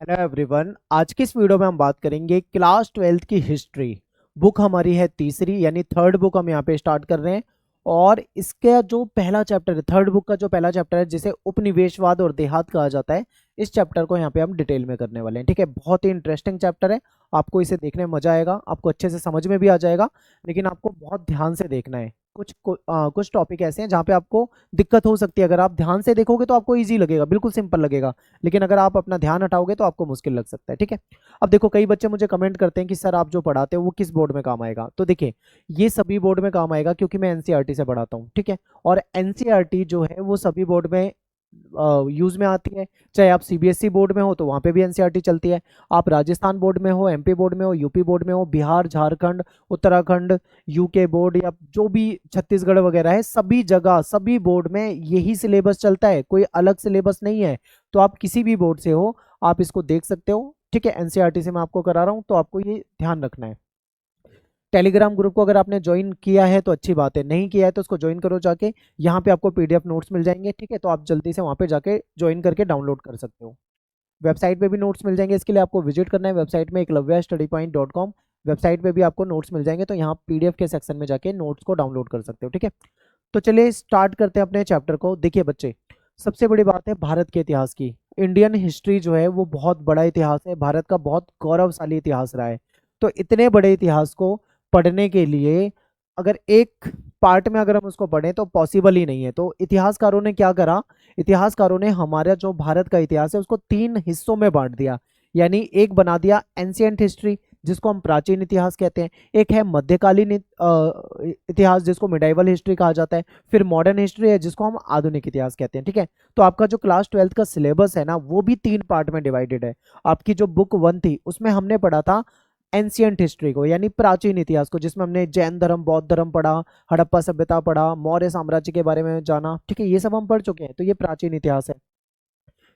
Hello everyone. आज की इस वीडियो में हम बात करेंगे क्लास 12th की हिस्ट्री। बुक हमारी है तीसरी, यानी थर्ड बुक हम यहाँ पे स्टार्ट कर रहे हैं। और इसका जो पहला चैप्टर है, थर्ड बुक का जो पहला चैप्टर है, जिसे उपनिवेशवाद और देहात कहा जाता है, इस चैप्टर को यहाँ पे हम डिटेल में करने वाले हैं। ठीक है, बहुत ही इंटरेस्टिंग चैप्टर है। आपको इसे देखने में मजा आएगा, आपको अच्छे से समझ में भी आ जाएगा, लेकिन आपको बहुत ध्यान से देखना है। कुछ टॉपिक ऐसे हैं जहाँ पे आपको दिक्कत हो सकती है। अगर आप ध्यान से देखोगे तो आपको इजी लगेगा, बिल्कुल सिंपल लगेगा, लेकिन अगर आप अपना ध्यान हटाओगे तो आपको मुश्किल लग सकता है। ठीक है, अब देखो, कई बच्चे मुझे कमेंट करते हैं कि सर आप जो पढ़ाते हो वो किस बोर्ड में काम आएगा। तो देखिए, ये सभी बोर्ड में काम आएगा, क्योंकि मैं एनसीईआरटी से पढ़ाता हूँ। ठीक है, और एनसीईआरटी जो है वो सभी बोर्ड में यूज में आती है। चाहे आप सीबीएसई बोर्ड में हो तो वहाँ पे भी एनसीईआरटी चलती है, आप राजस्थान बोर्ड में हो, एमपी बोर्ड में हो, यूपी बोर्ड में हो, बिहार, झारखंड, उत्तराखंड, यूके बोर्ड, या जो भी छत्तीसगढ़ वगैरह है, सभी जगह सभी बोर्ड में यही सिलेबस चलता है, कोई अलग सिलेबस नहीं है। तो आप किसी भी बोर्ड से हो, आप इसको देख सकते हो। ठीक है, एनसीईआरटी से मैं आपको करा रहा हूँ, तो आपको ये ध्यान रखना है। टेलीग्राम ग्रुप को अगर आपने ज्वाइन किया है तो अच्छी बात है, नहीं किया है तो उसको ज्वाइन करो जाके। यहाँ पे आपको पीडीएफ नोट्स मिल जाएंगे। ठीक है, तो आप जल्दी से वहाँ पे जाके ज्वाइन करके डाउनलोड कर सकते हो। वेबसाइट पे भी नोट्स मिल जाएंगे, इसके लिए आपको विजिट करना है वेबसाइट में eklavyastudypoint.com। वेबसाइट पे भी आपको नोट्स मिल जाएंगे, तो यहाँ पीडीएफ के सेक्शन में जाके नोट्स को डाउनलोड कर सकते हो। ठीक है, तो चलिए स्टार्ट करते हैं अपने चैप्टर को। देखिए बच्चे, सबसे बड़ी बात है भारत के इतिहास की। इंडियन हिस्ट्री जो है वो बहुत बड़ा इतिहास है, भारत का बहुत गौरवशाली इतिहास रहा है। तो इतने बड़े इतिहास को पढ़ने के लिए, अगर एक पार्ट में अगर हम उसको पढ़ें तो पॉसिबल ही नहीं है। तो इतिहासकारों ने क्या करा, इतिहासकारों ने हमारा जो भारत का इतिहास है उसको तीन हिस्सों में बांट दिया। यानी एक बना दिया एंशियंट हिस्ट्री, जिसको हम प्राचीन इतिहास कहते हैं। एक है मध्यकालीन इतिहास, जिसको मिडाइवल हिस्ट्री कहा जाता है। फिर मॉडर्न हिस्ट्री है, जिसको हम आधुनिक इतिहास कहते हैं। ठीक है, तो आपका जो क्लास 12th का सिलेबस है ना, वो भी तीन पार्ट में डिवाइडेड है। आपकी जो बुक 1 थी उसमें हमने पढ़ा था एंशियंट हिस्ट्री को, यानी प्राचीन इतिहास को, जिसमें हमने जैन धर्म, बौद्ध धर्म पढ़ा, हड़प्पा सभ्यता पढ़ा, मौर्य साम्राज्य के बारे में जाना। ठीक है, ये सब हम पढ़ चुके हैं, तो ये प्राचीन इतिहास है।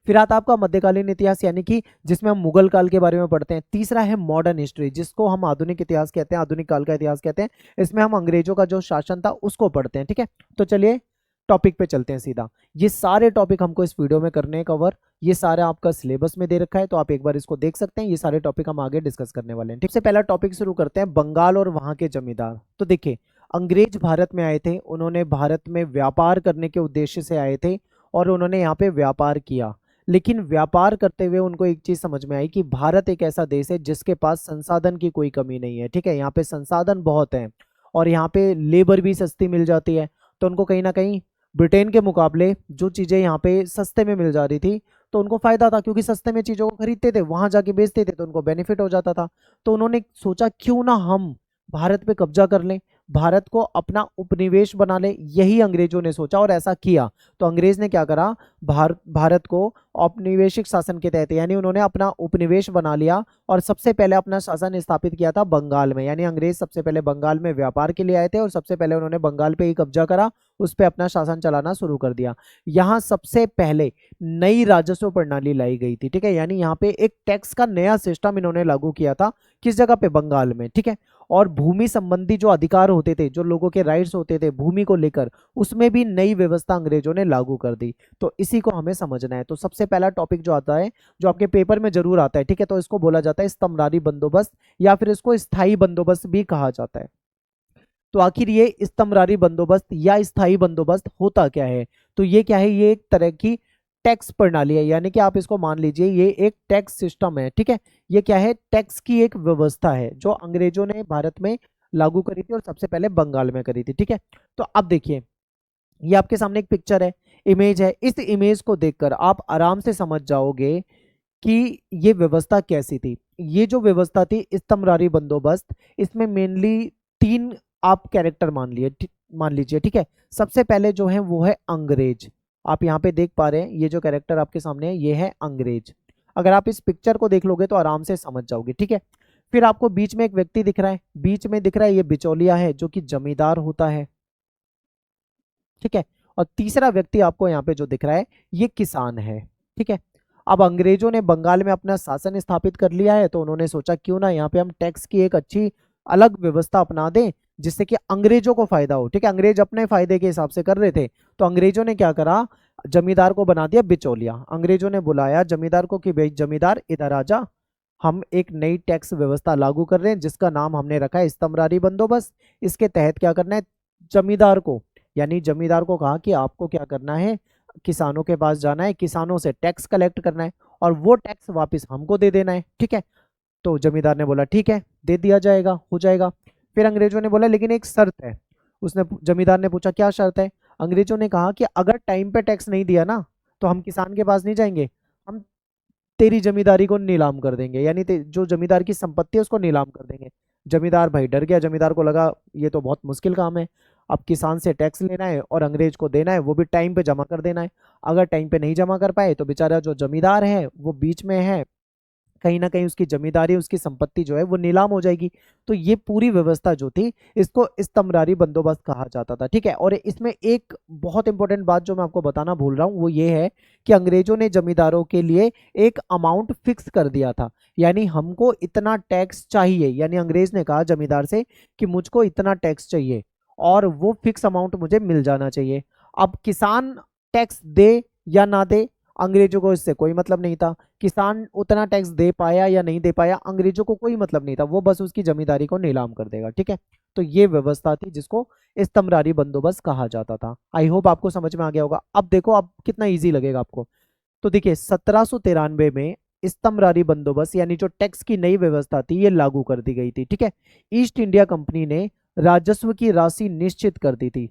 फिर आता आपका मध्यकालीन इतिहास, यानी कि जिसमें हम मुगल काल के बारे में पढ़ते हैं। तीसरा है मॉडर्न हिस्ट्री, जिसको हम आधुनिक इतिहास कहते हैं, आधुनिक काल का इतिहास कहते हैं। इसमें हम अंग्रेजों का जो शासन था उसको पढ़ते हैं। ठीक है, तो चलिए टॉपिक पे चलते हैं सीधा। ये सारे टॉपिक हमको इस वीडियो में करने हैं कवर। ये सारा आपका सिलेबस में दे रखा है, तो आप एक बार इसको देख सकते हैं। ये सारे टॉपिक हम आगे डिस्कस करने वाले हैं। ठीक से पहला टॉपिक शुरू करते हैं, बंगाल और वहां के जमींदार। तो देखिए, अंग्रेज भारत में आए थे, उन्होंने भारत में व्यापार करने के उद्देश्य से आए थे, और उन्होंने यहाँ पे व्यापार किया। लेकिन व्यापार करते हुए उनको एक चीज समझ में आई कि भारत एक ऐसा देश है जिसके पास संसाधन की कोई कमी नहीं है। ठीक है, यहाँ पे संसाधन बहुत हैं, और यहाँ पे लेबर भी सस्ती मिल जाती है। तो उनको कहीं ना कहीं ब्रिटेन के मुकाबले जो चीज़ें यहाँ पे सस्ते में मिल जा रही थी, तो उनको फायदा था, क्योंकि सस्ते में चीज़ों को खरीदते थे, वहां जाके बेचते थे, तो उनको बेनिफिट हो जाता था। तो उन्होंने सोचा क्यों ना हम भारत पे कब्जा कर लें, भारत को अपना उपनिवेश बना ले। यही अंग्रेजों ने सोचा और ऐसा किया। तो अंग्रेज ने क्या करा, भारत को औपनिवेशिक शासन के तहत, यानी उन्होंने अपना उपनिवेश बना लिया, और सबसे पहले अपना शासन स्थापित किया था बंगाल में। यानी अंग्रेज सबसे पहले बंगाल में व्यापार के लिए आए थे, और सबसे पहले उन्होंने बंगाल पे ही कब्जा करा, उस पर अपना शासन चलाना शुरू कर दिया। यहाँ सबसे पहले नई राजस्व प्रणाली लाई गई थी। ठीक है, यानी यहाँ पे एक टैक्स का नया सिस्टम इन्होंने लागू किया था। किस जगह पे, बंगाल में। ठीक है, और भूमि संबंधी जो अधिकार होते थे, जो लोगों के राइट्स होते थे भूमि को लेकर, उसमें भी नई व्यवस्था अंग्रेजों ने लागू कर दी। तो इसी को हमें समझना है। तो सबसे पहला टॉपिक जो आता है, जो आपके पेपर में जरूर आता है, ठीक है, तो इसको बोला जाता है स्तंभरारी बंदोबस्त, या फिर इसको स्थायी बंदोबस्त भी कहा जाता है। तो आखिर ये स्तंभरारी बंदोबस्त या स्थायी बंदोबस्त होता क्या है? तो ये क्या है, ये एक तरह की टैक्स प्रणाली है, यानी कि आप इसको मान लीजिए ये एक टैक्स सिस्टम है। ठीक है, ये क्या है, टैक्स की एक व्यवस्था है, जो अंग्रेजों ने भारत में लागू करी थी, और सबसे पहले बंगाल में करी थी। ठीक है, तो अब देखिए, ये आपके सामने एक पिक्चर है, इमेज है। इस इमेज को देखकर आप आराम से समझ जाओगे कि ये व्यवस्था कैसी थी। ये जो व्यवस्था थी स्तंभरारी बंदोबस्त, इसमें मेनली तीन आप कैरेक्टर मान लीजिए। ठीक है, सबसे पहले जो है वो है अंग्रेज। आप यहाँ पे देख पा रहे हैं, ये जो कैरेक्टर आपके सामने है ये है अंग्रेज। अगर आप इस पिक्चर को देख लोगे तो आराम से समझ जाओगे। ठीक है, फिर आपको बीच में एक व्यक्ति दिख रहा है, बीच में दिख रहा है ये बिचौलिया है, जो कि जमींदार होता है। ठीक है, और तीसरा व्यक्ति आपको यहाँ पे जो दिख रहा है ये किसान है। ठीक है, अब अंग्रेजों ने बंगाल में अपना शासन स्थापित कर लिया है, तो उन्होंने सोचा क्यों ना यहाँ पे हम टैक्स की एक अच्छी अलग व्यवस्था अपना दें, जिससे कि अंग्रेजों को फायदा हो। ठीक है, अंग्रेज अपने फायदे के हिसाब से कर रहे थे, तो अंग्रेजों ने क्या करा, जमींदार को बना दिया बिचौलिया। अंग्रेजों ने बुलाया जमींदार को कि भाई जमींदार इधर आ जा, हम एक नई टैक्स व्यवस्था लागू कर रहे हैं जिसका नाम हमने रखा है स्तंभरारी बंदोबस्त। इसके तहत क्या करना है, जमींदार को, यानी जमींदार को कहा कि आपको क्या करना है, किसानों के पास जाना है, किसानों से टैक्स कलेक्ट करना है और वो टैक्स वापस हमको दे देना है। ठीक है, तो जमींदार ने बोला ठीक है, दे दिया जाएगा, हो जाएगा। फिर अंग्रेजों ने बोला लेकिन एक शर्त है। उसने, जमींदार ने पूछा क्या शर्त है। अंग्रेजों ने कहा कि अगर टाइम पे टैक्स नहीं दिया ना तो हम किसान के पास नहीं जाएंगे, हम तेरी जमींदारी को नीलाम कर देंगे, यानी जो जमींदार की संपत्ति है उसको नीलाम कर देंगे। जमींदार भाई डर गया, जमींदार को लगा ये तो बहुत मुश्किल काम है, अब किसान से टैक्स लेना है और अंग्रेज को देना है, वो भी टाइम पे जमा कर देना है। अगर टाइम पे नहीं जमा कर पाए तो बेचारा जो जमींदार है वो बीच में है, कहीं ना कहीं उसकी जमींदारी, उसकी संपत्ति जो है वो नीलाम हो जाएगी। तो ये पूरी व्यवस्था जो थी इसको स्तंभरारी बंदोबस्त कहा जाता था। ठीक है, और इसमें एक बहुत इंपॉर्टेंट बात जो मैं आपको बताना भूल रहा हूँ वो ये है कि अंग्रेजों ने जमींदारों के लिए एक अमाउंट फिक्स कर दिया था, यानी हमको इतना टैक्स चाहिए, यानी अंग्रेज ने कहा जमींदार से कि मुझको इतना टैक्स चाहिए और वो फिक्स अमाउंट मुझे मिल जाना चाहिए। अब किसान टैक्स दे या ना दे, अंग्रेजों को इससे कोई मतलब नहीं था। किसान उतना टैक्स दे पाया या नहीं दे पाया, अंग्रेजों को कोई मतलब नहीं था, वो बस उसकी जमींदारी को नीलाम कर देगा। ठीक है, तो ये व्यवस्था थी जिसको स्तंभरारी बंदोबस्त कहा जाता था। आई होप आपको समझ में आ गया होगा। अब देखो अब कितना इजी लगेगा आपको। तो देखिए 1793 में स्तंभरारी बंदोबस्त यानी जो टैक्स की नई व्यवस्था थी ये लागू कर दी गई थी। ठीक है, ईस्ट इंडिया कंपनी ने राजस्व की राशि निश्चित कर दी थी,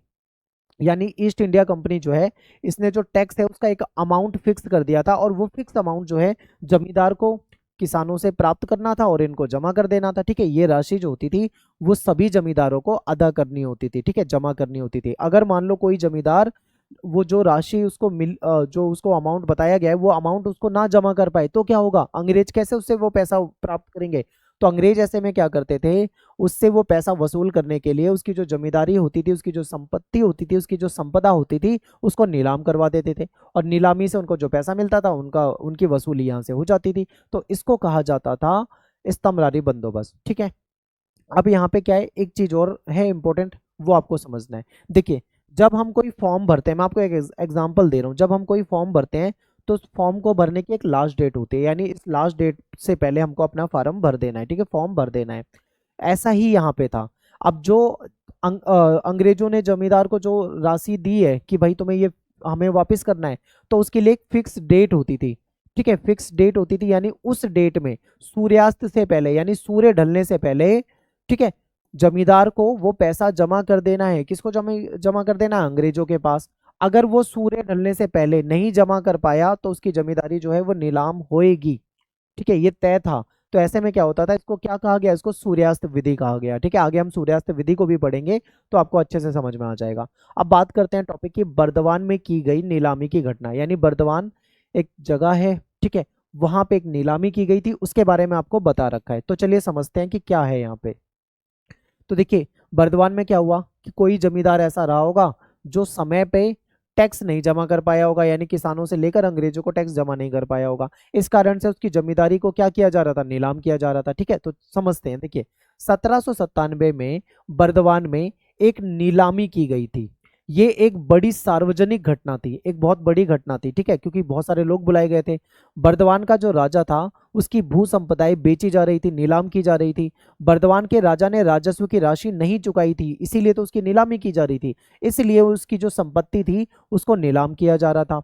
यानी ईस्ट इंडिया कंपनी जो है इसने जो टैक्स है उसका एक अमाउंट फिक्स कर दिया था और वो फिक्स अमाउंट जो है जमींदार को किसानों से प्राप्त करना था और इनको जमा कर देना था। ठीक है, ये राशि जो होती थी वो सभी जमींदारों को अदा करनी होती थी। ठीक है, जमा करनी होती थी। अगर मान लो कोई जमींदार वो जो राशि उसको जो उसको अमाउंट बताया गया है वो अमाउंट उसको ना जमा कर पाए तो क्या होगा, अंग्रेज कैसे उससे वो पैसा प्राप्त करेंगे। तो अंग्रेज ऐसे में क्या करते थे, उससे वो पैसा वसूल करने के लिए उसकी जो जमींदारी होती थी, उसकी जो संपत्ति होती थी, उसकी जो संपदा होती थी उसको नीलाम करवा देते थे और नीलामी से उनको जो पैसा मिलता था उनका उनकी वसूली यहाँ से हो जाती थी। तो इसको कहा जाता था स्तंभरारी बंदोबस्त। ठीक है, अब यहाँ पे क्या है, एक चीज और है इंपॉर्टेंट, वो आपको समझना है। देखिए जब हम कोई फॉर्म भरते हैं, मैं आपको एक एग्जांपल दे रहा हूँ, जब हम कोई फॉर्म भरते हैं तो उस फॉर्म को भरने की एक लास्ट डेट होती है, यानी इस लास्ट डेट से पहले हमको अपना फॉर्म भर देना है। ठीक है, फॉर्म भर देना है। ऐसा ही यहाँ पे था। अब जो अंग्रेजों ने जमींदार को जो राशि दी है कि भाई तुम्हें ये हमें वापस करना है, तो उसके लिए एक फिक्स डेट होती थी। ठीक है, फिक्स डेट होती थी, यानी उस डेट में सूर्यास्त से पहले यानी सूर्य ढलने से पहले, ठीक है, जमींदार को वो पैसा जमा कर देना है। किसको जमा कर देना है, अंग्रेजों के पास। अगर वो सूर्य ढलने से पहले नहीं जमा कर पाया तो उसकी जमींदारी जो है वो नीलाम होएगी। ठीक है, ये तय था। तो ऐसे में क्या होता था, इसको क्या कहा गया, इसको सूर्यास्त विधि कहा गया। ठीक है, आगे हम सूर्यास्त विधि को भी पढ़ेंगे तो आपको अच्छे से समझ में आ जाएगा। अब बात करते हैं टॉपिक की, बर्दवान में की गई नीलामी की घटना, यानी बर्दवान एक जगह है। ठीक है, वहां पे एक नीलामी की गई थी, उसके बारे में आपको बता रखा है। तो चलिए समझते हैं कि क्या है यहाँ पे। तो देखिए बर्दवान में क्या हुआ कि कोई जमींदार ऐसा रहा होगा जो समय पे टैक्स नहीं जमा कर पाया होगा, यानी किसानों से लेकर अंग्रेजों को टैक्स जमा नहीं कर पाया होगा। इस कारण से उसकी जमींदारी को क्या किया जा रहा था, नीलाम किया जा रहा था। ठीक है, तो समझते हैं। देखिए 1797 में बर्दवान में एक नीलामी की गई थी। ये एक बड़ी सार्वजनिक घटना थी, एक बहुत बड़ी घटना थी। ठीक है, क्योंकि बहुत सारे लोग बुलाए गए थे। बर्दवान का जो राजा था उसकी भू संपदाएं बेची जा रही थी, नीलाम की जा रही थी। बर्दवान के राजा ने राजस्व की राशि नहीं चुकाई थी, इसीलिए तो उसकी नीलामी की जा रही थी, इसलिए उसकी जो संपत्ति थी उसको नीलाम किया जा रहा था।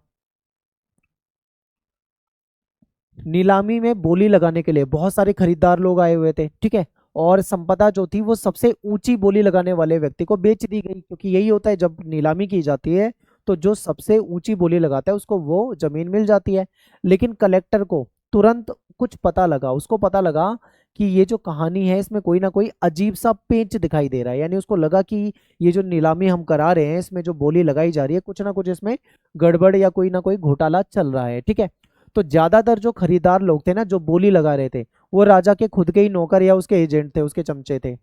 नीलामी में बोली लगाने के लिए बहुत सारे खरीदार लोग आए हुए थे। ठीक है, और संपदा जो थी वो सबसे ऊंची बोली लगाने वाले व्यक्ति को बेच दी गई, क्योंकि यही होता है जब नीलामी की जाती है तो जो सबसे ऊंची बोली लगाता है उसको वो जमीन मिल जाती है। लेकिन कलेक्टर को तुरंत कुछ पता लगा, उसको पता लगा कि ये जो कहानी है इसमें कोई ना कोई अजीब सा पेंच दिखाई दे रहा है, यानी उसको लगा कि ये जो नीलामी हम करा रहे हैं इसमें जो बोली लगाई जा रही है कुछ ना कुछ इसमें गड़बड़ या कोई ना कोई घोटाला चल रहा है। ठीक है, तो ज्यादातर जो खरीदार लोग थे ना जो बोली लगा रहे थे वो राजा के खुद के ही नौकर या उसके एजेंट थे, उसके चमचे थे।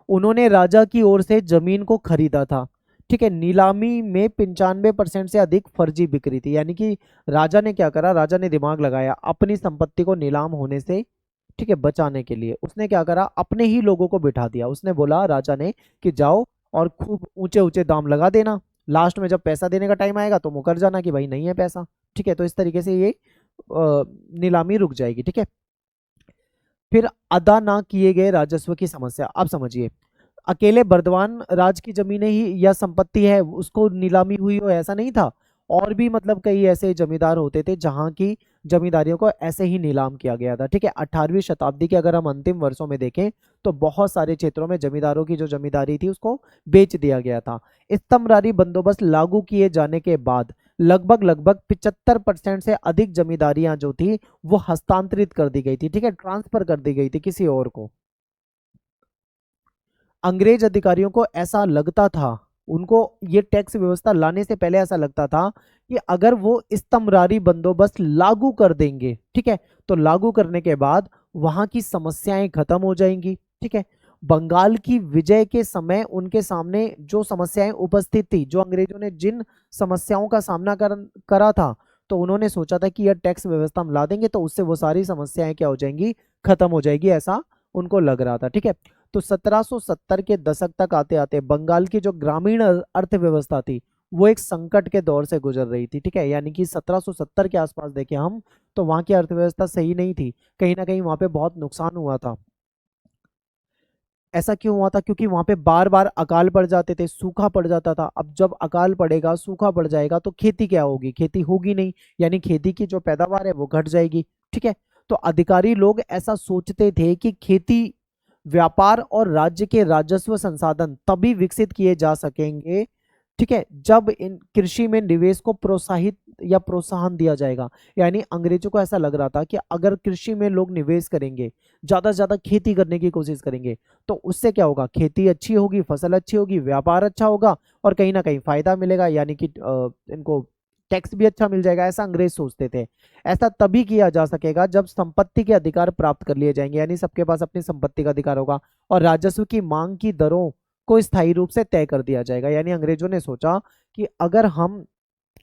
उन्होंने राजा की ओर से जमीन को खरीदा था। ठीक है, नीलामी में 95% से अधिक फर्जी बिक्री थी, यानी कि राजा ने क्या करा, राजा ने दिमाग लगाया, अपनी संपत्ति को नीलाम होने से ठीक है, बचाने के लिए उसने क्या करा, अपने ही लोगों को बिठा दिया। उसने बोला राजा ने कि जाओ और खूब ऊंचे ऊंचे दाम लगा देना, लास्ट में जब पैसा देने का टाइम आएगा तो मुकर जाना कि भाई नहीं है पैसा। ठीक है, तो इस तरीके से ये नीलामी रुक जाएगी। ठीक है, फिर अदा ना किए गए राजस्व की समस्या। अब समझिए, अकेले बर्दवान राज की जमीनें ही या संपत्ति है उसको नीलामी हुई हो ऐसा नहीं था, और भी मतलब कई ऐसे जमींदार होते थे जहां की जमींदारियों को ऐसे ही नीलाम किया गया था। ठीक है, 18वीं शताब्दी के अगर हम अंतिम वर्षों में देखें तो बहुत सारे क्षेत्रों में जमींदारों की जो जमींदारी थी उसको बेच दिया गया था। इस्तमरारी बंदोबस्त लागू किए जाने के बाद लगभग लगभग 75% से अधिक जमींदारियां जो थी वो हस्तांतरित कर दी गई थी। ठीक है, ट्रांसफर कर दी गई थी किसी और को। अंग्रेज अधिकारियों को ऐसा लगता था, उनको ये टैक्स व्यवस्था लाने से पहले ऐसा लगता था कि अगर वो इस्तमरारी बंदोबस्त लागू कर देंगे, ठीक है, तो लागू करने के बाद वहां की समस्याएं खत्म हो जाएंगी। ठीक है, बंगाल की विजय के समय उनके सामने जो समस्याएं उपस्थित थी, जो अंग्रेजों ने जिन समस्याओं का सामना करा था, तो उन्होंने सोचा था कि यह टैक्स व्यवस्था हम ला देंगे तो उससे वो सारी समस्याएं क्या हो जाएंगी, खत्म हो जाएगी, ऐसा उनको लग रहा था। ठीक है, तो 1770 के दशक तक आते आते बंगाल की जो ग्रामीण अर्थव्यवस्था थी वो एक संकट के दौर से गुजर रही थी। ठीक है, यानी कि 1770 के आसपास देखें हम तो वहां की अर्थव्यवस्था सही नहीं थी, कहीं ना कहीं वहां पे बहुत नुकसान हुआ था। ऐसा क्यों हुआ था, क्योंकि वहां पे बार बार अकाल पड़ जाते थे, सूखा पड़ जाता था। अब जब अकाल पड़ेगा, सूखा पड़ जाएगा तो खेती क्या होगी, खेती होगी नहीं, यानी खेती की जो पैदावार है वो घट जाएगी। ठीक है, तो अधिकारी लोग ऐसा सोचते थे कि खेती, व्यापार और राज्य के राजस्व संसाधन तभी विकसित किए जा सकेंगे, ठीक है, जब इन कृषि में निवेश को प्रोत्साहित या प्रोत्साहन दिया जाएगा। यानी अंग्रेजों को ऐसा लग रहा था कि अगर कृषि में लोग निवेश करेंगे, ज्यादा से ज्यादा खेती करने की कोशिश करेंगे, तो उससे क्या होगा, खेती अच्छी होगी, फसल अच्छी होगी, व्यापार अच्छा होगा और कहीं ना कहीं फायदा मिलेगा, यानी कि इनको टैक्स भी अच्छा मिल जाएगा, ऐसा अंग्रेज सोचते थे। ऐसा तभी किया जा सकेगा जब संपत्ति के अधिकार प्राप्त कर लिए जाएंगे, यानी सबके पास अपनी संपत्ति का अधिकार होगा और राजस्व की मांग की दरों को स्थायी रूप से तय कर दिया जाएगा। यानी अंग्रेजों ने सोचा कि अगर हम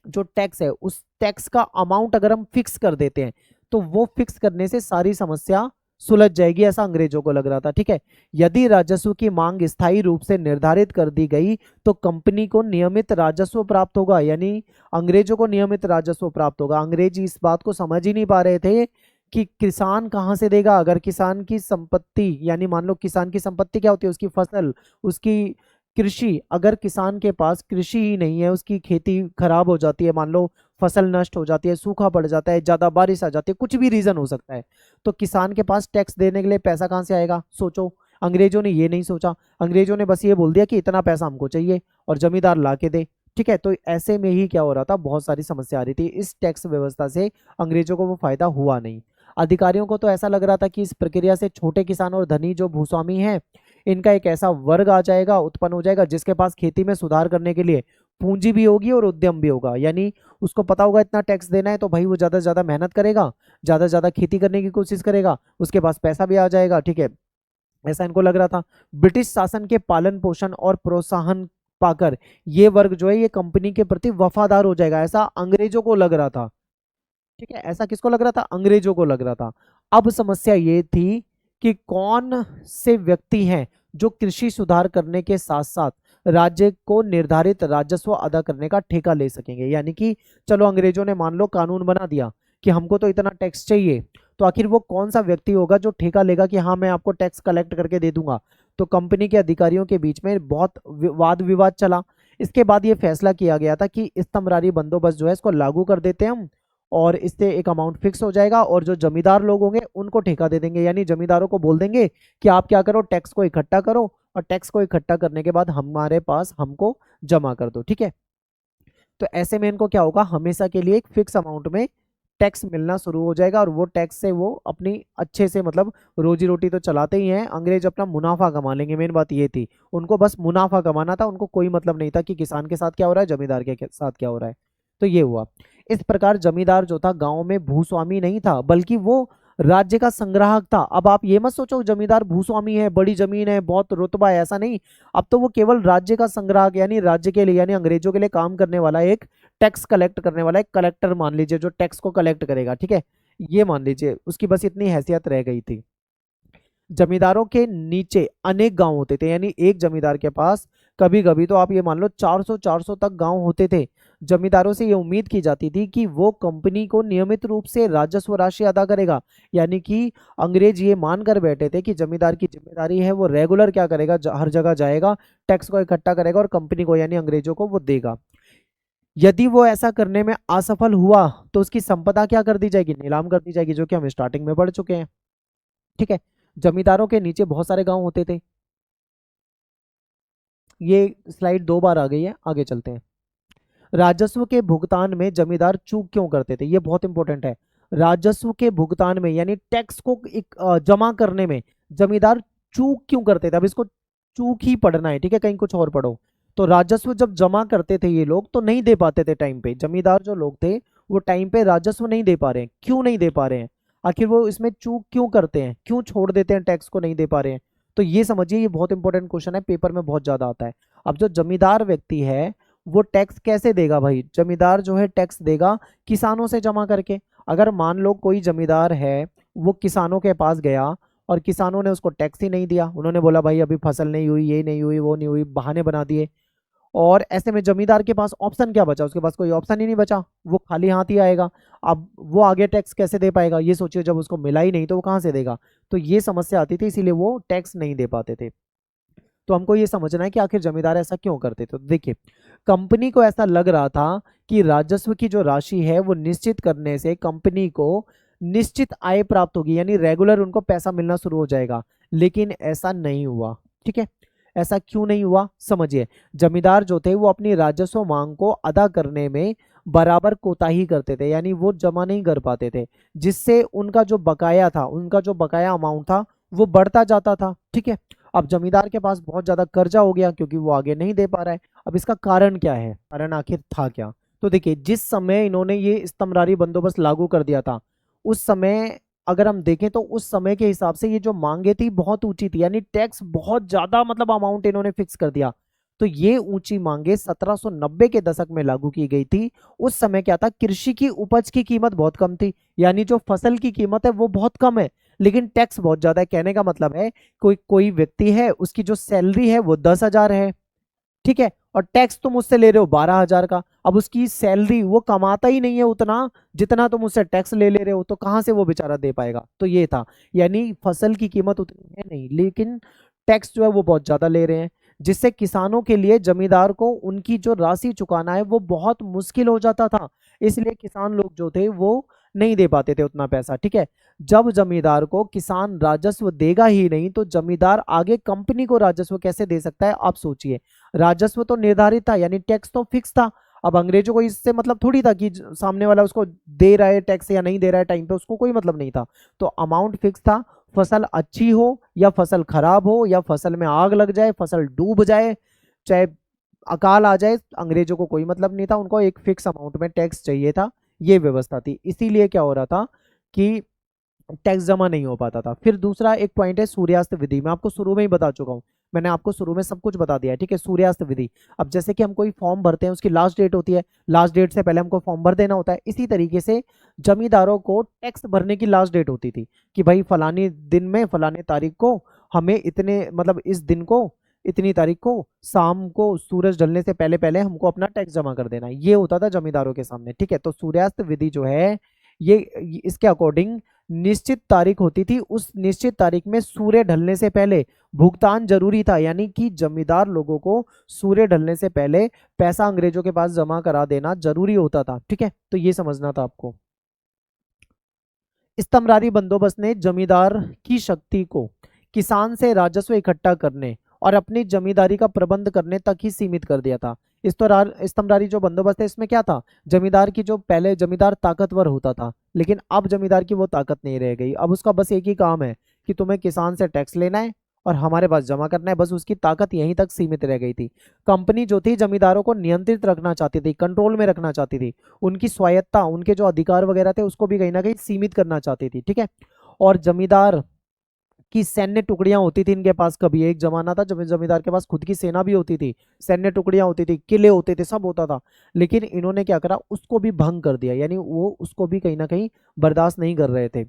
जो टैक्स है उस टैक्स का अमाउंट अगर हम फिक्स कर देते हैं तो वो फिक्स करने से सारी समस्या सुलझ जाएगी, ऐसा अंग्रेजों को लग रहा था। ठीक है, यदि राजस्व की मांग स्थायी रूप से निर्धारित कर दी गई तो कंपनी को नियमित राजस्व प्राप्त होगा, यानी अंग्रेजों को नियमित राजस्व प्राप्त होगा। अंग्रेज इस बात को समझ ही नहीं पा रहे थे कि किसान कहाँ से देगा। अगर किसान की संपत्ति, यानी मान लो किसान की संपत्ति क्या होती है, उसकी फसल, उसकी कृषि, अगर किसान के पास कृषि ही नहीं है, उसकी खेती खराब हो जाती है, मान लो फसल नष्ट हो जाती है, सूखा पड़ जाता है, ज्यादा बारिश आ जाती है, कुछ भी रीजन हो सकता है, तो किसान के पास टैक्स देने के लिए पैसा कहाँ से आएगा, सोचो। अंग्रेजों ने ये नहीं सोचा, अंग्रेजों ने बस ये बोल दिया कि इतना पैसा हमको चाहिए और जमींदार ला के दे। ठीक है, तो ऐसे में ही क्या हो रहा था, बहुत सारी समस्या आ रही थी। इस टैक्स व्यवस्था से अंग्रेजों को वो फायदा हुआ नहीं। अधिकारियों को तो ऐसा लग रहा था कि इस प्रक्रिया से छोटे किसान और धनी जो भूस्वामी हैं, इनका एक ऐसा वर्ग आ जाएगा, उत्पन्न हो जाएगा जिसके पास खेती में सुधार करने के लिए पूंजी भी होगी और उद्यम भी होगा। यानी उसको पता होगा इतना टैक्स देना है तो भाई वो ज्यादा से ज्यादा मेहनत करेगा, ज्यादा से ज्यादा खेती करने की कोशिश करेगा, उसके पास पैसा भी आ जाएगा। ठीक है, ऐसा इनको लग रहा था। ब्रिटिश शासन के पालन पोषण और प्रोत्साहन पाकर ये वर्ग जो है ये कंपनी के प्रति वफादार हो जाएगा, ऐसा अंग्रेजों को लग रहा था। ठीक है, ऐसा किसको लग रहा था, अंग्रेजों को लग रहा था। अब समस्या ये थी कि कौन से व्यक्ति हैं जो कृषि सुधार करने के साथ साथ राज्य को निर्धारित राजस्व अदा करने का ठेका ले सकेंगे। यानी कि चलो अंग्रेजों ने मान लो कानून बना दिया कि हमको तो इतना टैक्स चाहिए, तो आखिर वो कौन सा व्यक्ति होगा जो ठेका लेगा कि हाँ मैं आपको टैक्स कलेक्ट करके दे दूंगा। तो कंपनी के अधिकारियों के बीच में बहुत वाद विवाद चला। इसके बाद ये फैसला किया गया था कि इस्तमरारी बंदोबस्त जो है इसको लागू कर देते हैं हम, और इससे एक अमाउंट फिक्स हो जाएगा और जो जमींदार लोग होंगे उनको ठेका दे देंगे। यानी जमींदारों को बोल देंगे कि आप क्या करो, टैक्स को इकट्ठा करो और टैक्स को इकट्ठा करने के बाद हमारे पास हमको जमा कर दो। ठीक है, तो ऐसे में इनको क्या होगा, हमेशा के लिए एक फिक्स अमाउंट में टैक्स मिलना शुरू हो जाएगा और वो टैक्स से वो अपनी अच्छे से मतलब रोजी रोटी तो चलाते ही हैं। अंग्रेज अपना मुनाफा कमा लेंगे, मेन बात ये थी, उनको बस मुनाफा कमाना था, उनको कोई मतलब नहीं था कि किसान के साथ क्या हो रहा है, जमींदार के साथ क्या हो रहा है। तो ये हुआ। इस प्रकार जमींदार जो था गांव में भूस्वामी नहीं था बल्कि वो राज्य का संग्राहक था। अब आप ये मत सोचो जमींदार भूस्वामी है, बड़ी जमीन है, बहुत रुतबा है, ऐसा नहीं। अब तो वो केवल राज्य का संग्राहक, यानी राज्य के लिए, यानी अंग्रेजों के लिए काम करने वाला एक टैक्स कलेक्ट करने वाला एक कलेक्टर मान लीजिए, जो टैक्स को कलेक्ट करेगा। ठीक है, ये मान लीजिए उसकी बस इतनी हैसियत रह गई थी। जमींदारों के नीचे अनेक गांव होते थे, यानी एक जमींदार के पास कभी कभी तो आप ये मान लो 400 तक गांव होते थे। जमींदारों से ये उम्मीद की जाती थी कि वो कंपनी को नियमित रूप से राजस्व राशि अदा करेगा, यानी कि अंग्रेज ये मान कर बैठे थे कि जमींदार की जिम्मेदारी है वो रेगुलर क्या करेगा, हर जगह जाएगा, टैक्स को इकट्ठा करेगा और कंपनी को यानी अंग्रेजों को वो देगा। यदि वो ऐसा करने में असफल हुआ तो उसकी संपदा क्या कर दी जाएगी, नीलाम कर दी जाएगी, जो कि हम स्टार्टिंग में पढ़ चुके हैं। ठीक है, जमींदारों के नीचे बहुत सारे गांव होते थे। ये स्लाइड 2 बार आ गई है, आगे चलते हैं। राजस्व के भुगतान में जमींदार चूक क्यों करते थे, ये बहुत इंपॉर्टेंट है। राजस्व के भुगतान में यानी टैक्स को जमा करने में जमींदार चूक क्यों करते थे। अब इसको चूक ही पढ़ना है, ठीक है, कहीं कुछ और पढ़ो। तो राजस्व जब जमा करते थे ये लोग तो नहीं दे पाते थे टाइम पे। जमींदार जो लोग थे वो टाइम पे राजस्व नहीं दे पा रहे हैं। क्यों नहीं दे पा रहे हैं, आखिर वो इसमें चूक क्यों करते हैं, क्यों छोड़ देते हैं, टैक्स को नहीं दे पा रहे हैं। तो ये समझिए, ये बहुत इंपॉर्टेंट क्वेश्चन है, पेपर में बहुत ज्यादा आता है। अब जो जमींदार व्यक्ति है वो टैक्स कैसे देगा भाई, जमींदार जो है टैक्स देगा किसानों से जमा करके। अगर मान लो कोई जमींदार है वो किसानों के पास गया और किसानों ने उसको टैक्स ही नहीं दिया, उन्होंने बोला भाई अभी फसल नहीं हुई, ये नहीं हुई, वो नहीं हुई, बहाने बना दिए, और ऐसे में जमींदार के पास ऑप्शन क्या बचा, उसके पास कोई ऑप्शन ही नहीं बचा, वो खाली हाथ ही आएगा। अब वो आगे टैक्स कैसे दे पाएगा, ये सोचिए, जब उसको मिला ही नहीं तो वो कहाँ से देगा। तो ये समस्या आती थी, इसीलिए वो टैक्स नहीं दे पाते थे। तो हमको ये समझना है कि आखिर जमींदार ऐसा क्यों करते थे। तो देखिए, कंपनी को ऐसा लग रहा था कि राजस्व की जो राशि है वो निश्चित करने से कंपनी को निश्चित आय प्राप्त होगी, यानी रेगुलर उनको पैसा मिलना शुरू हो जाएगा। लेकिन ऐसा नहीं हुआ। ठीक है, ऐसा क्यों नहीं हुआ समझिए। जमींदार जो थे वो अपनी राजस्व मांग को अदा करने में बराबर कोताही करते थे, यानी वो जमा नहीं कर पाते थे, जिससे उनका जो बकाया था, उनका जो बकाया अमाउंट था वो बढ़ता जाता था। ठीक है, अब जमींदार के पास बहुत ज्यादा कर्जा हो गया क्योंकि वो आगे नहीं दे पा रहा है। अब इसका कारण क्या है, कारण आखिर था क्या। तो देखिए, जिस समय इन्होंने ये इस्तमरारी बंदोबस्त लागू कर दिया था उस समय अगर हम देखें तो उस समय के हिसाब से ये जो मांगे थी बहुत ऊंची थी, यानी टैक्स बहुत ज्यादा मतलब अमाउंट इन्होंने फिक्स कर दिया। तो ये ऊंची मांगे 1790 के दशक में लागू की गई थी। उस समय क्या था, कृषि की उपज की कीमत बहुत कम थी, यानी जो फसल की कीमत है वो बहुत कम है, लेकिन टैक्स बहुत ज्यादा है। कहने का मतलब है कोई कोई व्यक्ति है उसकी जो सैलरी है वो 10,000 है, ठीक है, और टैक्स तुम उससे ले रहे हो 12,000 का। अब उसकी सैलरी वो कमाता ही नहीं है उतना जितना तुम उससे टैक्स ले रहे हो, तो कहां से वो बेचारा दे पाएगा। तो ये था, यानी फसल की कीमत उतनी है नहीं, लेकिन टैक्स जो है वो बहुत ज्यादा ले रहे हैं, जिससे किसानों के लिए जमींदार को उनकी जो राशि चुकाना है वो बहुत मुश्किल हो जाता था। इसलिए किसान लोग जो थे वो नहीं दे पाते थे उतना पैसा। ठीक है, जब जमींदार को किसान राजस्व देगा ही नहीं तो जमींदार आगे कंपनी को राजस्व कैसे दे सकता है, आप सोचिए। राजस्व तो निर्धारित था, यानी टैक्स तो फिक्स था। अब अंग्रेजों को इससे मतलब थोड़ी था कि सामने वाला उसको दे रहा है टैक्स या नहीं दे रहा है टाइम पे, उसको कोई मतलब नहीं था। तो अमाउंट फिक्स था, फसल अच्छी हो या फसल खराब हो या फसल में आग लग जाए, फसल डूब जाए, चाहे अकाल आ जाए, अंग्रेजों को कोई मतलब नहीं था, उनको एक फिक्स अमाउंट में टैक्स चाहिए था। ये व्यवस्था थी, इसीलिए क्या हो रहा था कि टैक्स जमा नहीं हो पाता था। फिर दूसरा एक पॉइंट है सूर्यास्त विधि। मैं आपको शुरू में ही बता चुका हूं, मैंने आपको शुरू में सब कुछ बता दिया है। ठीक है, सूर्यास्त विधि। अब जैसे कि हम कोई फॉर्म भरते हैं उसकी लास्ट डेट होती है, लास्ट डेट से पहले हमको फॉर्म भर देना होता है। इसी तरीके से जमींदारों को टैक्स भरने की लास्ट डेट होती थी कि भाई फलानी दिन में फलानी तारीख को हमें इतने मतलब इस दिन को इतनी तारीख को शाम को सूरज ढलने से पहले पहले हमको अपना टैक्स जमा कर देना है। ये होता था जमींदारों के सामने। ठीक है, तो सूर्यास्त विधि जो है ये इसके अकॉर्डिंग निश्चित तारीख होती थी, उस निश्चित तारीख में सूर्य ढलने से पहले भुगतान जरूरी था, यानी कि जमींदार लोगों को सूर्य ढलने से पहले पैसा अंग्रेजों के पास जमा करा देना जरूरी होता था। ठीक है, तो ये समझना था आपको। इस्तमरारी बंदोबस्त ने जमींदार की शक्ति को किसान से राजस्व इकट्ठा करने और अपनी जमींदारी का प्रबंध करने तक ही सीमित कर दिया था। इस्तमरारी जो बंदोबस्त है इसमें क्या था, जमींदार की जो पहले जमींदार ताकतवर होता था, लेकिन अब जमींदार की वो ताकत नहीं रह गई। अब उसका बस एक ही काम है कि तुम्हें किसान से टैक्स लेना है और हमारे पास जमा करना है, बस उसकी ताकत यहीं तक सीमित रह गई थी। कंपनी जो थी जमींदारों को नियंत्रित रखना चाहती थी, कंट्रोल में रखना चाहती थी, उनकी स्वायत्ता, उनके जो अधिकार वगैरह थे उसको भी कहीं ना कहीं सीमित करना चाहती थी। ठीक है, और जमींदार की सैन्य टुकड़ियां होती थी इनके पास। कभी एक जमाना था जब जमींदार के पास खुद की सेना भी होती थी, सैन्य टुकड़ियां होती थी, किले होते थे, सब होता था। लेकिन इन्होंने क्या करा, उसको भी भंग कर दिया, यानी वो उसको भी कहीं ना कहीं बर्दाश्त नहीं कर रहे थे।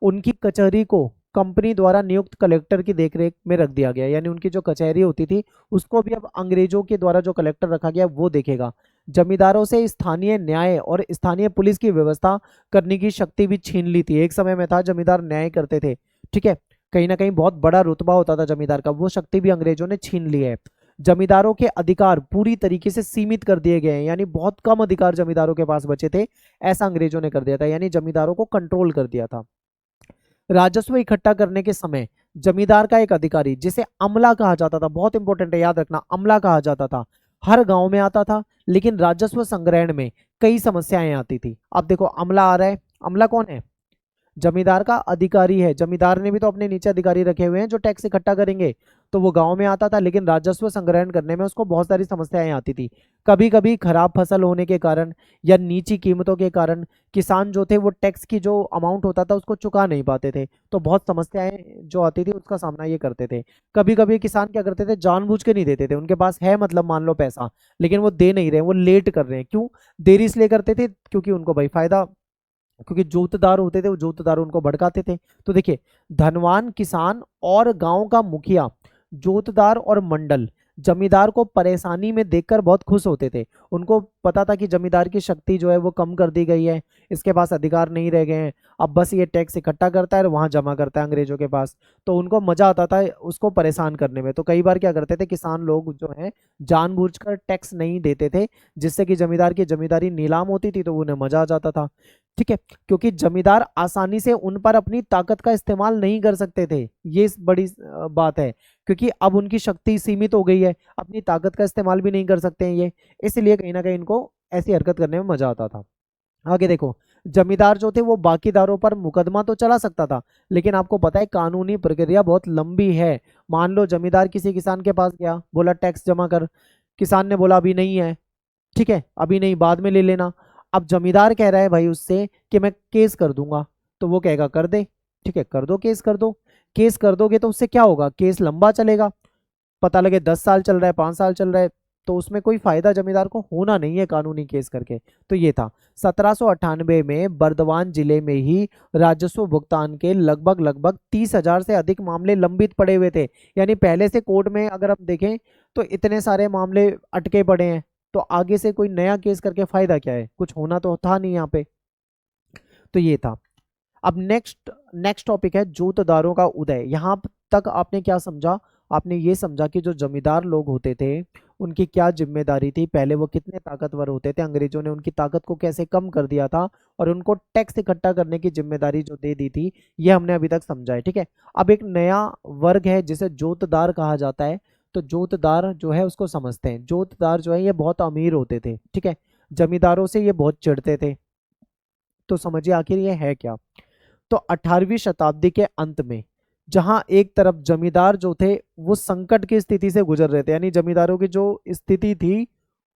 उनकी कचहरी को कंपनी द्वारा नियुक्त कलेक्टर की देखरेख में रख दिया गया, यानी उनकी जो कचहरी होती थी उसको भी अब अंग्रेजों के द्वारा जो कलेक्टर रखा गया वो देखेगा। जमींदारों से स्थानीय न्याय और स्थानीय पुलिस की व्यवस्था करने की शक्ति भी छीन ली थी। एक समय में था जमींदार न्याय करते थे, ठीक है, कहीं ना कहीं बहुत बड़ा रुतबा होता था जमींदार का, वो शक्ति भी अंग्रेजों ने छीन ली है। जमींदारों के अधिकार पूरी तरीके से सीमित कर दिए गए हैं, यानी बहुत कम अधिकार जमींदारों के पास बचे थे, ऐसा अंग्रेजों ने कर दिया था, यानी जमींदारों को कंट्रोल कर दिया था। राजस्व इकट्ठा करने के समय जमींदार का एक अधिकारी जिसे अमला कहा जाता था, बहुत इंपॉर्टेंट है याद रखना, अमला कहा जाता था, हर गांव में आता था, लेकिन राजस्व संग्रहण में कई समस्याएं आती थी। अब देखो अमला आ रहा है, अमला कौन है? जमींदार का अधिकारी है। जमींदार ने भी तो अपने नीचे अधिकारी रखे हुए हैं जो टैक्स इकट्ठा करेंगे। तो वो गांव में आता था, लेकिन राजस्व संग्रहण करने में उसको बहुत सारी समस्याएं आती थी। कभी कभी खराब फसल होने के कारण या नीची कीमतों के कारण किसान जो थे वो टैक्स की जो अमाउंट होता था उसको चुका नहीं पाते थे, तो बहुत समस्याएं जो आती थी उसका सामना ये करते थे। कभी कभी किसान क्या करते थे, जानबूझ के नहीं देते थे, उनके पास है मतलब मान लो पैसा, लेकिन वो दे नहीं रहे, वो लेट कर रहे हैं। क्यों देरी इसलिए करते थे? क्योंकि उनको भाई फायदा, क्योंकि जोतदार होते थे वो जोतदार उनको भड़काते थे। तो देखिए धनवान किसान और गांव का मुखिया, जोतदार और मंडल जमींदार को परेशानी में देखकर बहुत खुश होते थे। उनको पता था कि जमींदार की शक्ति जो है वो कम कर दी गई है, इसके पास अधिकार नहीं रह गए हैं, अब बस ये टैक्स इकट्ठा करता है और वहां जमा करता है अंग्रेजों के पास। तो उनको मजा आता था उसको परेशान करने में। तो कई बार क्या करते थे किसान लोग जो है जानबूझकर टैक्स नहीं देते थे, जिससे कि जमींदार की जमींदारी नीलाम होती थी, तो उन्हें मजा आ जाता था, ठीक है। क्योंकि जमींदार आसानी से उन पर अपनी ताकत का इस्तेमाल नहीं कर सकते थे, ये बड़ी बात है, क्योंकि अब उनकी शक्ति सीमित हो गई है, अपनी ताकत का इस्तेमाल भी नहीं कर सकते हैं ये, इसलिए कहीं ना कहीं इनको ऐसी हरकत करने में मजा आता था। आगे देखो, जमींदार जो थे वो बाकीदारों पर मुकदमा तो चला सकता था, लेकिन आपको पता है कानूनी प्रक्रिया बहुत लंबी है। मान लो जमींदार किसी किसान के पास गया, बोला टैक्स जमा कर, किसान ने बोला अभी नहीं है, ठीक है, अभी नहीं, बाद में ले लेना। अब जमींदार कह रहा है भाई उससे कि मैं केस कर दूंगा, तो वो कहेगा कर दे, ठीक है, कर दो केस, कर दो। केस कर दोगे तो उससे क्या होगा, केस लंबा चलेगा, पता लगे 10 साल चल रहा है, 5 साल चल रहा है, तो उसमें कोई फायदा जमींदार को होना नहीं है कानूनी केस करके। तो ये था 1798 में बर्दवान जिले में ही राजस्व भुगतान के लगभग लगभग 30,000 से अधिक मामले लंबित पड़े हुए थे। यानी पहले से कोर्ट में अगर हम देखें तो इतने सारे मामले अटके पड़े हैं, तो आगे से कोई नया केस करके फायदा क्या है, कुछ होना तो था नहीं यहाँ पे। तो ये था। अब नेक्स्ट नेक्स्ट टॉपिक है जोतदारों का उदय। यहाँ तक आपने क्या समझा? आपने ये समझा कि जो जमींदार लोग होते थे उनकी क्या जिम्मेदारी थी, पहले वो कितने ताकतवर होते थे, अंग्रेजों ने उनकी ताकत को कैसे कम कर दिया था और उनको टैक्स इकट्ठा करने की जिम्मेदारी जो दे दी थी, ये हमने अभी तक समझा है, ठीक है। अब एक नया वर्ग है जिसे जोतदार कहा जाता है। तो जोतदार जो है उसको समझते हैं। जोतदार जो है ये बहुत अमीर होते थे, ठीक है, जमींदारों से ये बहुत चिढ़ते थे। तो समझिए आखिर ये है क्या। तो 18वीं शताब्दी के अंत में जहां एक तरफ जमींदार जो थे वो संकट की स्थिति से गुजर रहे थे, यानी जमींदारों की जो स्थिति थी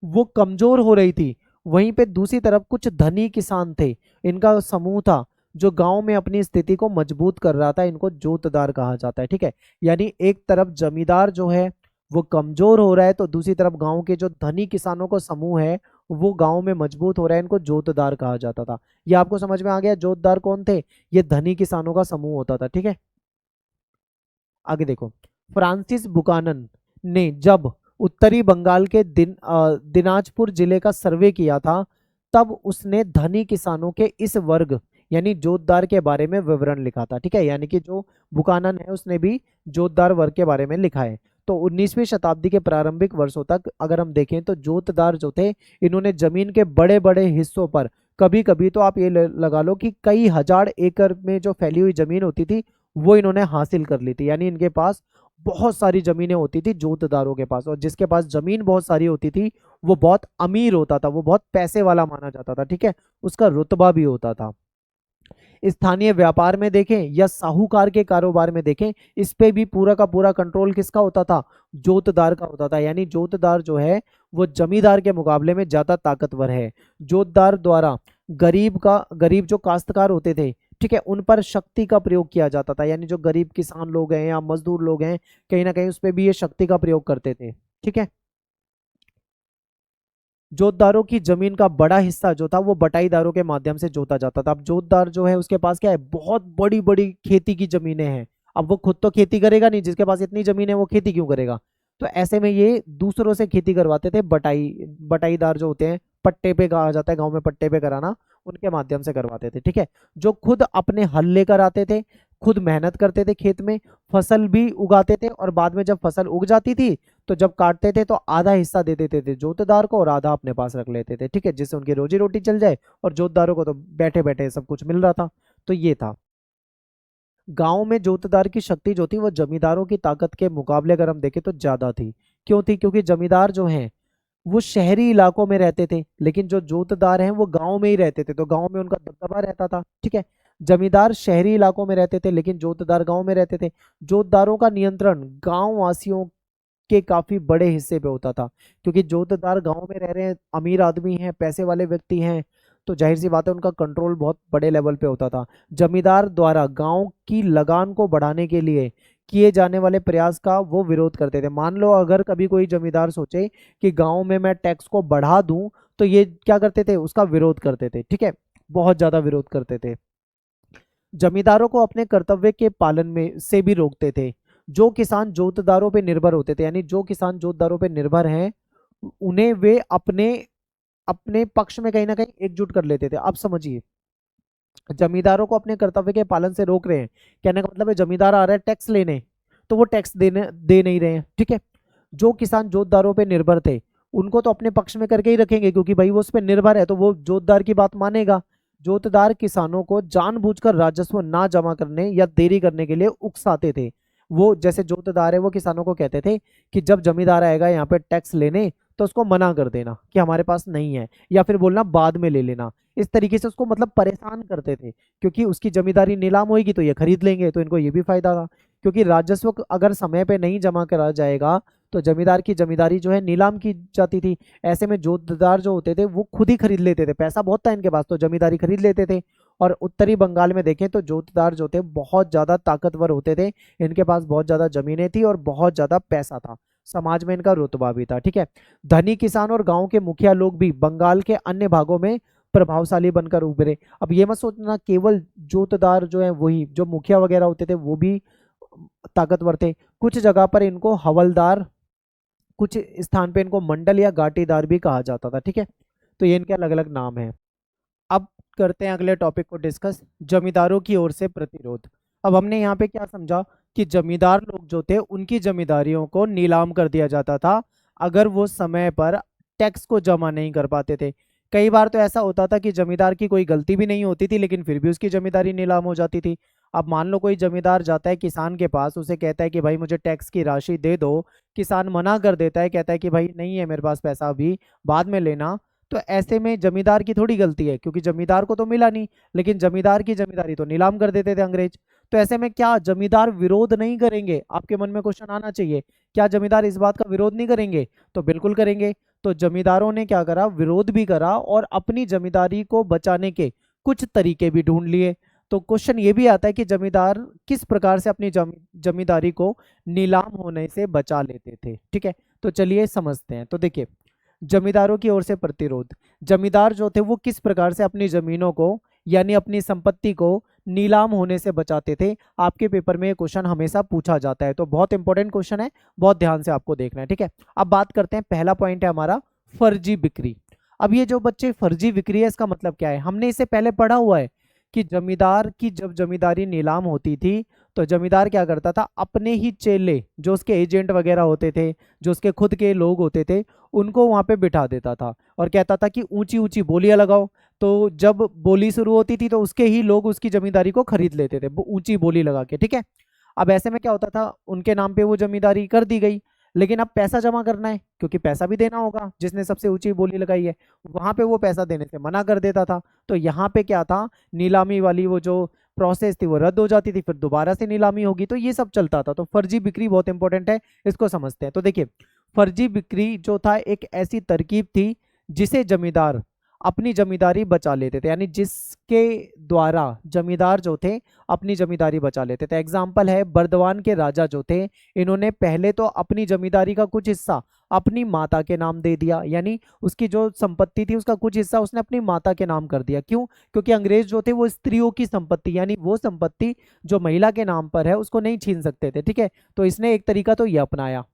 वो कमजोर हो रही थी, वहीं पे दूसरी तरफ कुछ धनी किसान थे, इनका समूह था जो गांव में अपनी स्थिति को मजबूत कर रहा था, इनको जोतदार कहा जाता है, ठीक है। यानी एक तरफ जमींदार जो है वो कमजोर हो रहा है, तो दूसरी तरफ गांव के जो धनी किसानों का समूह है वो गांव में मजबूत हो रहा है, इनको जोतदार कहा जाता था। ये आपको समझ में आ गया? जोतदार कौन थे? ये धनी किसानों का समूह होता था, ठीक है। आगे देखो, फ्रांसिस बुकानन ने जब उत्तरी बंगाल के दिनाजपुर जिले का सर्वे किया था, तब उसने धनी किसानों के इस वर्ग यानी जोतदार के बारे में विवरण लिखा था, ठीक है। यानी कि जो बुकानन है उसने भी जोतदार वर्ग के बारे में लिखा है। तो 19वीं शताब्दी के प्रारंभिक वर्षों तक अगर हम देखें तो जोतदार जो थे इन्होंने जमीन के बड़े बड़े हिस्सों पर, कभी कभी तो आप ये लगा लो कि कई हजार एकड़ में जो फैली हुई जमीन होती थी वो इन्होंने हासिल कर ली थी। यानी इनके पास बहुत सारी जमीनें होती थी जोतदारों के पास, और जिसके पास जमीन बहुत सारी होती थी वो बहुत अमीर होता था, वो बहुत पैसे वाला माना जाता था, ठीक है, उसका रुतबा भी होता था। स्थानीय व्यापार में देखें या साहूकार के कारोबार में देखें, इस पे भी पूरा का पूरा कंट्रोल किसका होता था? जोतदार का होता था। यानी जोतदार जो है वो जमींदार के मुकाबले में ज्यादा ताकतवर है। जोतदार द्वारा गरीब जो काश्तकार होते थे, ठीक है, उन पर शक्ति का प्रयोग किया जाता था। यानी जो गरीब किसान लोग हैं या मजदूर लोग हैं कहीं ना कहीं उस पर भी ये शक्ति का प्रयोग करते थे, ठीक है। जोतदारों की जमीन का बड़ा हिस्सा जो था वो बटाईदारों के माध्यम से जोता जाता था। अब जोतदार जो है उसके पास क्या है, बहुत बड़ी बड़ी खेती की जमीनें हैं। अब वो खुद तो खेती करेगा नहीं, जिसके पास इतनी जमीन है वो खेती क्यों करेगा। तो ऐसे में ये दूसरों से खेती करवाते थे। बटाईदार जो होते हैं, पट्टे पे कहा जाता है गांव में, पट्टे पे कराना, उनके माध्यम से करवाते थे। ठीक है, जो खुद अपने हल लेकर आते थे, खुद मेहनत करते थे खेत में, फसल भी उगाते थे, और बाद में जब फसल उग जाती थी तो जब काटते थे तो आधा हिस्सा दे देते थे जोतदार को और आधा अपने पास रख लेते थे। ठीक है, जिससे उनकी रोजी रोटी चल जाए, और जोतदारों को तो बैठे बैठे सब कुछ मिल रहा था। तो ये था। गांव में जोतदार की शक्ति जो थी वो जमींदारों की ताकत के मुकाबले अगर हम देखें तो ज्यादा थी। क्यों थी? क्योंकि जमींदार जो हैं वो शहरी इलाकों में रहते थे, लेकिन जो जोतदार हैं वो गांव में ही रहते थे, तो गांव में उनका दबदबा रहता था। ठीक है, जमींदार शहरी इलाकों में रहते थे लेकिन जोतदार गांव में रहते थे। जोतदारों का नियंत्रण गांव वासियों के काफी बड़े हिस्से पे होता था, क्योंकि जोतदार गांव में रह रहे हैं, अमीर आदमी हैं, पैसे वाले व्यक्ति हैं, तो जाहिर सी बात है उनका कंट्रोल बहुत बड़े लेवल पे होता था। जमींदार द्वारा गांव की लगान को बढ़ाने के लिए किए जाने वाले प्रयास का वो विरोध करते थे। मान लो अगर कभी कोई जमींदार सोचे कि गांव में मैं टैक्स को बढ़ा दूं, तो ये क्या करते थे, उसका विरोध करते थे। ठीक है, बहुत ज्यादा विरोध करते थे। जमींदारों को अपने कर्तव्य के पालन में से भी रोकते थे। जो किसान जोतदारों पे निर्भर होते थे, यानी जो किसान जोतदारों पे निर्भर हैं, उन्हें वे अपने अपने पक्ष में कहीं ना कहीं एकजुट कर लेते थे। अब समझिए, जमींदारों को अपने कर्तव्य के पालन से रोक रहे हैं, कहने का मतलब है जमींदार आ रहा है टैक्स लेने, तो वो टैक्स देने दे नहीं रहे हैं। ठीक है, जो किसान जोतदारों पे निर्भर थे उनको तो अपने पक्ष में करके ही रखेंगे, क्योंकि भाई वो उस पर निर्भर है तो वो जोतदार की बात मानेगा। जोतदार किसानों को जानबूझकर राजस्व ना जमा करने या देरी करने के लिए उकसाते थे। वो जैसे जोतदार है वो किसानों को कहते थे कि जब जमींदार आएगा यहाँ पे टैक्स लेने, तो उसको मना कर देना कि हमारे पास नहीं है, या फिर बोलना बाद में ले लेना। इस तरीके से उसको मतलब परेशान करते थे, क्योंकि उसकी जमींदारी नीलाम होगी तो ये खरीद लेंगे, तो इनको ये भी फायदा था। क्योंकि राजस्व अगर समय पे नहीं जमा करा जाएगा तो जमींदार की जमींदारी जो है नीलाम की जाती थी। ऐसे में जोतदार जो होते थे वो खुद ही खरीद लेते थे, पैसा बहुत था इनके पास तो जमींदारी खरीद लेते थे। और उत्तरी बंगाल में देखें तो जोतदार जो थे बहुत ज्यादा ताकतवर होते थे, इनके पास बहुत ज्यादा जमीनें थी और बहुत ज्यादा पैसा था, समाज में इनका रुतबा भी था। ठीक है, धनी किसान और गांव के मुखिया लोग भी बंगाल के अन्य भागों में प्रभावशाली बनकर उभरे। अब ये मत सोचना केवल जोतदार जो है वही, जो मुखिया वगैरह होते थे वो भी ताकतवर थे। कुछ जगह पर इनको हवलदार, कुछ स्थान पे इनको मंडल या गाटीदार भी कहा जाता था। ठीक है, तो ये इनके अलग अलग नाम हैं। अब करते हैं अगले टॉपिक को डिस्कस, जमींदारों की ओर से प्रतिरोध। अब हमने यहाँ पे क्या समझा कि जमींदार लोग जो थे उनकी जमींदारियों को नीलाम कर दिया जाता था अगर वो समय पर टैक्स को जमा नहीं कर पाते थे। कई बार तो ऐसा होता था कि जमींदार की कोई गलती भी नहीं होती थी लेकिन फिर भी उसकी जमींदारी नीलाम हो जाती थी। अब मान लो कोई जमींदार जाता है किसान के पास, उसे कहता है कि भाई मुझे टैक्स की राशि दे दो, किसान मना कर देता है, कहता है कि भाई नहीं है मेरे पास पैसा, अभी बाद में लेना। तो ऐसे में जमींदार की थोड़ी गलती है, क्योंकि जमींदार को तो मिला नहीं, लेकिन जमींदार की जमींदारी तो नीलाम कर देते थे अंग्रेज। तो ऐसे में क्या जमींदार विरोध नहीं करेंगे? आपके मन में क्वेश्चन आना चाहिए, क्या जमींदार इस बात का विरोध नहीं करेंगे? तो बिल्कुल करेंगे। तो जमींदारों ने क्या करा, विरोध भी करा और अपनी जमींदारी को बचाने के कुछ तरीके भी ढूंढ लिए। तो क्वेश्चन ये भी आता है कि जमींदार किस प्रकार से अपनी जमींदारी को नीलाम होने से बचा लेते थे। ठीक है, तो चलिए समझते हैं। तो देखिए, जमींदारों की ओर से प्रतिरोध, जमींदार जो थे वो किस प्रकार से अपनी जमीनों को यानी अपनी संपत्ति को नीलाम होने से बचाते थे। आपके पेपर में ये क्वेश्चन हमेशा पूछा जाता है, तो बहुत इंपॉर्टेंट क्वेश्चन है, बहुत ध्यान से आपको देखना है। ठीक है, अब बात करते हैं, पहला पॉइंट है हमारा फर्जी बिक्री। अब ये जो बच्चे फर्जी बिक्री है, इसका मतलब क्या है? हमने इसे पहले पढ़ा हुआ है कि जमींदार की जब जमींदारी नीलाम होती थी तो जमींदार क्या करता था, अपने ही चेले जो उसके एजेंट वगैरह होते थे, जो उसके खुद के लोग होते थे, उनको वहां पे बिठा देता था और कहता था कि ऊंची ऊंची बोलियां लगाओ। तो जब बोली शुरू होती थी तो उसके ही लोग उसकी जमींदारी को खरीद लेते थे ऊंची बोली लगा के। ठीक है, अब ऐसे में क्या होता था, उनके नाम पे वो जमींदारी कर दी गई, लेकिन अब पैसा जमा करना है क्योंकि पैसा भी देना होगा, जिसने सबसे ऊंची बोली लगाई है वहां पे वो पैसा देने से मना कर देता था। तो यहाँ पे क्या था, नीलामी वाली वो जो प्रोसेस थी वो रद्द हो जाती थी, फिर दोबारा से नीलामी होगी, तो ये सब चलता था। तो फर्जी बिक्री बहुत इंपॉर्टेंट है, इसको समझते हैं। तो देखिए, फर्जी बिक्री जो था एक ऐसी तरकीब थी जिसे जमींदार अपनी जमींदारी बचा लेते थे, यानी जिसके द्वारा जमींदार जो थे अपनी जमींदारी बचा लेते थे। एग्जाम्पल है, बर्दवान के राजा जो थे, इन्होंने पहले तो अपनी जमींदारी का कुछ हिस्सा अपनी माता के नाम दे दिया, यानी उसकी जो संपत्ति थी उसका कुछ हिस्सा उसने अपनी माता के नाम कर दिया। क्यों? क्योंकि अंग्रेज जो थे वो स्त्रियों की संपत्ति, यानी वो संपत्ति जो महिला के नाम पर है उसको नहीं छीन सकते थे, ठीक है। तो इसने एक तरीका तो ये अपनाया,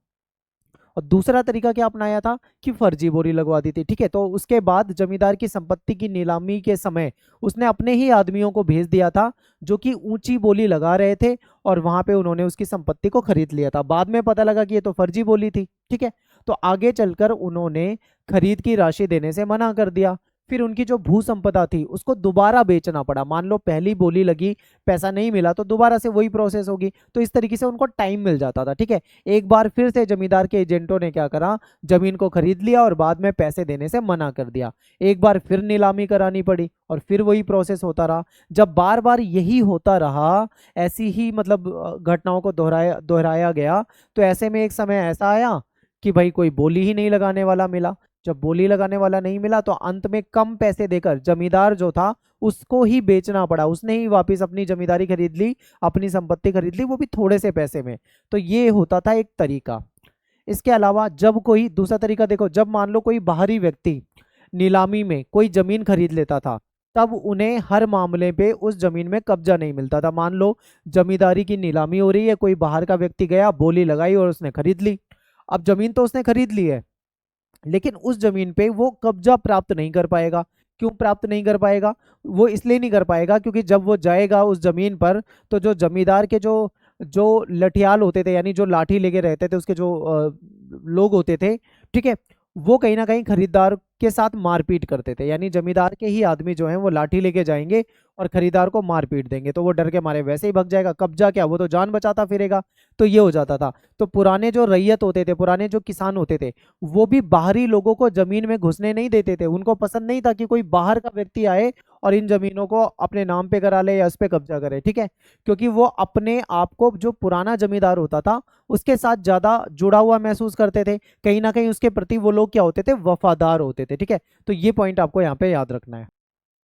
और दूसरा तरीका क्या अपनाया था कि फर्जी बोली लगवा दी थी, ठीक है। तो उसके बाद जमींदार की संपत्ति की नीलामी के समय उसने अपने ही आदमियों को भेज दिया था जो कि ऊंची बोली लगा रहे थे, और वहां पे उन्होंने उसकी संपत्ति को खरीद लिया था। बाद में पता लगा कि ये तो फर्जी बोली थी, ठीक है। तो आगे चलकर उन्होंने खरीद की राशि देने से मना कर दिया। फिर उनकी जो भू संपदा थी उसको दोबारा बेचना पड़ा। मान लो पहली बोली लगी, पैसा नहीं मिला, तो दोबारा से वही प्रोसेस होगी। तो इस तरीके से उनको टाइम मिल जाता था, ठीक है। एक बार फिर से जमींदार के एजेंटों ने क्या करा, जमीन को खरीद लिया और बाद में पैसे देने से मना कर दिया। एक बार फिर नीलामी करानी पड़ी और फिर वही प्रोसेस होता रहा। जब बार बार यही होता रहा, ऐसी ही मतलब घटनाओं को दोहराया दोहराया गया, तो ऐसे में एक समय ऐसा आया कि भाई कोई बोली ही नहीं लगाने वाला मिला। जब बोली लगाने वाला नहीं मिला तो अंत में कम पैसे देकर जमींदार जो था उसको ही बेचना पड़ा। उसने ही वापस अपनी जमींदारी खरीद ली, अपनी संपत्ति खरीद ली, वो भी थोड़े से पैसे में। तो ये होता था एक तरीका। इसके अलावा जब कोई दूसरा तरीका देखो, जब मान लो कोई बाहरी व्यक्ति नीलामी में कोई जमीन खरीद लेता था, तब उन्हें हर मामले पे उस जमीन में कब्जा नहीं मिलता था। मान लो जमींदारी की नीलामी हो रही है, कोई बाहर का व्यक्ति गया, बोली लगाई और उसने खरीद ली। अब जमीन तो उसने खरीद ली है, लेकिन उस जमीन पे वो कब्जा प्राप्त नहीं कर पाएगा। क्यों प्राप्त नहीं कर पाएगा? वो इसलिए नहीं कर पाएगा क्योंकि जब वो जाएगा उस जमीन पर, तो जो जमींदार के जो जो लठियाल होते थे, यानी जो लाठी लेके रहते थे, उसके जो लोग होते थे, ठीक है, वो कहीं ना कहीं खरीदार के साथ मारपीट करते थे। यानी जमींदार के ही आदमी जो हैं वो लाठी लेके जाएंगे और खरीदार को मार पीट देंगे, तो वो डर के मारे वैसे ही भाग जाएगा। कब्जा क्या, वो तो जान बचाता फिरेगा। तो ये हो जाता था। तो पुराने जो रैयत होते थे, पुराने जो किसान होते थे, वो भी बाहरी लोगों को जमीन में घुसने नहीं देते थे। उनको पसंद नहीं था कि कोई बाहर का व्यक्ति आए और इन जमीनों को अपने नाम पे करा ले या इस पे कब्जा करे, ठीक है। क्योंकि वो अपने आप को, जो पुराना जमींदार होता था, उसके साथ ज्यादा जुड़ा हुआ महसूस करते थे। कहीं ना कहीं उसके प्रति वो लोग क्या होते थे, वफादार होते थे, ठीक है। तो ये पॉइंट आपको यहाँ पे याद रखना है।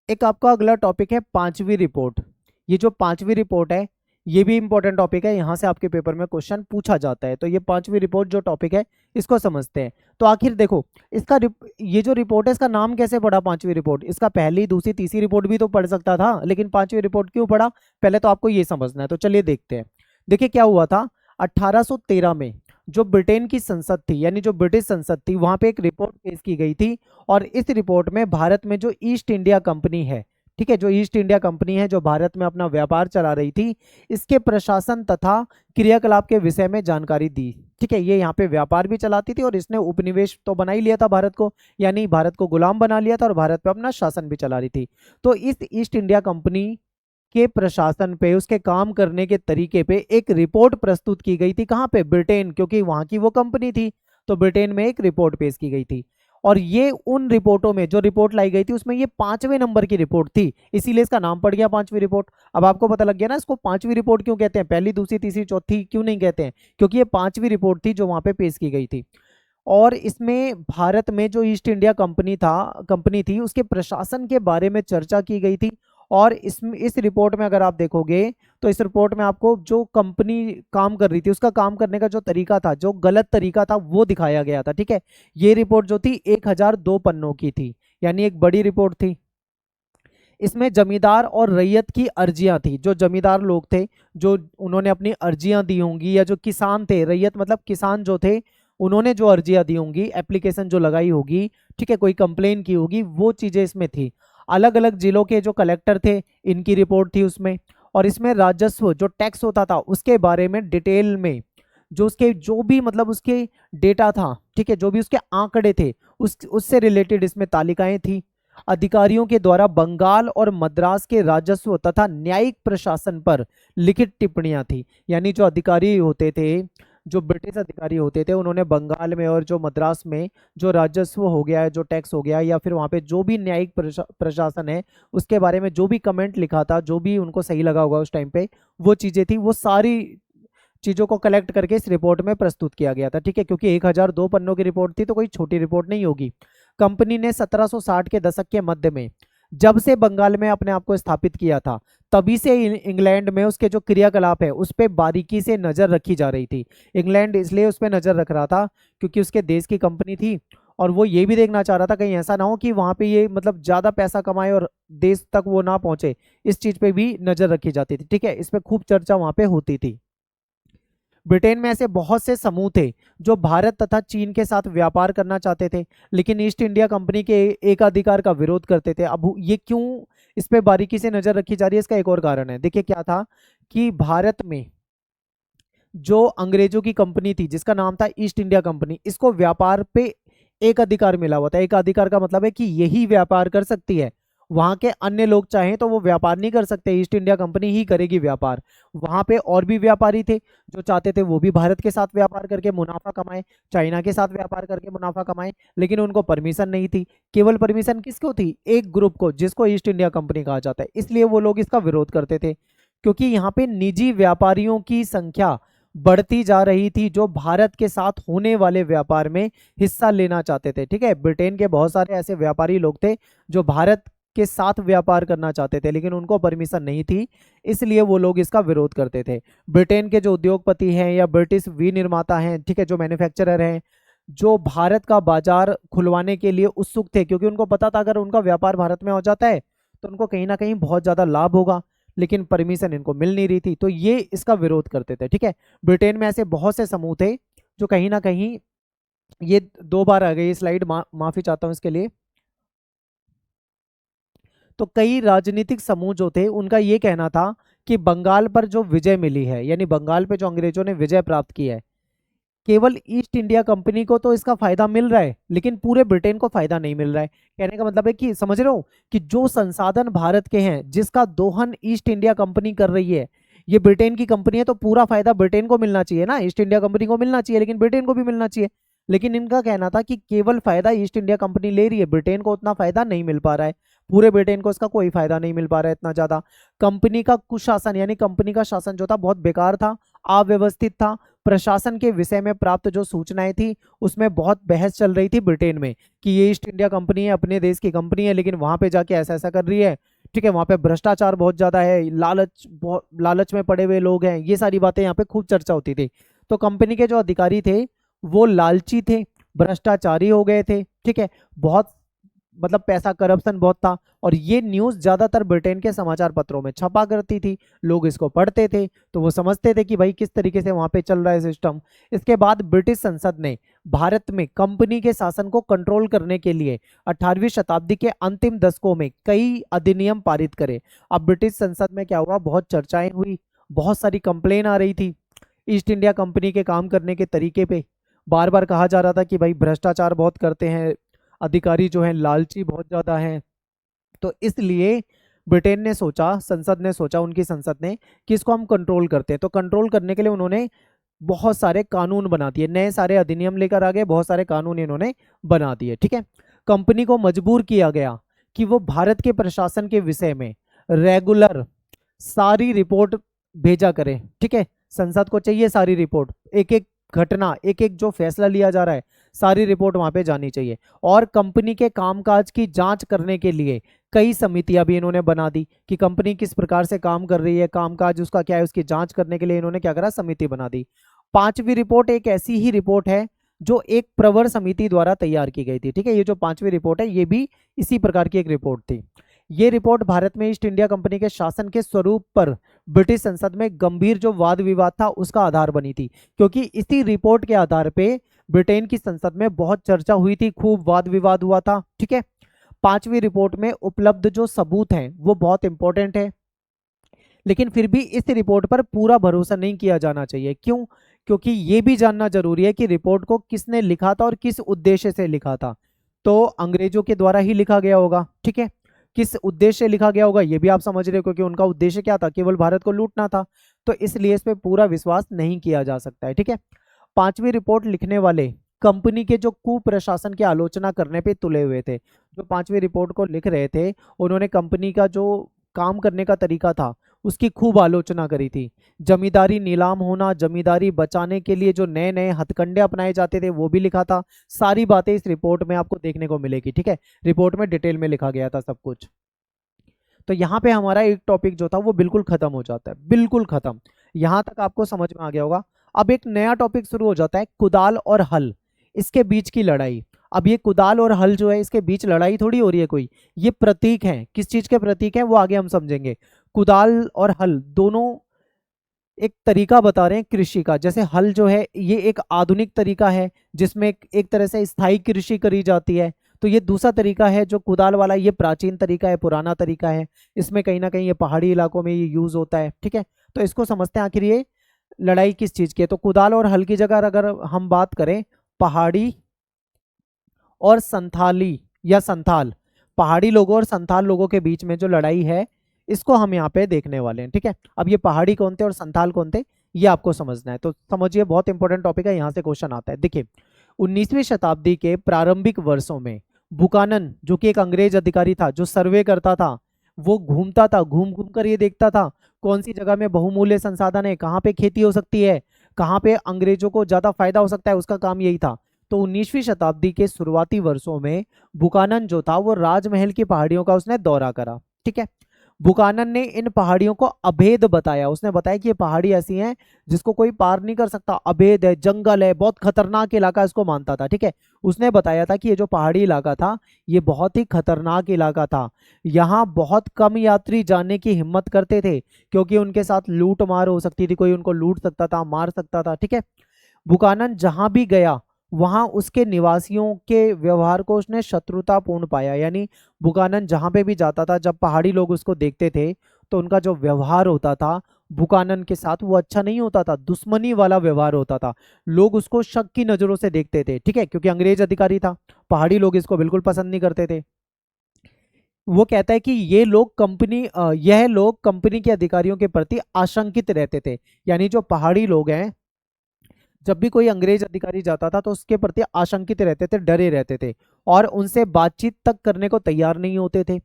एक आपका अगला टॉपिक है पांचवी रिपोर्ट। ये जो पांचवी रिपोर्ट है ये भी इंपॉर्टेंट टॉपिक है, यहाँ से आपके पेपर में क्वेश्चन पूछा जाता है। तो ये पांचवी रिपोर्ट जो टॉपिक है इसको समझते हैं। तो आखिर देखो, इसका ये जो रिपोर्ट है इसका नाम कैसे पड़ा पांचवी रिपोर्ट? इसका पहली, दूसरी, तीसरी रिपोर्ट भी तो पढ़ सकता था, लेकिन पांचवी रिपोर्ट क्यों पढ़ा, पहले तो आपको ये समझना है। तो चलिए देखते हैं। देखिए क्या हुआ था, 1813 में जो ब्रिटेन की संसद थी, यानी जो ब्रिटिश संसद थी, वहां पे एक रिपोर्ट पेश की गई थी। और इस रिपोर्ट में भारत में जो ईस्ट इंडिया कंपनी है, ठीक है, जो ईस्ट इंडिया कंपनी है जो भारत में अपना व्यापार चला रही थी, इसके प्रशासन तथा क्रियाकलाप के विषय में जानकारी दी, ठीक है। ये यहाँ पे व्यापार भी चलाती थी और इसने उपनिवेश तो बना ही लिया था भारत को, यानी भारत को गुलाम बना लिया था और भारत पे अपना शासन भी चला रही थी। तो इस ईस्ट इंडिया कंपनी के प्रशासन पे, उसके काम करने के तरीके पे एक रिपोर्ट प्रस्तुत की गई थी। कहाँ पे? ब्रिटेन, क्योंकि वहां की वो कंपनी थी। तो ब्रिटेन में एक रिपोर्ट पेश की गई थी, और ये उन रिपोर्टों में जो रिपोर्ट लाई गई थी उसमें ये 5वें नंबर की रिपोर्ट थी, इसीलिए इसका नाम पड़ गया पांचवी रिपोर्ट। अब आपको पता लग गया ना इसको पांचवी रिपोर्ट क्यों कहते हैं, पहली, दूसरी, तीसरी, चौथी क्यों नहीं कहते हैं? क्योंकि ये पांचवी रिपोर्ट थी जो वहां पे पेश की गई थी। और इसमें भारत में जो ईस्ट इंडिया कंपनी थी उसके प्रशासन के बारे में चर्चा की गई थी। और इस रिपोर्ट में अगर आप देखोगे तो इस रिपोर्ट में आपको जो कंपनी काम कर रही थी उसका काम करने का जो तरीका था, जो गलत तरीका था, वो दिखाया गया था, ठीक है। ये रिपोर्ट जो थी 1002 पन्नों की थी, यानी एक बड़ी रिपोर्ट थी। इसमें जमींदार और रैयत की अर्जियां थी। जो जमींदार लोग थे, जो उन्होंने अपनी अर्जियां दी होंगी, या जो किसान थे, रैयत मतलब किसान जो थे, उन्होंने जो अर्जियां दी होंगी, एप्लीकेशन जो लगाई होगी, ठीक है, कोई कंप्लेन की होगी, वो चीजें इसमें थी। अलग अलग जिलों के जो कलेक्टर थे, इनकी रिपोर्ट थी उसमें। और इसमें राजस्व, जो टैक्स होता था, उसके बारे में डिटेल में जो उसके जो भी मतलब उसके डेटा था, ठीक है, जो भी उसके आंकड़े थे, उससे रिलेटेड इसमें तालिकाएं थी। अधिकारियों के द्वारा बंगाल और मद्रास के राजस्व तथा न्यायिक प्रशासन पर लिखित टिप्पणियां थी। यानी जो अधिकारी होते थे, जो ब्रिटिश अधिकारी होते थे, उन्होंने बंगाल में और जो मद्रास में जो राजस्व हो गया है, जो टैक्स हो गया, या फिर वहाँ पे जो भी न्यायिक प्रशासन है, उसके बारे में जो भी कमेंट लिखा था, जो भी उनको सही लगा होगा उस टाइम पे, वो चीज़ें थी, वो सारी चीज़ों को कलेक्ट करके इस रिपोर्ट में प्रस्तुत किया गया था, ठीक है। क्योंकि 1002 पन्नों की रिपोर्ट थी तो कोई छोटी रिपोर्ट नहीं होगी। कंपनी ने 1760 के दशक के मध्य में जब से बंगाल में अपने आप को स्थापित किया था, तभी से इंग्लैंड में उसके जो क्रियाकलाप है उस पर बारीकी से नजर रखी जा रही थी। इंग्लैंड इसलिए उस पर नजर रख रहा था क्योंकि उसके देश की कंपनी थी, और वो ये भी देखना चाह रहा था कहीं ऐसा ना हो कि वहां पे ये मतलब ज्यादा पैसा कमाए और देश तक वो ना पहुंचे। इस चीज पे भी नजर रखी जाती थी, ठीक है, इस पे खूब चर्चा वहां पे होती थी। ब्रिटेन में ऐसे बहुत से समूह थे जो भारत तथा चीन के साथ व्यापार करना चाहते थे, लेकिन ईस्ट इंडिया कंपनी के एकाधिकार का विरोध करते थे। अब ये क्यों इस पे बारीकी से नजर रखी जा रही है, इसका एक और कारण है। देखिए क्या था कि भारत में जो अंग्रेजों की कंपनी थी जिसका नाम था ईस्ट इंडिया कंपनी, इसको व्यापार पे एक अधिकार मिला हुआ था। एक अधिकार का मतलब है कि यही व्यापार कर सकती है, वहां के अन्य लोग चाहें तो वो व्यापार नहीं कर सकते, ईस्ट इंडिया कंपनी ही करेगी व्यापार। वहां पे और भी व्यापारी थे जो चाहते थे वो भी भारत के साथ व्यापार करके मुनाफा कमाए, चाइना के साथ व्यापार करके मुनाफा कमाए, लेकिन उनको परमिशन नहीं थी। केवल परमिशन किसको थी? एक ग्रुप को, जिसको ईस्ट इंडिया कंपनी कहा जाता है। इसलिए वो लोग इसका विरोध करते थे, क्योंकि यहाँ पे निजी व्यापारियों की संख्या बढ़ती जा रही थी जो भारत के साथ होने वाले व्यापार में हिस्सा लेना चाहते थे। ठीक है, ब्रिटेन के बहुत सारे ऐसे व्यापारी लोग थे जो भारत के साथ व्यापार करना चाहते थे, लेकिन उनको परमिशन नहीं थी, इसलिए वो लोग इसका विरोध करते थे। ब्रिटेन के जो उद्योगपति हैं या ब्रिटिश विनिर्माता हैं, ठीक है, जो मैन्युफैक्चरर हैं, जो भारत का बाजार खुलवाने के लिए उत्सुक थे, क्योंकि उनको पता था अगर उनका व्यापार भारत में हो जाता है तो उनको कहीं ना कहीं बहुत ज्यादा लाभ होगा, लेकिन परमिशन इनको मिल नहीं रही थी, तो ये इसका विरोध करते थे। ठीक है, ब्रिटेन में ऐसे बहुत से समूह थे जो कहीं ना कहीं, ये दो बार आ गई स्लाइड, माफी चाहता हूं इसके लिए। तो कई राजनीतिक समूह जो थे उनका ये कहना था कि बंगाल पर जो विजय मिली है, यानी बंगाल पे जो अंग्रेजों ने विजय प्राप्त की है, केवल ईस्ट इंडिया कंपनी को तो इसका फायदा मिल रहा है, लेकिन पूरे ब्रिटेन को फायदा नहीं मिल रहा है। कहने का मतलब है कि समझ रहे हो कि जो संसाधन भारत के हैं जिसका दोहन ईस्ट इंडिया कंपनी कर रही है, ये ब्रिटेन की कंपनी है, तो पूरा फायदा ब्रिटेन को मिलना चाहिए ना, ईस्ट इंडिया कंपनी को मिलना चाहिए, लेकिन ब्रिटेन को भी मिलना चाहिए। लेकिन इनका कहना था कि केवल फायदा ईस्ट इंडिया कंपनी ले रही है, ब्रिटेन को उतना फायदा नहीं मिल पा रहा है, पूरे ब्रिटेन को इसका कोई फायदा नहीं मिल पा रहा है इतना ज्यादा। कंपनी का कुशासन यानी कंपनी का शासन जो था बहुत बेकार था, अव्यवस्थित था। प्रशासन के विषय में प्राप्त जो सूचनाएं थी उसमें बहुत बहस चल रही थी ब्रिटेन में कि ये ईस्ट इंडिया कंपनी है, अपने देश की कंपनी है, लेकिन वहां पे जाके ऐसा ऐसा कर रही है। ठीक है, वहां पे भ्रष्टाचार बहुत ज्यादा है, लालच में पड़े हुए लोग हैं, ये सारी बातें यहाँ पे खूब चर्चा होती थी। तो कंपनी के जो अधिकारी थे वो लालची थे, भ्रष्टाचारी हो गए थे। ठीक है, बहुत मतलब पैसा, करप्शन बहुत था, और ये न्यूज़ ज़्यादातर ब्रिटेन के समाचार पत्रों में छपा करती थी, लोग इसको पढ़ते थे, तो वो समझते थे कि भाई किस तरीके से वहाँ पे चल रहा है सिस्टम। इसके बाद ब्रिटिश संसद ने भारत में कंपनी के शासन को कंट्रोल करने के लिए 18वीं शताब्दी के अंतिम दशकों में कई अधिनियम पारित करे। अब ब्रिटिश संसद में क्या हुआ, बहुत चर्चाएं हुई, बहुत सारी कंप्लेन आ रही थी ईस्ट इंडिया कंपनी के काम करने के तरीके पे। बार बार कहा जा रहा था कि भाई भ्रष्टाचार बहुत करते हैं, अधिकारी जो हैं लालची बहुत ज्यादा हैं। तो इसलिए ब्रिटेन ने सोचा, संसद ने सोचा, उनकी संसद ने, कि इसको हम कंट्रोल करते हैं। तो कंट्रोल करने के लिए उन्होंने बहुत सारे कानून बना दिए, नए सारे अधिनियम लेकर आ गए, बहुत सारे कानून इन्होंने बना दिए। ठीक है, कंपनी को मजबूर किया गया कि वो भारत के प्रशासन के विषय में रेगुलर सारी रिपोर्ट भेजा करे। ठीक है, संसद को चाहिए सारी रिपोर्ट, एक एक घटना, एक एक जो फैसला लिया जा रहा है, सारी रिपोर्ट वहां पे जानी चाहिए। और कंपनी के कामकाज की जांच करने के लिए कई समितियां भी इन्होंने बना दी कि कंपनी किस प्रकार से काम कर रही है, कामकाज उसका क्या है, उसकी जांच करने के लिए इन्होंने क्या करा, समिति बना दी। पांचवी रिपोर्ट एक ऐसी ही रिपोर्ट है जो एक प्रवर समिति द्वारा तैयार की गई थी। ठीक है, ये जो पांचवी रिपोर्ट है ये भी इसी प्रकार की एक रिपोर्ट थी। ये रिपोर्ट भारत में ईस्ट इंडिया कंपनी के शासन के स्वरूप पर ब्रिटिश संसद में गंभीर जो वाद विवाद था उसका आधार बनी थी, क्योंकि इसी रिपोर्ट के आधार पे ब्रिटेन की संसद में बहुत चर्चा हुई थी, खूब वाद विवाद हुआ था। ठीक है, पांचवी रिपोर्ट में उपलब्ध जो सबूत हैं वो बहुत इंपॉर्टेंट है, लेकिन फिर भी इस रिपोर्ट पर पूरा भरोसा नहीं किया जाना चाहिए। क्यों? क्योंकि ये भी जानना जरूरी है कि रिपोर्ट को किसने लिखा था और किस उद्देश्य से लिखा था। तो अंग्रेजों के द्वारा ही लिखा गया होगा। ठीक है, किस उद्देश्य से लिखा गया होगा ये भी आप समझ रहे हो, क्योंकि उनका उद्देश्य क्या था, केवल भारत को लूटना था, तो इसलिए इस पे पूरा विश्वास नहीं किया जा सकता है। ठीक है, पांचवी रिपोर्ट लिखने वाले कंपनी के जो कुप्रशासन की आलोचना करने पे तुले हुए थे। जो पांचवी रिपोर्ट को लिख रहे थे उन्होंने कंपनी का जो काम करने का तरीका था उसकी खूब आलोचना करी थी। जमींदारी नीलाम होना, जमींदारी बचाने के लिए जो नए नए हथकंडे अपनाए जाते थे वो भी लिखा था। सारी बातें इस रिपोर्ट में आपको देखने को मिलेगी। ठीक है, रिपोर्ट में डिटेल में लिखा गया था सब कुछ। तो यहाँ पे हमारा एक टॉपिक जो था वो बिल्कुल खत्म हो जाता है, बिल्कुल खत्म। यहाँ तक आपको समझ में आ गया होगा। अब एक नया टॉपिक शुरू हो जाता है, कुदाल और हल, इसके बीच की लड़ाई। अब ये कुदाल और हल जो है, इसके बीच लड़ाई थोड़ी हो रही है कोई, ये प्रतीक है। किस चीज के प्रतीक है वो आगे हम समझेंगे। कुदाल और हल दोनों एक तरीका बता रहे हैं कृषि का। जैसे हल जो है ये एक आधुनिक तरीका है जिसमें एक तरह से स्थायी कृषि करी जाती है। तो ये दूसरा तरीका है जो कुदाल वाला, ये प्राचीन तरीका है, पुराना तरीका है। इसमें कहीं ना कहीं ये पहाड़ी इलाकों में ये यूज होता है, ठीक है। तो इसको समझते हैं आखिर ये लड़ाई किस चीज की है। तो कुदाल और हल की जगह अगर हम बात करें पहाड़ी और संथाली या संथाल, पहाड़ी लोगों और संथाल लोगों के बीच में जो लड़ाई है इसको हम यहाँ पे देखने वाले हैं, ठीक है। अब ये पहाड़ी कौन थे और संथाल कौन थे ये आपको समझना है। तो समझिए, बहुत इंपॉर्टेंट टॉपिक है, यहाँ से क्वेश्चन आता है। देखिए 19वीं शताब्दी के प्रारंभिक वर्षों में बुकानन, जो कि एक अंग्रेज अधिकारी था, जो सर्वे करता था, वो घूमता था, घूम घूम कर ये देखता था कौन सी जगह में बहुमूल्य संसाधन है, कहाँ पे खेती हो सकती है, कहाँ पे अंग्रेजों को ज्यादा फायदा हो सकता है, उसका काम यही था। तो 19वीं शताब्दी के शुरुआती वर्षों में बुकानन जो था वो राजमहल की पहाड़ियों का उसने दौरा करा, ठीक है। बुकानन ने इन पहाड़ियों को अभेद बताया। उसने बताया कि ये पहाड़ी ऐसी हैं जिसको कोई पार नहीं कर सकता, अभेद है, जंगल है, बहुत खतरनाक इलाका इसको मानता था, ठीक है। उसने बताया था कि ये जो पहाड़ी इलाका था ये बहुत ही खतरनाक इलाका था। यहाँ बहुत कम यात्री जाने की हिम्मत करते थे क्योंकि उनके साथ लूट मार हो सकती थी, कोई उनको लूट सकता था, मार सकता था, ठीक है। बुकानन जहां भी गया वहां उसके निवासियों के व्यवहार को उसने शत्रुतापूर्ण पाया। यानी बुकानन जहां पे भी जाता था, जब पहाड़ी लोग उसको देखते थे तो उनका जो व्यवहार होता था बुकानन के साथ वो अच्छा नहीं होता था, दुश्मनी वाला व्यवहार होता था। लोग उसको शक की नजरों से देखते थे, ठीक है, क्योंकि अंग्रेज अधिकारी था, पहाड़ी लोग इसको बिल्कुल पसंद नहीं करते थे। वो कहता है कि यह लोग कंपनी के अधिकारियों के प्रति आशंकित रहते थे। यानी जो पहाड़ी लोग हैं, जब भी कोई अंग्रेज अधिकारी जाता था तो उसके प्रति आशंकित रहते थे, डरे रहते थे और उनसे बातचीत तक करने को तैयार नहीं होते थे।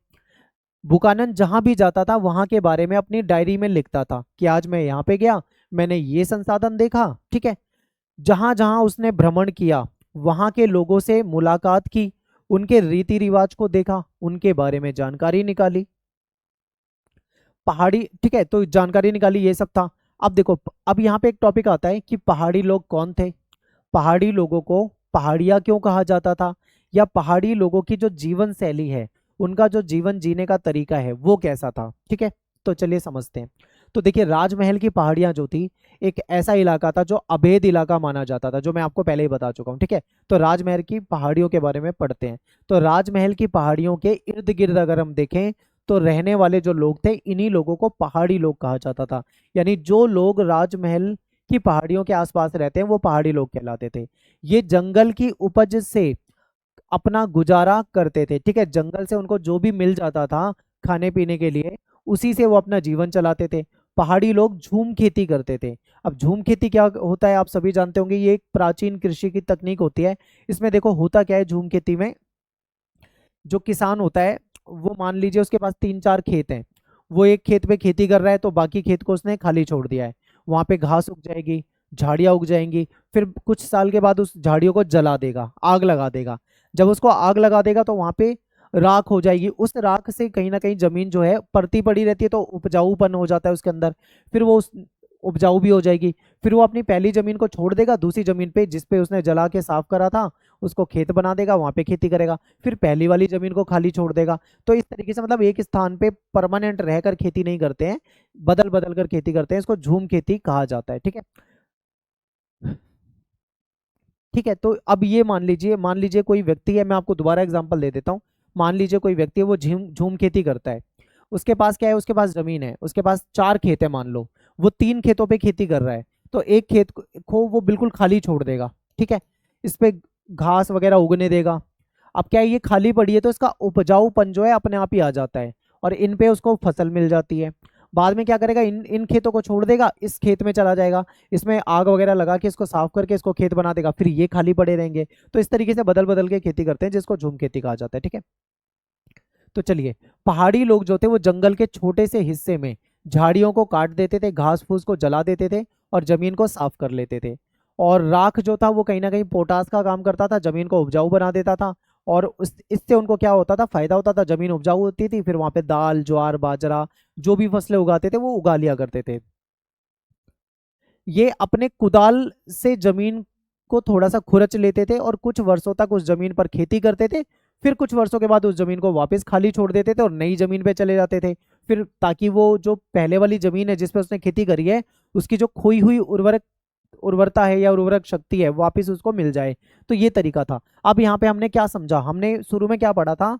बुकानन जहां भी जाता था वहां के बारे में अपनी डायरी में लिखता था कि आज मैं यहाँ पे गया, मैंने ये संसाधन देखा, ठीक है। जहां जहां उसने भ्रमण किया वहां के लोगों से मुलाकात की, उनके रीति रिवाज को देखा, उनके बारे में जानकारी निकाली, पहाड़ी, ठीक है, तो जानकारी निकाली, ये सब था। अब देखो, अब यहाँ पे एक टॉपिक आता है कि पहाड़ी लोग कौन थे, पहाड़ी लोगों को पहाड़िया क्यों कहा जाता था, या पहाड़ी लोगों की जो जीवन शैली है, उनका जो जीवन जीने का तरीका है वो कैसा था, ठीक है। तो चलिए समझते हैं। तो देखिए, राजमहल की पहाड़ियां जो थी एक ऐसा इलाका था जो अभेद इलाका माना जाता था, जो मैं आपको पहले ही बता चुका हूँ, ठीक है। तो राजमहल की पहाड़ियों के बारे में पढ़ते हैं। तो राजमहल की पहाड़ियों के इर्द गिर्द अगर हम देखें तो रहने वाले जो लोग थे, इन्हीं लोगों को पहाड़ी लोग कहा जाता था। यानी जो लोग राजमहल की पहाड़ियों के आसपास रहते हैं वो पहाड़ी लोग कहलाते थे। ये जंगल की उपज से अपना गुजारा करते थे, ठीक है। जंगल से उनको जो भी मिल जाता था खाने पीने के लिए, उसी से वो अपना जीवन चलाते थे। पहाड़ी लोग झूम खेती करते थे। अब झूम खेती क्या होता है आप सभी जानते होंगे, ये एक प्राचीन कृषि की तकनीक होती है। इसमें देखो होता क्या है, झूम खेती में जो किसान होता है वो मान लीजिए उसके पास 3-4 खेत हैं, वो एक खेत पे खेती कर रहा है तो बाकी खेत को उसने खाली छोड़ दिया है। वहां पे घास उग जाएगी, झाड़ियां उग जाएंगी, फिर कुछ साल के बाद उस झाड़ियों को जला देगा, आग लगा देगा। जब उसको आग लगा देगा तो वहां पे राख हो जाएगी। उस राख से कहीं ना कहीं जमीन जो है परती पड़ी रहती है तो उपजाऊपन हो जाता है उसके अंदर, फिर वो उस उपजाऊ भी हो जाएगी। फिर वो अपनी पहली जमीन को छोड़ देगा, दूसरी जमीन पे जिस पे उसने जला के साफ करा था उसको खेत बना देगा, वहां पे खेती करेगा, फिर पहली वाली जमीन को खाली छोड़ देगा। तो इस तरीके से मतलब एक स्थान पे परमानेंट रहकर खेती नहीं करते हैं, बदल बदल कर खेती करते हैं। इसको झूम खेती कहा जाता है, ठीक है। ठीक है, तो अब ये मान लीजिए कोई व्यक्ति है, मैं आपको दोबारा एग्जांपल दे देता हूँ। मान लीजिए कोई व्यक्ति है, वो झूम झूम खेती करता है। उसके पास क्या है, उसके पास जमीन है, उसके पास 4 खेत है मान लो, वो 3 खेतों पे खेती कर रहा है। तो एक खेत को वो बिल्कुल खाली छोड़ देगा, ठीक है, इस पे घास वगैरह उगने देगा। अब क्या है, ये खाली पड़ी है तो इसका उपजाऊपन जो है अपने आप ही आ जाता है और इन पे उसको फसल मिल जाती है। बाद में क्या करेगा, इन इन खेतों को छोड़ देगा, इस खेत में चला जाएगा, इसमें आग वगैरह लगा के इसको साफ करके इसको खेत बना देगा, फिर ये खाली पड़े रहेंगे। तो इस तरीके से बदल बदल के खेती करते हैं जिसको झूम खेती कहा जाता है, ठीक है। तो चलिए, पहाड़ी लोग जो थे वो जंगल के छोटे से हिस्से में झाड़ियों को काट देते थे, घास फूस को जला देते थे और जमीन को साफ कर लेते थे। और राख जो था वो कहीं ना कहीं पोटास का काम करता था, जमीन को उपजाऊ बना देता था और उस इससे उनको क्या होता था, फायदा होता था, जमीन उपजाऊ होती थी, फिर वहां पे दाल ज्वार बाजरा जो भी फसलें उगाते थे वो उगा लिया करते थे। ये अपने कुदाल से जमीन को थोड़ा सा खुरच लेते थे और कुछ वर्षों तक उस जमीन पर खेती करते थे। फिर कुछ वर्षों के बाद उस जमीन को वापस खाली छोड़ देते थे और नई जमीन पे चले जाते थे, फिर ताकि वो जो पहले वाली जमीन है जिस पे उसने खेती करी है उसकी जो खोई हुई उर्वरता है या उर्वरक शक्ति है वापस उसको मिल जाए। तो ये तरीका था। अब यहाँ पे हमने क्या समझा, हमने शुरू में क्या पढ़ा था,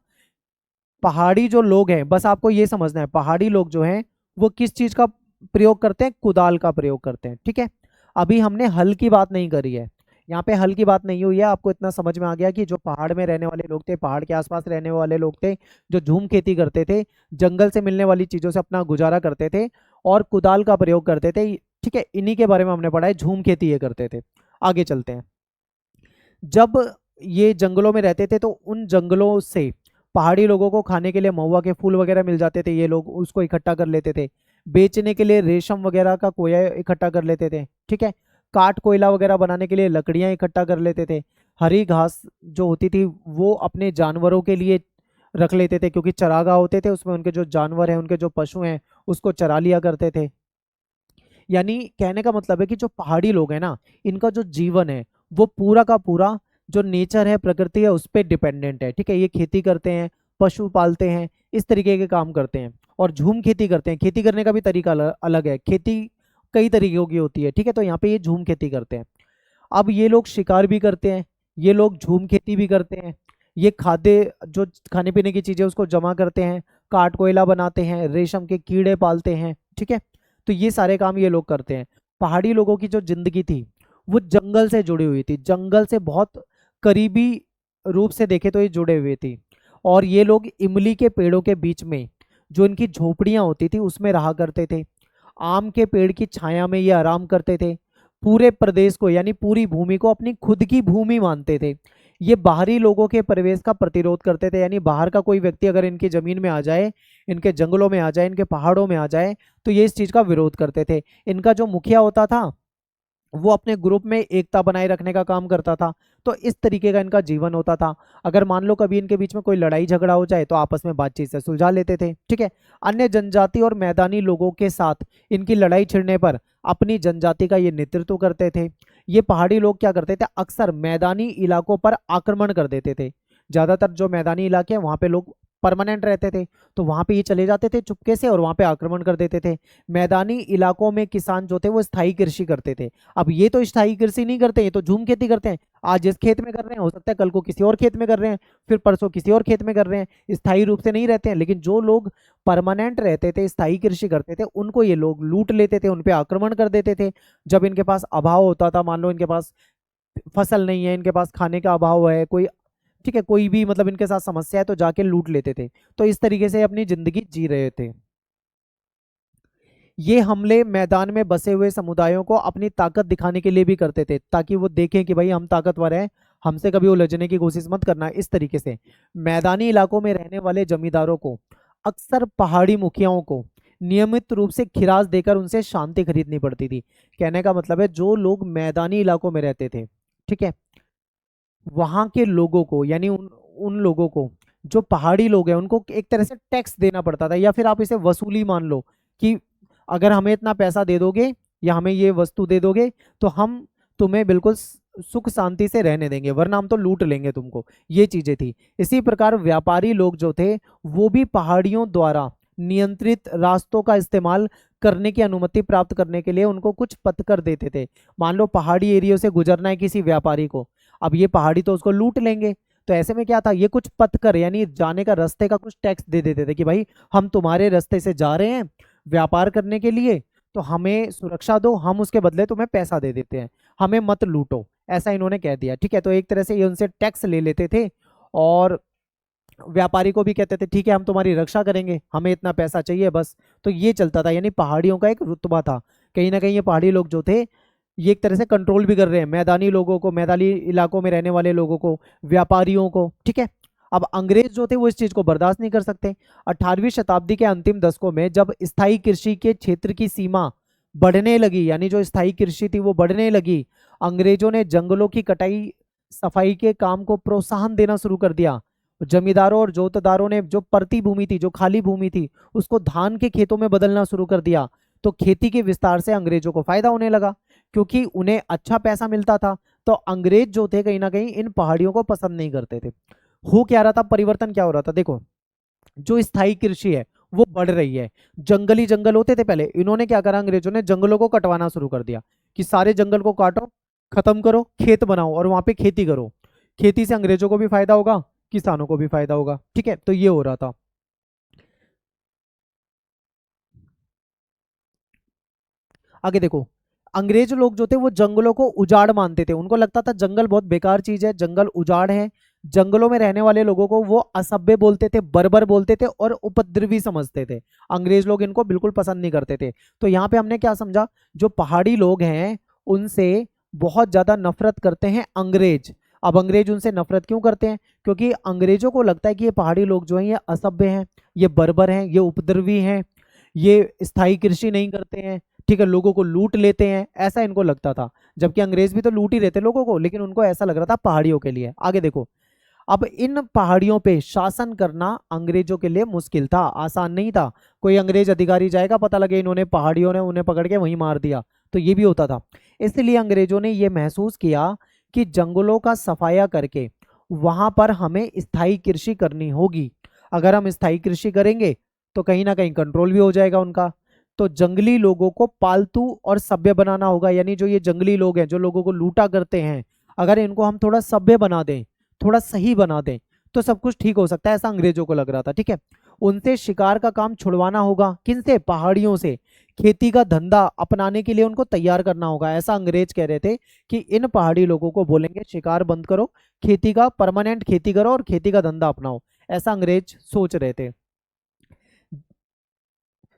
पहाड़ी जो लोग हैं, बस आपको ये समझना है पहाड़ी लोग जो हैं वो किस चीज का प्रयोग करते हैं, कुदाल का प्रयोग करते हैं। ठीक है, अभी हमने हल की बात नहीं करी है, यहाँ पे हल की बात नहीं हुई है। आपको इतना समझ में आ गया कि जो पहाड़ में रहने वाले लोग थे, पहाड़ के आसपास रहने वाले लोग थे, जो झूम खेती करते थे, जंगल से मिलने वाली चीजों से अपना गुजारा करते थे और कुदाल का प्रयोग करते थे। ठीक है, इन्हीं के बारे में हमने पढ़ा है, झूम खेती ये करते थे। आगे चलते हैं। जब ये जंगलों में रहते थे तो उन जंगलों से पहाड़ी लोगों को खाने के लिए महुआ के फूल वगैरह मिल जाते थे, ये लोग उसको इकट्ठा कर लेते थे। बेचने के लिए रेशम वगैरह का कोया इकट्ठा कर लेते थे। ठीक है, काठ कोयला वगैरह बनाने के लिए लकड़ियां इकट्ठा कर लेते थे। हरी घास जो होती थी वो अपने जानवरों के लिए रख लेते थे, क्योंकि चरागाह होते थे उसमें उनके जो जानवर हैं, उनके जो पशु हैं उसको चरा लिया करते थे। यानी कहने का मतलब है कि जो पहाड़ी लोग हैं ना, इनका जो जीवन है वो पूरा का पूरा जो नेचर है, प्रकृति है, उस पर डिपेंडेंट है। ठीक है, ये खेती करते हैं, पशु पालते हैं, इस तरीके के काम करते हैं और झूम खेती करते हैं। खेती करने का भी तरीका अलग है, खेती कई तरीकों की होती है। ठीक है, तो यहाँ पे ये झूम खेती करते हैं। अब ये लोग शिकार भी करते हैं, ये लोग झूम खेती भी करते हैं, ये खाद्य जो खाने पीने की चीजें उसको जमा करते हैं, काठ कोयला बनाते हैं, रेशम के कीड़े पालते हैं। ठीक है, तो ये सारे काम ये लोग करते हैं। पहाड़ी लोगों की जो जिंदगी थी वो जंगल से जुड़ी हुई थी, जंगल से बहुत करीबी रूप से देखे तो ये जुड़े हुए थी। और ये लोग इमली के पेड़ों के बीच में जो इनकी झोपड़ियां होती थी उसमें रहा करते थे। आम के पेड़ की छाया में ये आराम करते थे। पूरे प्रदेश को यानी पूरी भूमि को अपनी खुद की भूमि मानते थे। ये बाहरी लोगों के प्रवेश का प्रतिरोध करते थे, यानी बाहर का कोई व्यक्ति अगर इनकी जमीन में आ जाए, इनके जंगलों में आ जाए, इनके पहाड़ों में आ जाए तो ये इस चीज का विरोध करते थे। इनका जो मुखिया होता था वो अपने ग्रुप में एकता बनाए रखने का काम करता था। तो इस तरीके का इनका जीवन होता था। अगर मान लो कभी इनके बीच में कोई लड़ाई झगड़ा हो जाए तो आपस में बातचीत से सुलझा लेते थे। ठीक है, अन्य जनजाति और मैदानी लोगों के साथ इनकी लड़ाई छिड़ने पर अपनी जनजाति का ये नेतृत्व करते थे। ये पहाड़ी लोग क्या करते थे, अक्सर मैदानी इलाकों पर आक्रमण कर देते थे। ज्यादातर जो मैदानी इलाके हैं वहां पे लोग परमानेंट रहते थे, तो वहां पे ये चले जाते थे चुपके से और वहां पे आक्रमण कर देते थे। मैदानी इलाकों में किसान जो थे वो स्थायी कृषि करते थे। अब ये तो स्थायी कृषि नहीं करते, ये तो झूम खेती करते हैं। आज जिस खेत में कर रहे हैं हो सकता है कल को किसी और खेत में कर रहे हैं, फिर परसों किसी और खेत में कर रहे हैं, स्थायी रूप से नहीं रहते हैं। लेकिन जो लोग परमानेंट रहते थे, स्थायी कृषि करते थे, उनको ये लोग लूट लेते थे, उन पे आक्रमण कर देते थे। जब इनके पास अभाव होता था, मान लो इनके पास फसल नहीं है, इनके पास खाने का अभाव है, कोई ठीक है कोई भी मतलब इनके साथ समस्या है तो जाके लूट लेते थे। तो इस तरीके से अपनी जिंदगी जी रहे थे। ये हमले मैदान में बसे हुए समुदायों को अपनी ताकत दिखाने के लिए भी करते थे, ताकि वो देखें कि भाई हम ताकतवर हैं, हमसे कभी उलझने की कोशिश मत करना। इस तरीके से मैदानी इलाकों में रहने वाले जमींदारों को अक्सर पहाड़ी मुखियाओं को नियमित रूप से खिराज देकर उनसे शांति खरीदनी पड़ती थी। कहने का मतलब है जो लोग मैदानी इलाकों में रहते थे, ठीक है, वहां के लोगों को यानी उन उन लोगों को, जो पहाड़ी लोग हैं उनको एक तरह से टैक्स देना पड़ता था, या फिर आप इसे वसूली मान लो कि अगर हमें इतना पैसा दे दोगे या हमें ये वस्तु दे दोगे तो हम तुम्हें बिल्कुल सुख शांति से रहने देंगे, वरना हम तो लूट लेंगे तुमको। ये चीजें थी। इसी प्रकार व्यापारी लोग जो थे वो भी पहाड़ियों द्वारा नियंत्रित रास्तों का इस्तेमाल करने की अनुमति प्राप्त करने के लिए उनको कुछ पथकर देते थे। मान लो पहाड़ी एरिया से गुजरना है किसी व्यापारी को, अब ये पहाड़ी तो उसको लूट लेंगे, तो ऐसे में क्या था, ये कुछ पथकर यानी जाने का रास्ते का कुछ टैक्स दे देते थे कि भाई हम तुम्हारे रास्ते से जा रहे हैं व्यापार करने के लिए, तो हमें सुरक्षा दो, हम उसके बदले तुम्हें पैसा दे देते हैं, हमें मत लूटो। ऐसा इन्होंने कह दिया। ठीक है, तो एक तरह से ये उनसे टैक्स ले लेते थे और व्यापारी को भी कहते थे ठीक है हम तुम्हारी रक्षा करेंगे, हमें इतना पैसा चाहिए बस। तो ये चलता था, यानी पहाड़ियों का एक रुतबा था। कहीं ना कहीं ये पहाड़ी लोग जो थे ये एक तरह से कंट्रोल भी कर रहे हैं मैदानी लोगों को, मैदानी इलाकों में रहने वाले लोगों को, व्यापारियों को। ठीक है, अब अंग्रेज जो थे वो इस चीज को बर्दाश्त नहीं कर सकते। 18वीं शताब्दी के अंतिम दशकों में जब स्थायी कृषि के क्षेत्र की सीमा बढ़ने लगी, यानी जो स्थायी कृषि थी वो बढ़ने लगी, अंग्रेजों ने जंगलों की कटाई सफाई के काम को प्रोत्साहन देना शुरू कर दिया। जमींदारों और जोतदारों ने जो परती भूमि थी, जो खाली भूमि थी, उसको धान के खेतों में बदलना शुरू कर दिया। तो खेती के विस्तार से अंग्रेजों को फायदा होने लगा, क्योंकि उन्हें अच्छा पैसा मिलता था। तो अंग्रेज जो थे कहीं ना कहीं इन पहाड़ियों को पसंद नहीं करते थे। हो क्या रहा था, परिवर्तन क्या हो रहा था, देखो जो स्थायी कृषि है वो बढ़ रही है। जंगली जंगल होते थे पहले, इन्होंने क्या करा, अंग्रेजों ने जंगलों को कटवाना शुरू कर दिया कि सारे जंगल को काटो, खत्म करो, खेत बनाओ और वहां पे खेती करो। खेती से अंग्रेजों को भी फायदा होगा, किसानों को भी फायदा होगा। ठीक है, तो ये हो रहा था। आगे देखो, अंग्रेज लोग जो थे वो जंगलों को उजाड़ मानते थे। उनको लगता था जंगल बहुत बेकार चीज है, जंगल उजाड़ है। जंगलों में रहने वाले लोगों को वो असभ्य बोलते थे, बर्बर बोलते थे और उपद्रवी समझते थे। अंग्रेज लोग इनको बिल्कुल पसंद नहीं करते थे। तो यहाँ पे हमने क्या समझा, जो पहाड़ी लोग हैं उनसे बहुत ज्यादा नफरत करते हैं अंग्रेज। अब अंग्रेज उनसे नफरत क्यों करते हैं, क्योंकि अंग्रेजों को लगता है कि ये पहाड़ी लोग जो हैं ये असभ्य हैं, ये बर्बर हैं, ये उपद्रवी हैं, ये स्थायी कृषि नहीं करते हैं, ठीक है, लोगों को लूट लेते हैं, ऐसा इनको लगता था। जबकि अंग्रेज भी तो लूट ही रहे थे लोगों को, लेकिन उनको ऐसा लग रहा था पहाड़ियों के लिए। आगे देखो, अब इन पहाड़ियों पे शासन करना अंग्रेजों के लिए मुश्किल था, आसान नहीं था। कोई अंग्रेज अधिकारी जाएगा, पता लगे इन्होंने पहाड़ियों ने उन्हें पकड़ के वहीं मार दिया, तो ये भी होता था। इसलिए अंग्रेजों ने ये महसूस किया कि जंगलों का सफाया करके वहां पर हमें स्थायी कृषि करनी होगी। अगर हम स्थायी कृषि करेंगे तो कहीं ना कहीं कंट्रोल भी हो जाएगा उनका। तो जंगली लोगों को पालतू और सभ्य बनाना होगा, यानी जो ये जंगली लोग हैं जो लोगों को लूटा करते हैं, अगर इनको हम थोड़ा सभ्य बना दें, थोड़ा सही बना दें, तो सब कुछ ठीक हो सकता है, ऐसा अंग्रेजों को लग रहा था। ठीक है, उनसे शिकार का काम छुड़वाना होगा, किनसे, पहाड़ियों से। खेती का धंधा अपनाने के लिए उनको तैयार करना होगा, ऐसा अंग्रेज कह रहे थे कि इन पहाड़ी लोगों को बोलेंगे शिकार बंद करो, खेती का परमानेंट खेती करो और खेती का धंधा अपनाओ, ऐसा अंग्रेज सोच रहे थे।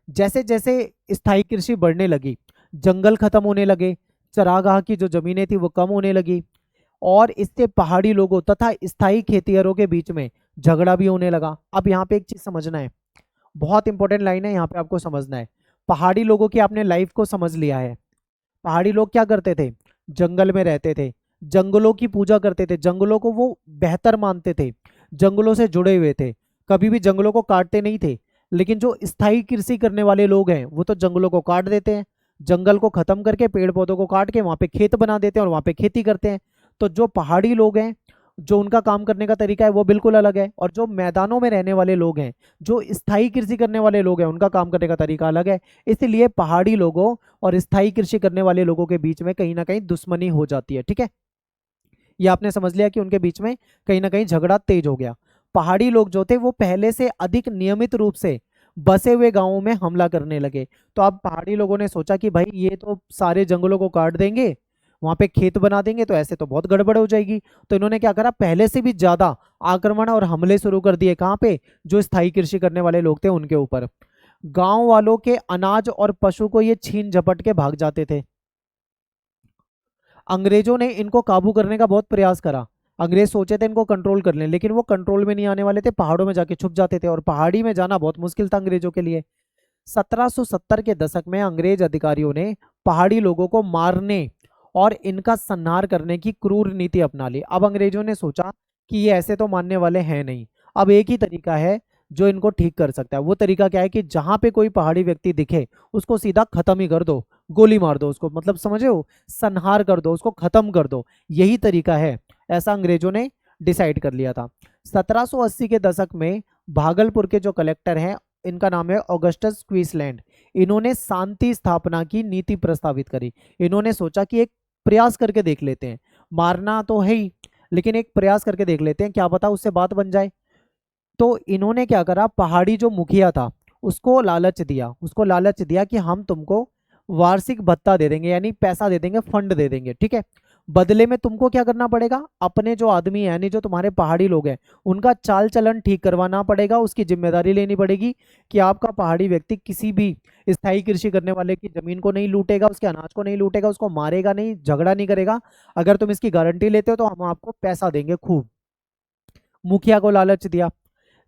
जैसे जैसे स्थायी कृषि बढ़ने लगी, जंगल खत्म होने लगे, चरागाह की जो जमीनें थी वो कम होने लगी, और इससे पहाड़ी लोगों तथा स्थायी खेतिहरों के बीच में झगड़ा भी होने लगा। अब यहाँ पे एक चीज समझना है, बहुत इंपॉर्टेंट लाइन है, यहाँ पे आपको समझना है। पहाड़ी लोगों की आपने लाइफ को समझ लिया है। पहाड़ी लोग क्या करते थे, जंगल में रहते थे, जंगलों की पूजा करते थे, जंगलों को वो बेहतर मानते थे, जंगलों से जुड़े हुए थे, कभी भी जंगलों को काटते नहीं थे। लेकिन जो स्थायी कृषि करने वाले लोग हैं वो तो जंगलों को काट देते हैं, जंगल को खत्म करके पेड़ पौधों को काट के वहां पे खेत बना देते हैं और वहां पे खेती करते हैं। तो जो पहाड़ी लोग हैं, जो उनका काम करने का तरीका है वो बिल्कुल अलग है, और जो मैदानों में रहने वाले लोग हैं, जो स्थायी कृषि करने वाले लोग हैं, उनका काम करने का तरीका अलग है। इसलिए पहाड़ी लोगों और स्थायी कृषि करने वाले लोगों के बीच में कहीं ना कहीं दुश्मनी हो जाती है। ठीक है, ये आपने समझ लिया कि उनके बीच में कहीं ना कहीं झगड़ा तेज हो गया। पहाड़ी लोग जो थे वो पहले से अधिक नियमित रूप से बसे हुए गांवों में हमला करने लगे। तो अब पहाड़ी लोगों ने सोचा कि भाई ये तो सारे जंगलों को काट देंगे, वहां पे खेत बना देंगे, तो ऐसे तो बहुत गड़बड़ हो जाएगी। तो इन्होंने क्या करा, पहले से भी ज्यादा आक्रमण और हमले शुरू कर दिए। कहाँ पे, जो स्थायी कृषि करने वाले लोग थे उनके ऊपर। गांव वालों के अनाज और पशु को ये छीन झपट के भाग जाते थे। अंग्रेजों ने इनको काबू करने का बहुत प्रयास करा। अंग्रेज सोचे थे इनको कंट्रोल कर लें, लेकिन वो कंट्रोल में नहीं आने वाले थे, पहाड़ों में जाके छुप जाते थे, और पहाड़ी में जाना बहुत मुश्किल था अंग्रेजों के लिए। 1770 के दशक में अंग्रेज अधिकारियों ने पहाड़ी लोगों को मारने और इनका संहार करने की क्रूर नीति अपना ली। अब अंग्रेजों ने सोचा कि ये ऐसे तो मानने वाले हैं नहीं, अब एक ही तरीका है जो इनको ठीक कर सकता है। वो तरीका क्या है कि जहां पे कोई पहाड़ी व्यक्ति दिखे उसको सीधा खत्म ही कर दो, गोली मार दो उसको, मतलब समझे हो, संहार कर दो उसको, खत्म कर दो, यही तरीका है। ऐसा अंग्रेजों ने डिसाइड कर लिया था। 1780 के दशक में भागलपुर के जो कलेक्टर हैं, इनका नाम है ऑगस्टस क्वींसलैंड, इन्होंने शांति स्थापना की नीति प्रस्तावित करी। इन्होंने सोचा कि एक प्रयास करके देख लेते हैं, मारना तो है ही, लेकिन एक प्रयास करके देख लेते हैं, क्या पता उससे बात बन जाए। तो इन्होंने क्या करा, पहाड़ी जो मुखिया था उसको लालच दिया, उसको लालच दिया कि हम तुमको वार्षिक भत्ता दे देंगे, यानी पैसा दे देंगे, फंड दे देंगे, ठीक है। बदले में तुमको क्या करना पड़ेगा, अपने जो आदमी है, यानी जो तुम्हारे पहाड़ी लोग हैं, उनका चाल चलन ठीक करवाना पड़ेगा, उसकी जिम्मेदारी लेनी पड़ेगी कि आपका पहाड़ी व्यक्ति किसी भी स्थायी कृषि करने वाले की जमीन को नहीं लूटेगा, उसके अनाज को नहीं लूटेगा, उसको मारेगा नहीं, झगड़ा नहीं करेगा। अगर तुम इसकी गारंटी लेते हो तो हम आपको पैसा देंगे खूब। मुखिया को लालच दिया,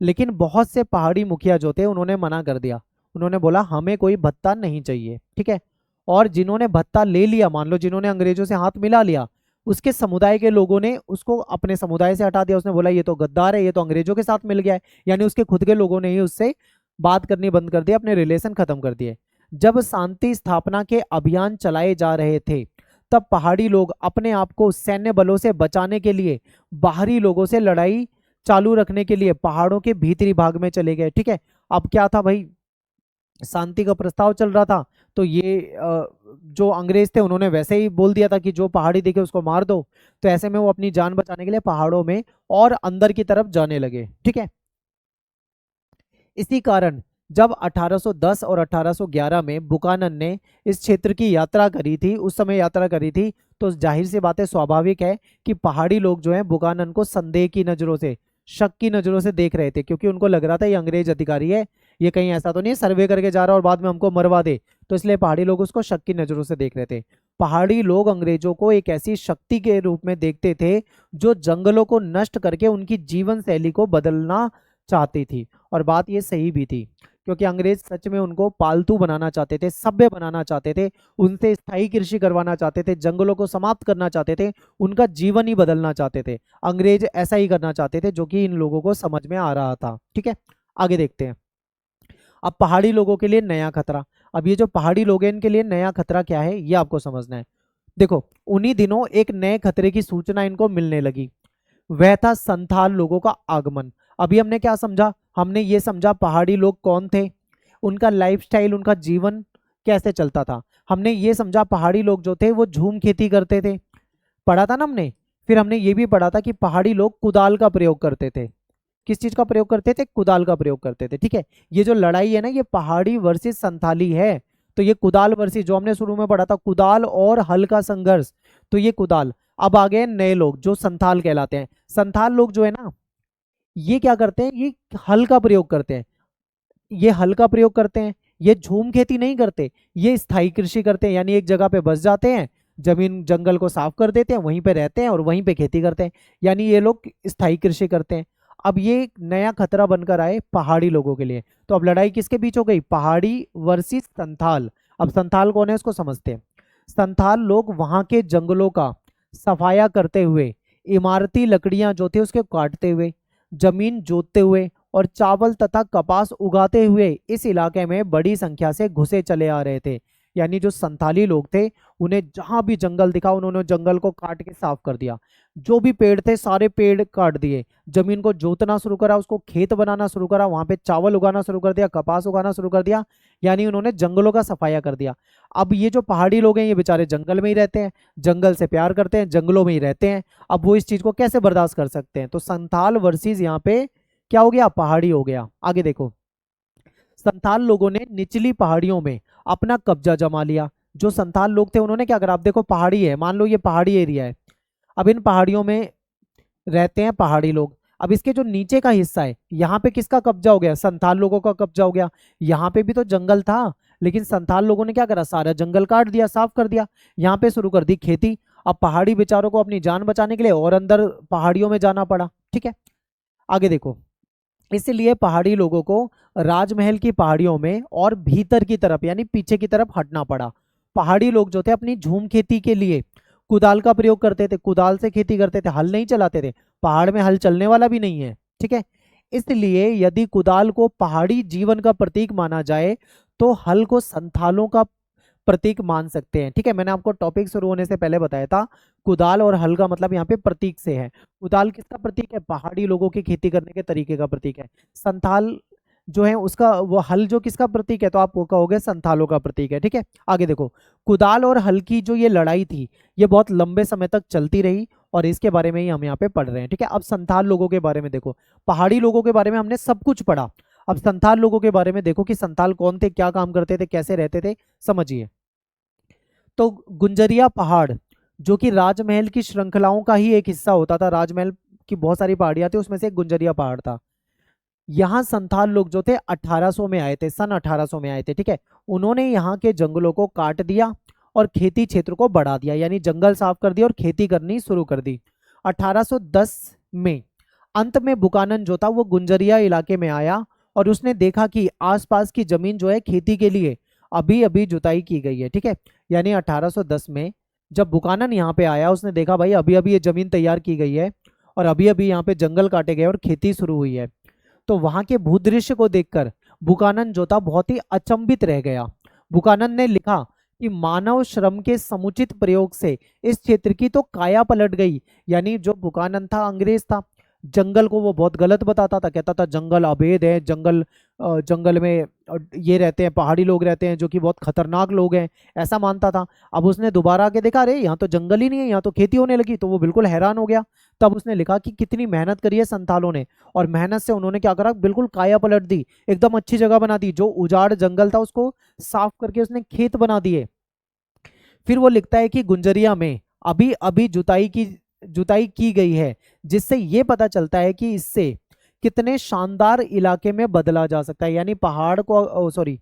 लेकिन बहुत से पहाड़ी मुखिया जो थे उन्होंने मना कर दिया। उन्होंने बोला हमें कोई भत्ता नहीं चाहिए, ठीक है। और जिन्होंने भत्ता ले लिया, मान लो जिन्होंने अंग्रेजों से हाथ मिला लिया, उसके समुदाय के लोगों ने उसको अपने समुदाय से हटा दिया। उसने बोला ये तो गद्दार है, ये तो अंग्रेजों के साथ मिल गया है, यानी उसके खुद के लोगों ने ही उससे बात करनी बंद कर दिया, अपने रिलेशन खत्म कर दिए। जब शांति स्थापना के अभियान चलाए जा रहे थे तब पहाड़ी लोग अपने आप को सैन्य बलों से बचाने के लिए बाहरी लोगों से लड़ाई चालू रखने के लिए पहाड़ों के भीतरी भाग में चले गए। ठीक है, अब क्या था भाई, शांति का प्रस्ताव चल रहा था, तो ये जो अंग्रेज थे उन्होंने वैसे ही बोल दिया था कि जो पहाड़ी दिखे उसको मार दो। तो ऐसे में वो अपनी जान बचाने के लिए पहाड़ों में और अंदर की तरफ जाने लगे। ठीक है, इसी कारण जब 1810 और 1811 में बुकानन ने इस क्षेत्र की यात्रा करी थी, उस समय यात्रा करी थी, तो जाहिर सी बात है, स्वाभाविक है कि पहाड़ी लोग जो हैं बुकानन को संदेह की नजरों से, शक की नजरों से देख रहे थे, क्योंकि उनको लग रहा था ये अंग्रेज अधिकारी है, ये कहीं ऐसा तो नहीं है सर्वे करके जा रहा है और बाद में हमको मरवा दे। तो इसलिए पहाड़ी लोग उसको शक की नजरों से देख रहे थे। पहाड़ी लोग अंग्रेजों को एक ऐसी शक्ति के रूप में देखते थे जो जंगलों को नष्ट करके उनकी जीवन शैली को बदलना चाहती थी। और बात ये सही भी थी, क्योंकि अंग्रेज सच में उनको पालतू बनाना चाहते थे, सभ्य बनाना चाहते थे, उनसे स्थायी कृषि करवाना चाहते थे, जंगलों को समाप्त करना चाहते थे, उनका जीवन ही बदलना चाहते थे। अंग्रेज ऐसा ही करना चाहते थे, जो कि इन लोगों को समझ में आ रहा था। ठीक है, आगे देखते हैं। अब पहाड़ी लोगों के लिए नया खतरा। अब ये जो पहाड़ी लोग हैं इनके लिए नया खतरा क्या है ये आपको समझना है। देखो, उन्हीं दिनों एक नए खतरे की सूचना इनको मिलने लगी, वह था संथाल लोगों का आगमन। अभी हमने क्या समझा, हमने ये समझा पहाड़ी लोग कौन थे, उनका लाइफस्टाइल, उनका जीवन कैसे चलता था। हमने ये समझा पहाड़ी लोग जो थे वो झूम खेती करते थे, पढ़ा था ना हमने। फिर हमने ये भी पढ़ा था कि पहाड़ी लोग कुदाल का प्रयोग करते थे। किस चीज का प्रयोग करते थे, कुदाल का प्रयोग करते थे। ठीक है, ये जो लड़ाई है ना ये पहाड़ी वर्सेस संथाली है। तो ये कुदाल वर्सेस, जो हमने शुरू में पढ़ा था कुदाल और हल का संघर्ष, तो ये कुदाल। अब आ गए नए लोग जो संथाल कहलाते हैं। संथाल लोग जो है ना ये क्या करते हैं, ये हल का प्रयोग करते हैं, ये हल का प्रयोग करते हैं, ये झूम खेती नहीं करते, ये स्थायी कृषि करते हैं, यानी एक जगह पे बस जाते हैं, जमीन जंगल को साफ कर देते हैं, वहीं पे रहते हैं और वहीं पे खेती करते हैं, यानी ये लोग स्थायी कृषि करते हैं। अब ये एक नया खतरा बनकर आए पहाड़ी लोगों के लिए। तो अब लड़ाई किसके बीच हो गई, पहाड़ी वर्सेस संथाल। अब संथाल कौन है उसको समझते हैं। संथाल लोग वहां के जंगलों का सफाया करते हुए, इमारती लकड़ियां जो थे उसके काटते हुए, जमीन जोतते हुए और चावल तथा कपास उगाते हुए इस इलाके में बड़ी संख्या से घुसे चले आ रहे थे। यानी जो संथाली लोग थे उन्हें जहां भी जंगल दिखा उन्होंने जंगल को काट के साफ कर दिया, जो भी पेड़ थे सारे पेड़ काट दिए, जमीन को जोतना शुरू करा, उसको खेत बनाना शुरू करा, वहां पे चावल उगाना शुरू कर दिया, कपास उगाना शुरू कर दिया, यानी उन्होंने जंगलों का सफाया कर दिया। अब ये जो पहाड़ी लोग हैं ये बेचारे जंगल में ही रहते हैं, जंगल से प्यार करते हैं, जंगलों में ही रहते हैं। अब वो इस चीज को कैसे बर्दाश्त कर सकते हैं, तो संथाल वर्सेस यहाँ पे क्या हो गया, पहाड़ी हो गया। आगे देखो, संथाल लोगों ने निचली पहाड़ियों में अपना कब्जा जमा लिया। जो संथाल लोग थे उन्होंने क्या करा, आप देखो पहाड़ी है, मान लो ये पहाड़ी एरिया है, अब इन पहाड़ियों में रहते हैं पहाड़ी लोग। अब इसके जो नीचे का हिस्सा है यहाँ पे किसका कब्जा हो गया, संथाल लोगों का कब्जा हो गया। यहाँ पे भी तो जंगल था, लेकिन संथाल लोगों ने क्या करा, सारा जंगल काट दिया, साफ कर दिया, यहाँ पे शुरू कर दी खेती। अब पहाड़ी बेचारों को अपनी जान बचाने के लिए और अंदर पहाड़ियों में जाना पड़ा। ठीक है, आगे देखो, इसलिए पहाड़ी लोगों को राजमहल की पहाड़ियों में और भीतर की तरफ यानी पीछे की तरफ हटना पड़ा। पहाड़ी लोग जो थे अपनी झूम खेती के लिए कुदाल का प्रयोग करते थे, कुदाल से खेती करते थे, हल नहीं चलाते थे, पहाड़ में हल चलने वाला भी नहीं है। ठीक है, इसलिए यदि कुदाल को पहाड़ी जीवन का प्रतीक माना जाए तो हल को संथालों का प्रतीक मान सकते हैं। ठीक है, मैंने आपको टॉपिक शुरू होने से पहले बताया था कुदाल और हल का मतलब यहाँ पे प्रतीक से है। कुदाल किसका प्रतीक है, पहाड़ी लोगों की खेती करने के तरीके का प्रतीक है। संथाल जो है उसका वो हल जो किसका प्रतीक है, तो आप वो कहोगे संथालों का प्रतीक है। ठीक है, आगे देखो, कुदाल और हल की जो ये लड़ाई थी ये बहुत लंबे समय तक चलती रही और इसके बारे में ही हम यहाँ पे पढ़ रहे हैं। ठीक है, अब संथाल लोगों के बारे में देखो, पहाड़ी लोगों के बारे में हमने सब कुछ पढ़ा, अब संथाल लोगों के बारे में देखो कि संथाल कौन थे, क्या काम करते थे, कैसे रहते थे, समझिए। तो गुंजरिया पहाड़ जो कि राजमहल की श्रृंखलाओं का ही एक हिस्सा होता था, राजमहल की बहुत सारी पहाड़ियां थी उसमें से एक गुंजरिया पहाड़ था। यहाँ संथाल लोग जो थे 1800 में आए थे, सन 1800 में आए थे। ठीक है, उन्होंने यहाँ के जंगलों को काट दिया और खेती क्षेत्र को बढ़ा दिया, यानी जंगल साफ कर दिया और खेती करनी शुरू कर दी। 1810 में अंत में बुकानन जो था वो गुंजरिया इलाके में आया और उसने देखा कि आसपास की जमीन जो है खेती के लिए अभी अभी जुताई की गई है। ठीक है, यानी 1810 में जब बुकानन यहाँ पे आया, उसने देखा भाई अभी अभी ये जमीन तैयार की गई है और अभी अभी यहाँ पे जंगल काटे गए और खेती शुरू हुई है, तो वहां के भूदृश्य को देखकर बुकानन जो था बहुत ही अचंभित रह गया। बुकानन ने लिखा कि मानव श्रम के समुचित प्रयोग से इस क्षेत्र की तो काया पलट गई। यानी जो बुकानन था, अंग्रेज था, जंगल को वो बहुत गलत बताता था, कहता था जंगल अवैध है, जंगल में ये रहते हैं, पहाड़ी लोग रहते हैं जो कि बहुत खतरनाक लोग हैं, ऐसा मानता था। अब उसने दोबारा आके देखा, अरे यहाँ तो जंगल ही नहीं है, यहाँ तो खेती होने लगी, तो वो बिल्कुल हैरान हो गया। तब उसने लिखा कि कितनी मेहनत करी है संथालों ने, और मेहनत से उन्होंने क्या करा, बिल्कुल काया पलट दी, एकदम अच्छी जगह बना दी, जो उजाड़ जंगल था उसको साफ करके उसने खेत बना दिए। फिर वो लिखता है कि गुंजरिया में अभी अभी जुताई की गई है, जिससे ये पता चलता है कि इससे कितने शानदार इलाके में बदला जा सकता है। यानी पहाड़ को, सॉरी,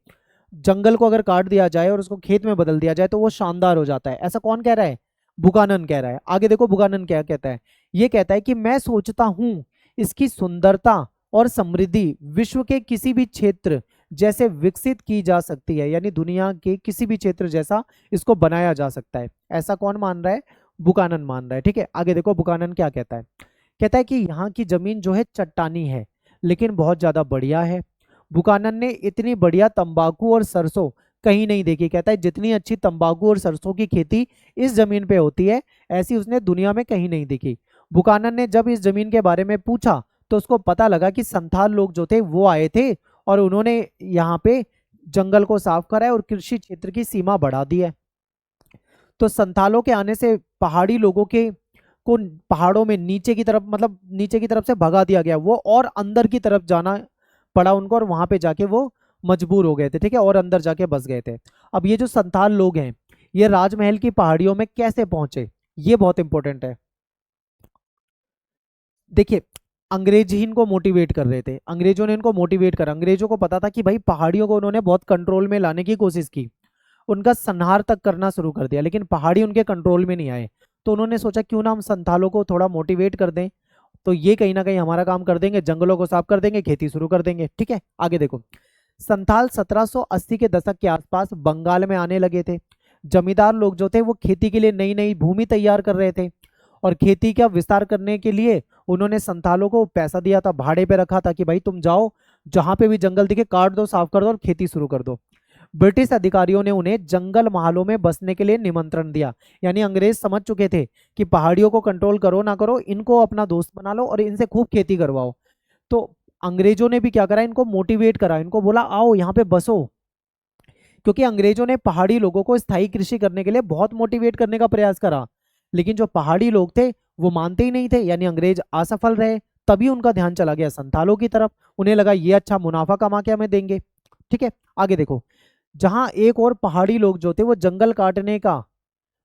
जंगल को अगर काट दिया जाए और उसको खेत में बदल दिया जाए तो वो शानदार हो जाता है। ऐसा कौन कह रहा है? बुकानन कह रहा है। आगे देखो बुकानन क्या कहता है। ये कहता है कि मैं सोचता हूं इसकी सुंदरता और समृद्धि विश्व के किसी भी क्षेत्र जैसे विकसित की जा सकती है, यानी दुनिया के किसी भी क्षेत्र जैसा इसको बनाया जा सकता है। ऐसा कौन मान रहा है? बुकानन मान रहा है। ठीक है, आगे देखो बुकानन क्या कहता है। कहता है कि यहाँ की जमीन जो है चट्टानी है, लेकिन बहुत ज्यादा बढ़िया है। बुकानन ने इतनी बढ़िया तंबाकू और सरसों कहीं नहीं देखी। कहता है जितनी अच्छी तंबाकू और सरसों की खेती इस जमीन पे होती है, ऐसी उसने दुनिया में कहीं नहीं देखी। बुकानन ने जब इस जमीन के बारे में पूछा तो उसको पता लगा कि संथाल लोग जो थे वो आए थे और उन्होंने यहाँ पे जंगल को साफ करा है और कृषि क्षेत्र की सीमा बढ़ा दी है। तो संथालों के आने से पहाड़ी लोगों के को पहाड़ों में नीचे की तरफ, मतलब नीचे की तरफ से भगा दिया गया, वो और अंदर की तरफ जाना पड़ा उनको, और वहां पे जाके वो मजबूर हो गए थे। ठीक है, और अंदर जाके बस गए थे। अब ये जो संथाल लोग हैं, ये राजमहल की पहाड़ियों में कैसे पहुंचे, ये बहुत इंपॉर्टेंट है। देखिए, अंग्रेज ही इनको मोटिवेट कर रहे थे, अंग्रेजों ने इनको मोटिवेट करा। अंग्रेजों को पता था कि भाई पहाड़ियों को उन्होंने बहुत कंट्रोल में लाने की कोशिश की, उनका संहार तक करना शुरू कर दिया, लेकिन पहाड़ी उनके कंट्रोल में नहीं आए। तो उन्होंने सोचा क्यों ना हम संथालों को थोड़ा मोटिवेट कर दें, तो ये कहीं ना कहीं हमारा काम कर देंगे, जंगलों को साफ कर देंगे, खेती शुरू कर देंगे। ठीक है, आगे देखो। संथाल 1780 के दशक के आसपास बंगाल में आने लगे थे। जमींदार लोग जो थे वो खेती के लिए नई नई भूमि तैयार कर रहे थे, और खेती का विस्तार करने के लिए उन्होंने संथालों को पैसा दिया था, भाड़े पे रखा था कि भाई तुम जाओ, जहां पे भी जंगल दिखे काट दो, साफ कर दो और खेती शुरू कर दो। ब्रिटिश अधिकारियों ने उन्हें जंगल महलों में बसने के लिए निमंत्रण दिया। यानी अंग्रेज समझ चुके थे कि पहाड़ियों को कंट्रोल करो ना करो, इनको अपना दोस्त बना लो और इनसे खूब खेती करवाओ। तो अंग्रेजों ने भी क्या करा, इनको मोटिवेट करा, इनको बोला आओ यहाँ पे बसो, क्योंकि अंग्रेजों ने पहाड़ी लोगों को स्थायी कृषि करने के लिए बहुत मोटिवेट करने का प्रयास करा, लेकिन जो पहाड़ी लोग थे वो मानते ही नहीं थे, यानी अंग्रेज असफल रहे। तभी उनका ध्यान चला गया संथालों की तरफ, उन्हें लगा ये अच्छा मुनाफा कमा के हमें देंगे। ठीक है, आगे देखो। जहां एक और पहाड़ी लोग जो थे वो जंगल काटने का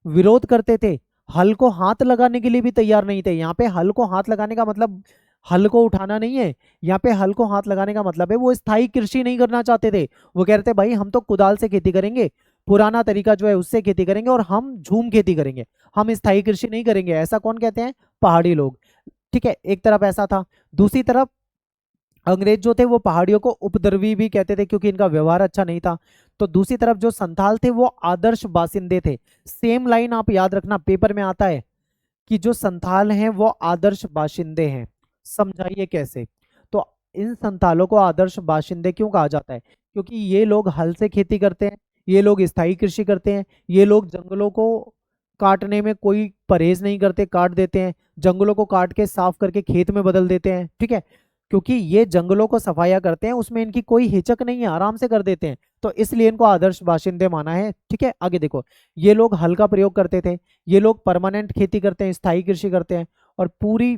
विरोध करते थे, हल को हाथ लगाने के लिए भी तैयार नहीं थे। यहाँ पे हल को हाथ लगाने का मतलब हल को उठाना नहीं है, यहाँ पे हल को हाथ लगाने का मतलब है वो स्थायी कृषि नहीं करना चाहते थे। वो कह रहे थे भाई हम तो कुदाल से खेती करेंगे, पुराना तरीका जो है उससे खेती करेंगे, और हम झूम खेती करेंगे, हम स्थायी कृषि नहीं करेंगे। ऐसा कौन कहते हैं? पहाड़ी लोग। ठीक है, एक तरफ ऐसा था। दूसरी तरफ अंग्रेज जो थे वो पहाड़ियों को उपद्रवी भी कहते थे, क्योंकि इनका व्यवहार अच्छा नहीं था। तो दूसरी तरफ जो संथाल थे वो आदर्श बासिंदे थे। सेम लाइन आप याद रखना, पेपर में आता है कि जो संथाल हैं वो आदर्श बाशिंदे हैं। समझाइए कैसे? तो इन संथालों को आदर्श बाशिंदे क्यों कहा जाता है? क्योंकि ये लोग हल से खेती करते हैं, ये लोग स्थायी कृषि करते हैं, ये लोग जंगलों को काटने में कोई परहेज नहीं करते, काट देते हैं, जंगलों को काट के साफ करके खेत में बदल देते हैं। ठीक है, क्योंकि ये जंगलों को सफाया करते हैं, उसमें इनकी कोई हिचक नहीं है, आराम से कर देते हैं, तो इसलिए इनको आदर्श बाशिंदे माना है। ठीक है, आगे देखो। ये लोग हल का प्रयोग करते थे, ये लोग परमानेंट खेती करते हैं, स्थायी कृषि करते हैं, और पूरी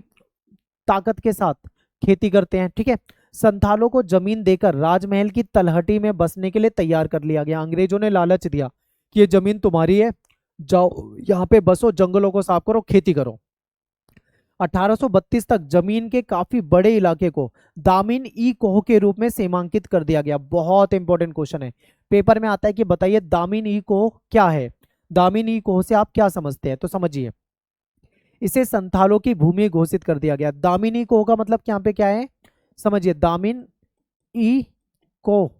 ताकत के साथ खेती करते हैं। ठीक है, संथालों को जमीन देकर राजमहल की तलहटी में बसने के लिए तैयार कर लिया गया। अंग्रेजों ने लालच दिया कि ये जमीन तुम्हारी है, जाओ यहाँ पे बसो, जंगलों को साफ करो, खेती करो। 1832 तक जमीन के काफी बड़े इलाके को दामिन ई कोह के रूप में सीमांकित कर दिया गया। बहुत इंपॉर्टेंट क्वेश्चन है, पेपर में आता है कि बताइए दामिन ई कोह क्या है। दामिन ई कोह से आप क्या समझते हैं? तो समझिए, इसे संथालों की भूमि घोषित कर दिया गया। दामिन ई कोह का मतलब यहाँ पे क्या है, समझिए। दामिन ई कोह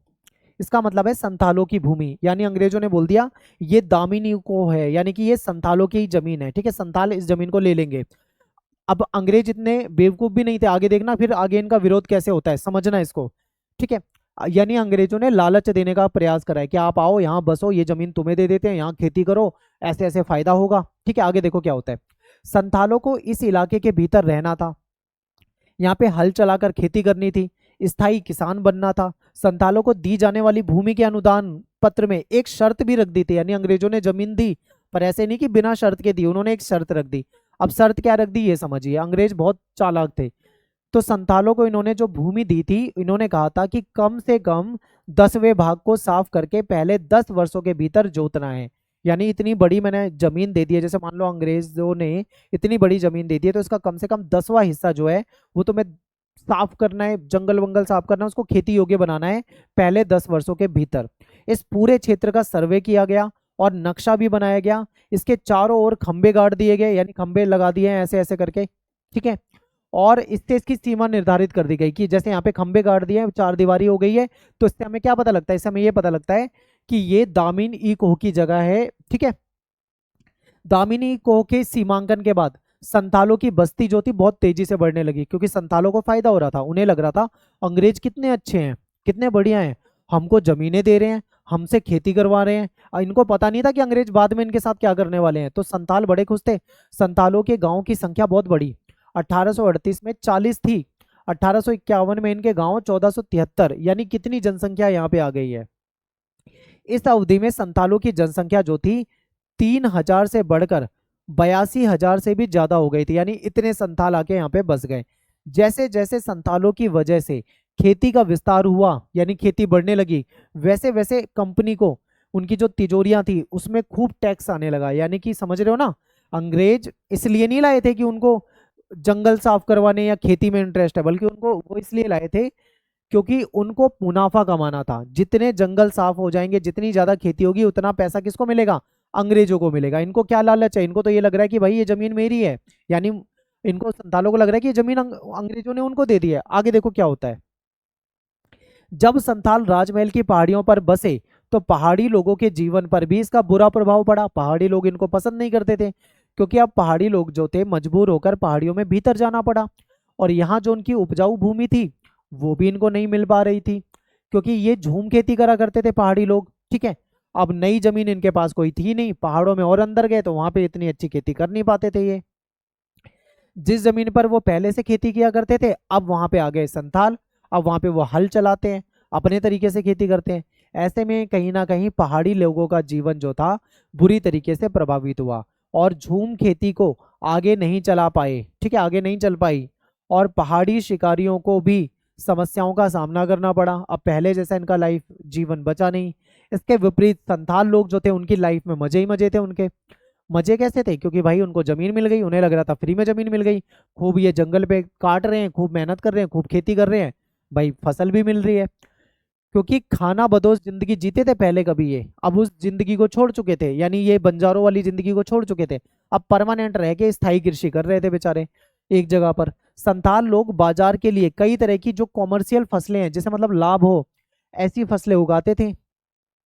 इसका मतलब है संथालों की भूमि, यानी अंग्रेजों ने बोल दिया ये दामिनी को है, यानी कि ये संथालों की ही जमीन है, ठीक है, संथाल इस जमीन को ले लेंगे। अब अंग्रेज इतने बेवकूफ भी नहीं थे, आगे देखना फिर आगे इनका विरोध कैसे होता है, समझना इसको, ठीक है। यानी अंग्रेजों ने लालच देने का प्रयास करा है कि आप आओ यहाँ बसो, ये जमीन तुम्हें दे देते हैं, यहाँ खेती करो, ऐसे ऐसे फायदा होगा, ठीक है। आगे देखो क्या होता है। संथालों को इस इलाके के भीतर रहना था, यहाँ पे हल चलाकर खेती करनी थी, स्थायी किसान बनना था। संथालों को दी जाने वाली भूमि के अनुदान पत्र में एक शर्त भी रख दी थी, यानी अंग्रेजों ने जमीन दी पर ऐसे नहीं कि बिना शर्त के दी, उन्होंने एक शर्त रख दी। अब शर्त क्या रख दी ये समझिए, अंग्रेज बहुत चालाक थे। तो संथालों को इन्होंने जो भूमि दी थी, इन्होंने कहा था कि कम से कम 10वें भाग को साफ करके पहले 10 वर्षों के भीतर जोतना है। यानी इतनी बड़ी मैंने जमीन दे दी है, जैसे मान लो अंग्रेजों ने इतनी बड़ी जमीन दे दी है, तो इसका कम से कम 10वां हिस्सा जो है वो तुम्हें साफ करना है, जंगल वंगल साफ करना है, उसको खेती योग्य बनाना है पहले 10 वर्षों के भीतर। इस पूरे क्षेत्र का सर्वे किया गया और नक्शा भी बनाया गया। इसके चारों ओर खंबे गाड़ दिए गए, यानी खंबे लगा दिए हैं ऐसे ऐसे करके, ठीक है। और इससे इसकी सीमा निर्धारित कर दी गई कि जैसे यहाँ पे खंबे गाड़ दिए हैं, चार दीवारी हो गई है, तो इससे हमें क्या पता लगता है, इससे हमें ये पता लगता है कि ये दामिन ई कोह की जगह है, ठीक है। दामिनी कोह के सीमांकन के बाद संथालों की बस्ती जो थी बहुत तेजी से बढ़ने लगी, क्योंकि संथालों को फायदा हो रहा था, उन्हें लग रहा था अंग्रेज कितने अच्छे हैं, कितने बढ़िया हैं, हमको जमीनें दे रहे हैं, हमसे खेती करवा रहे हैं। इनको पता नहीं था कि अंग्रेज बाद में इनके साथ क्या करने वाले हैं, तो संथाल बड़े खुश थे। संथालों के गांव की संख्या बहुत बढ़ी, 1838 में 40 थी, 1851 में इनके गांव 1473, यानी कितनी जनसंख्या यहाँ पे आ गई है। इस अवधि में संथालों की जनसंख्या जो थी 3000 से बढ़कर 82,000 से भी ज्यादा हो गई थी, यानी इतने संथाल आके यहाँ पे बस गए। जैसे जैसे संथालों की वजह से खेती का विस्तार हुआ, यानी खेती बढ़ने लगी, वैसे वैसे कंपनी को उनकी जो तिजोरियां थी उसमें खूब टैक्स आने लगा। यानी कि समझ रहे हो ना, अंग्रेज इसलिए नहीं लाए थे कि उनको जंगल साफ करवाने या खेती में इंटरेस्ट है, बल्कि उनको वो इसलिए लाए थे क्योंकि उनको मुनाफा कमाना था। जितने जंगल साफ हो जाएंगे, जितनी ज्यादा खेती होगी, उतना पैसा किसको मिलेगा, अंग्रेजों को मिलेगा। इनको क्या लालच है, इनको तो ये लग रहा है कि भाई ये जमीन मेरी है, यानी इनको संथालों को लग रहा है कि ये जमीन अंग्रेजों ने उनको दे दी है। आगे देखो क्या होता है। जब संथाल राजमहल की पहाड़ियों पर बसे तो पहाड़ी लोगों के जीवन पर भी इसका बुरा प्रभाव पड़ा। पहाड़ी लोग इनको पसंद नहीं करते थे, क्योंकि अब पहाड़ी लोग जो थे मजबूर होकर पहाड़ियों में भीतर जाना पड़ा, और यहाँ जो उनकी उपजाऊ भूमि थी वो भी इनको नहीं मिल पा रही थी, क्योंकि ये झूम खेती करा करते थे पहाड़ी लोग, ठीक है। अब नई जमीन इनके पास कोई थी नहीं, पहाड़ों में और अंदर गए तो वहां पे इतनी अच्छी खेती कर नहीं पाते थे ये। जिस जमीन पर वो पहले से खेती किया करते थे, अब वहां पे आ गए संथाल, अब वहां पे वो हल चलाते हैं, अपने तरीके से खेती करते हैं। ऐसे में कहीं ना कहीं पहाड़ी लोगों का जीवन जो था बुरी तरीके से प्रभावित हुआ, और झूम खेती को आगे नहीं चला पाए, ठीक है, आगे नहीं चल पाई, और पहाड़ी शिकारियों को भी समस्याओं का सामना करना पड़ा। अब पहले जैसा इनका लाइफ जीवन बचा नहीं। इसके विपरीत संथाल लोग जो थे उनकी लाइफ में मजे ही मजे थे। उनके मजे कैसे थे, क्योंकि भाई उनको जमीन मिल गई, उन्हें लग रहा था फ्री में जमीन मिल गई, खूब ये जंगल पे काट रहे हैं, खूब मेहनत कर रहे हैं, खूब खेती कर रहे हैं, भाई फसल भी मिल रही है। क्योंकि खाना बदोश जिंदगी जीते थे पहले कभी ये, अब उस जिंदगी को छोड़ चुके थे, यानी ये बंजारों वाली जिंदगी को छोड़ चुके थे, अब परमानेंट रह के स्थायी कृषि कर रहे थे बेचारे एक जगह पर। संथाल लोग बाजार के लिए कई तरह की जो कॉमर्शियल फसलें हैं, जैसे मतलब लाभ हो, ऐसी फसलें उगाते थे।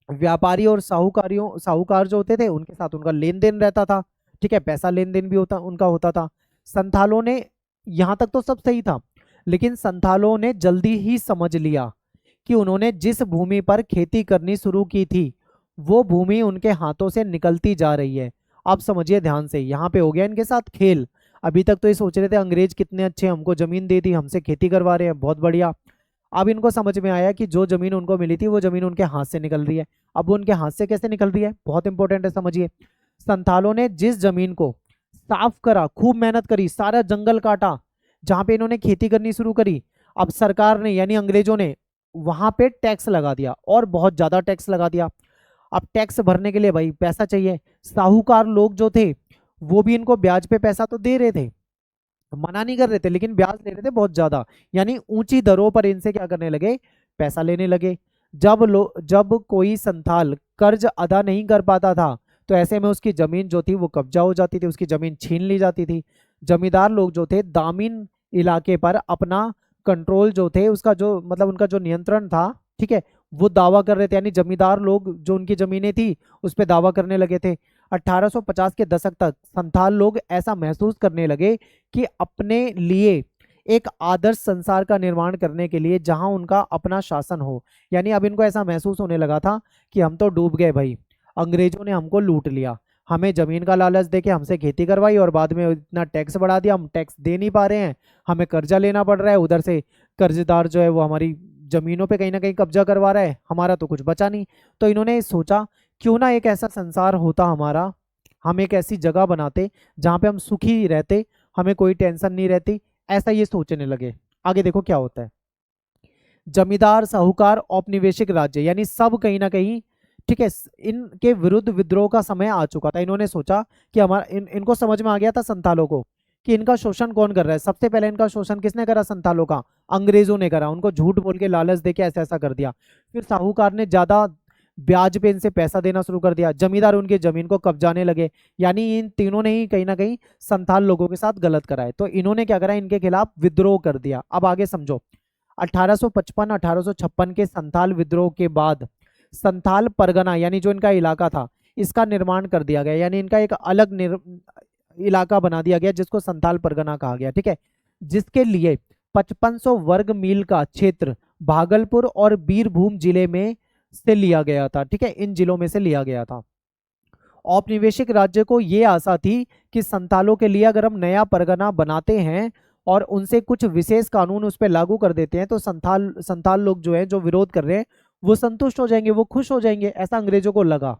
व्यापारी और साहूकार जो होते थे उनके साथ उनका लेन देन रहता था, ठीक है, पैसा लेन देन भी होता उनका होता था। संथालों ने, यहाँ तक तो सब सही था, लेकिन संथालों ने जल्दी ही समझ लिया कि उन्होंने जिस भूमि पर खेती करनी शुरू की थी वो भूमि उनके हाथों से निकलती जा रही है। अब समझिए ध्यान से, यहाँ पे हो गया इनके साथ खेल। अभी तक तो ये सोच रहे थे अंग्रेज कितने अच्छे, हमको जमीन दे दी, हमसे खेती करवा रहे हैं, बहुत बढ़िया। अब इनको समझ में आया कि जो जमीन उनको मिली थी वो जमीन उनके हाथ से निकल रही है। अब वो उनके हाथ से कैसे निकल रही है, बहुत इंपॉर्टेंट है, समझिए। संथालों ने जिस जमीन को साफ करा, खूब मेहनत करी, सारा जंगल काटा, जहां पे इन्होंने खेती करनी शुरू करी, अब सरकार ने यानी अंग्रेजों ने वहां पे टैक्स लगा दिया, और बहुत ज्यादा टैक्स लगा दिया। अब टैक्स भरने के लिए भाई पैसा चाहिए। साहूकार लोग जो थे वो भी इनको ब्याज पे पैसा तो दे रहे थे, मना नहीं कर रहे थे, लेकिन ब्याज ले रहे थे बहुत ज्यादा, यानी ऊंची दरों पर इनसे क्या करने लगे, पैसा लेने लगे। जब कोई संथाल कर्ज अदा नहीं कर पाता था तो ऐसे में उसकी जमीन जो थी वो कब्जा हो जाती थी, उसकी जमीन छीन ली जाती थी। जमींदार लोग जो थे दामिन इलाके पर अपना कंट्रोल जो थे, उसका जो मतलब उनका जो नियंत्रण था, ठीक है, वो दावा कर रहे थे, यानी जमींदार लोग जो उनकी जमीनें थी उस पर दावा करने लगे थे। 1850 के दशक तक संथाल लोग ऐसा महसूस करने लगे कि अपने लिए एक आदर्श संसार का निर्माण करने के लिए जहां उनका अपना शासन हो, यानी अब इनको ऐसा महसूस होने लगा था कि हम तो डूब गए भाई, अंग्रेजों ने हमको लूट लिया, हमें जमीन का लालच देके हमसे खेती करवाई और बाद में इतना टैक्स बढ़ा दिया, हम टैक्स दे नहीं पा रहे हैं, हमें कर्जा लेना पड़ रहा है, उधर से कर्जदार जो है वो हमारी जमीनों पे कहीं ना कहीं कब्जा करवा रहा है, हमारा तो कुछ बचा नहीं। तो इन्होंने सोचा क्यों ना एक ऐसा संसार होता हमारा, हम एक ऐसी जगह बनाते जहाँ पे हम सुखी रहते, हमें कोई टेंशन नहीं रहती, ऐसा ये सोचने लगे। आगे देखो क्या होता है। जमींदार, साहूकार, औपनिवेशिक राज्य, यानी सब कहीं ना कहीं, ठीक है, इनके विरुद्ध विद्रोह का समय आ चुका था। इन्होंने सोचा कि हमारा इनको समझ में आ गया था संथालों को कि इनका शोषण कौन कर रहा है। सबसे पहले इनका शोषण किसने करा संथालों का? अंग्रेजों ने करा। उनको झूठ बोल के लालच देके ऐसा ऐसा कर दिया। फिर साहूकार ने ज्यादा ब्याज पे इनसे पैसा देना शुरू कर दिया, जमींदार उनकी जमीन को कब्जाने लगे, यानी इन तीनों ने ही कहीं ना कहीं संथाल लोगों के साथ गलत करा है। तो इन्होंने क्या करा, इनके खिलाफ विद्रोह कर दिया। अब आगे समझो। 1855-1856 के संथाल विद्रोह के बाद संथाल परगना, यानी जो इनका इलाका था, इसका निर्माण कर दिया गया, यानी इनका एक अलग इलाका बना दिया गया जिसको संथाल परगना कहा गया, ठीक है, जिसके लिए 5500 वर्ग मील का क्षेत्र भागलपुर और बीरभूम जिले में से लिया गया था, ठीक है, इन जिलों में से लिया गया था। औपनिवेशिक राज्य को ये आशा थी कि संथालों के लिए अगर हम नया परगना बनाते हैं और उनसे कुछ विशेष कानून उस पर लागू कर देते हैं तो संथाल लोग जो है, जो विरोध कर रहे हैं, वो संतुष्ट हो जाएंगे, वो खुश हो जाएंगे, ऐसा अंग्रेजों को लगा।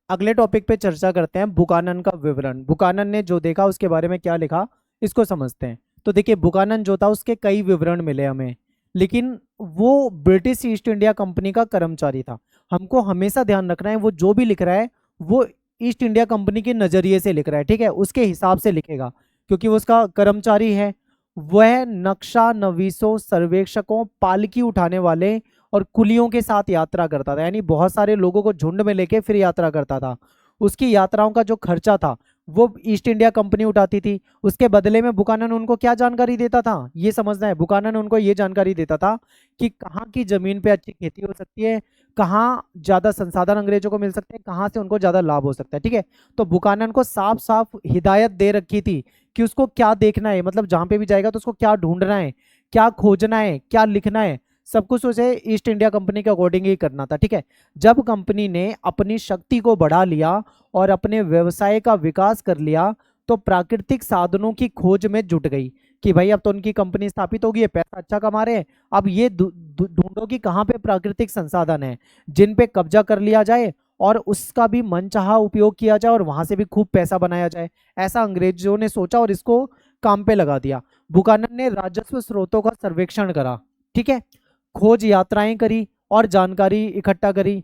अगले टॉपिक पे चर्चा करते हैं, बुकानन का विवरण। बुकानन ने जो देखा उसके बारे में क्या लिखा, इसको समझते हैं। तो देखिए, बुकानन जो था उसके कई विवरण मिले हमें, लेकिन वो ब्रिटिश ईस्ट इंडिया कंपनी का कर्मचारी था। हमको हमेशा ध्यान रखना है वो जो भी लिख रहा है वो ईस्ट इंडिया कंपनी के नजरिए से लिख रहा है, ठीक है, उसके हिसाब से लिखेगा, क्योंकि वो उसका कर्मचारी है। वह नक्शा नवीसों, सर्वेक्षकों, पालकी उठाने वाले और कुलियों के साथ यात्रा करता था, यानी बहुत सारे लोगों को झुंड में लेके फिर यात्रा करता था। उसकी यात्राओं का जो खर्चा था वो ईस्ट इंडिया कंपनी उठाती थी। उसके बदले में बुकानन उनको क्या जानकारी देता था, ये समझना है। बुकानन उनको ये जानकारी देता था कि कहाँ की जमीन पे अच्छी खेती हो सकती है, कहाँ ज्यादा संसाधन अंग्रेजों को मिल सकते हैं, कहाँ से उनको ज्यादा लाभ हो सकता है, ठीक है। तो बुकानन को साफ साफ हिदायत दे रखी थी कि उसको क्या देखना है, मतलब जहां पे भी जाएगा तो उसको क्या ढूंढना है, क्या खोजना है, क्या लिखना है, सब कुछ उसे ईस्ट इंडिया कंपनी के अकॉर्डिंग ही करना था, ठीक है। जब कंपनी ने अपनी शक्ति को बढ़ा लिया और अपने व्यवसाय का विकास कर लिया तो प्राकृतिक साधनों की खोज में जुट गई कि भाई अब तो उनकी कंपनी स्थापित होगी है, पैसा अच्छा कमा रहे हैं, अब ये ढूंढो कि कहाँ पे प्राकृतिक संसाधन है जिन पे कब्जा कर लिया जाए और उसका भी मनचाहा उपयोग किया जाए और वहां से भी खूब पैसा बनाया जाए। ऐसा अंग्रेजों ने सोचा और इसको काम पे लगा दिया। बुकानन ने राजस्व स्रोतों का सर्वेक्षण करा, ठीक है, खोज यात्राएं करी और जानकारी इकट्ठा करी।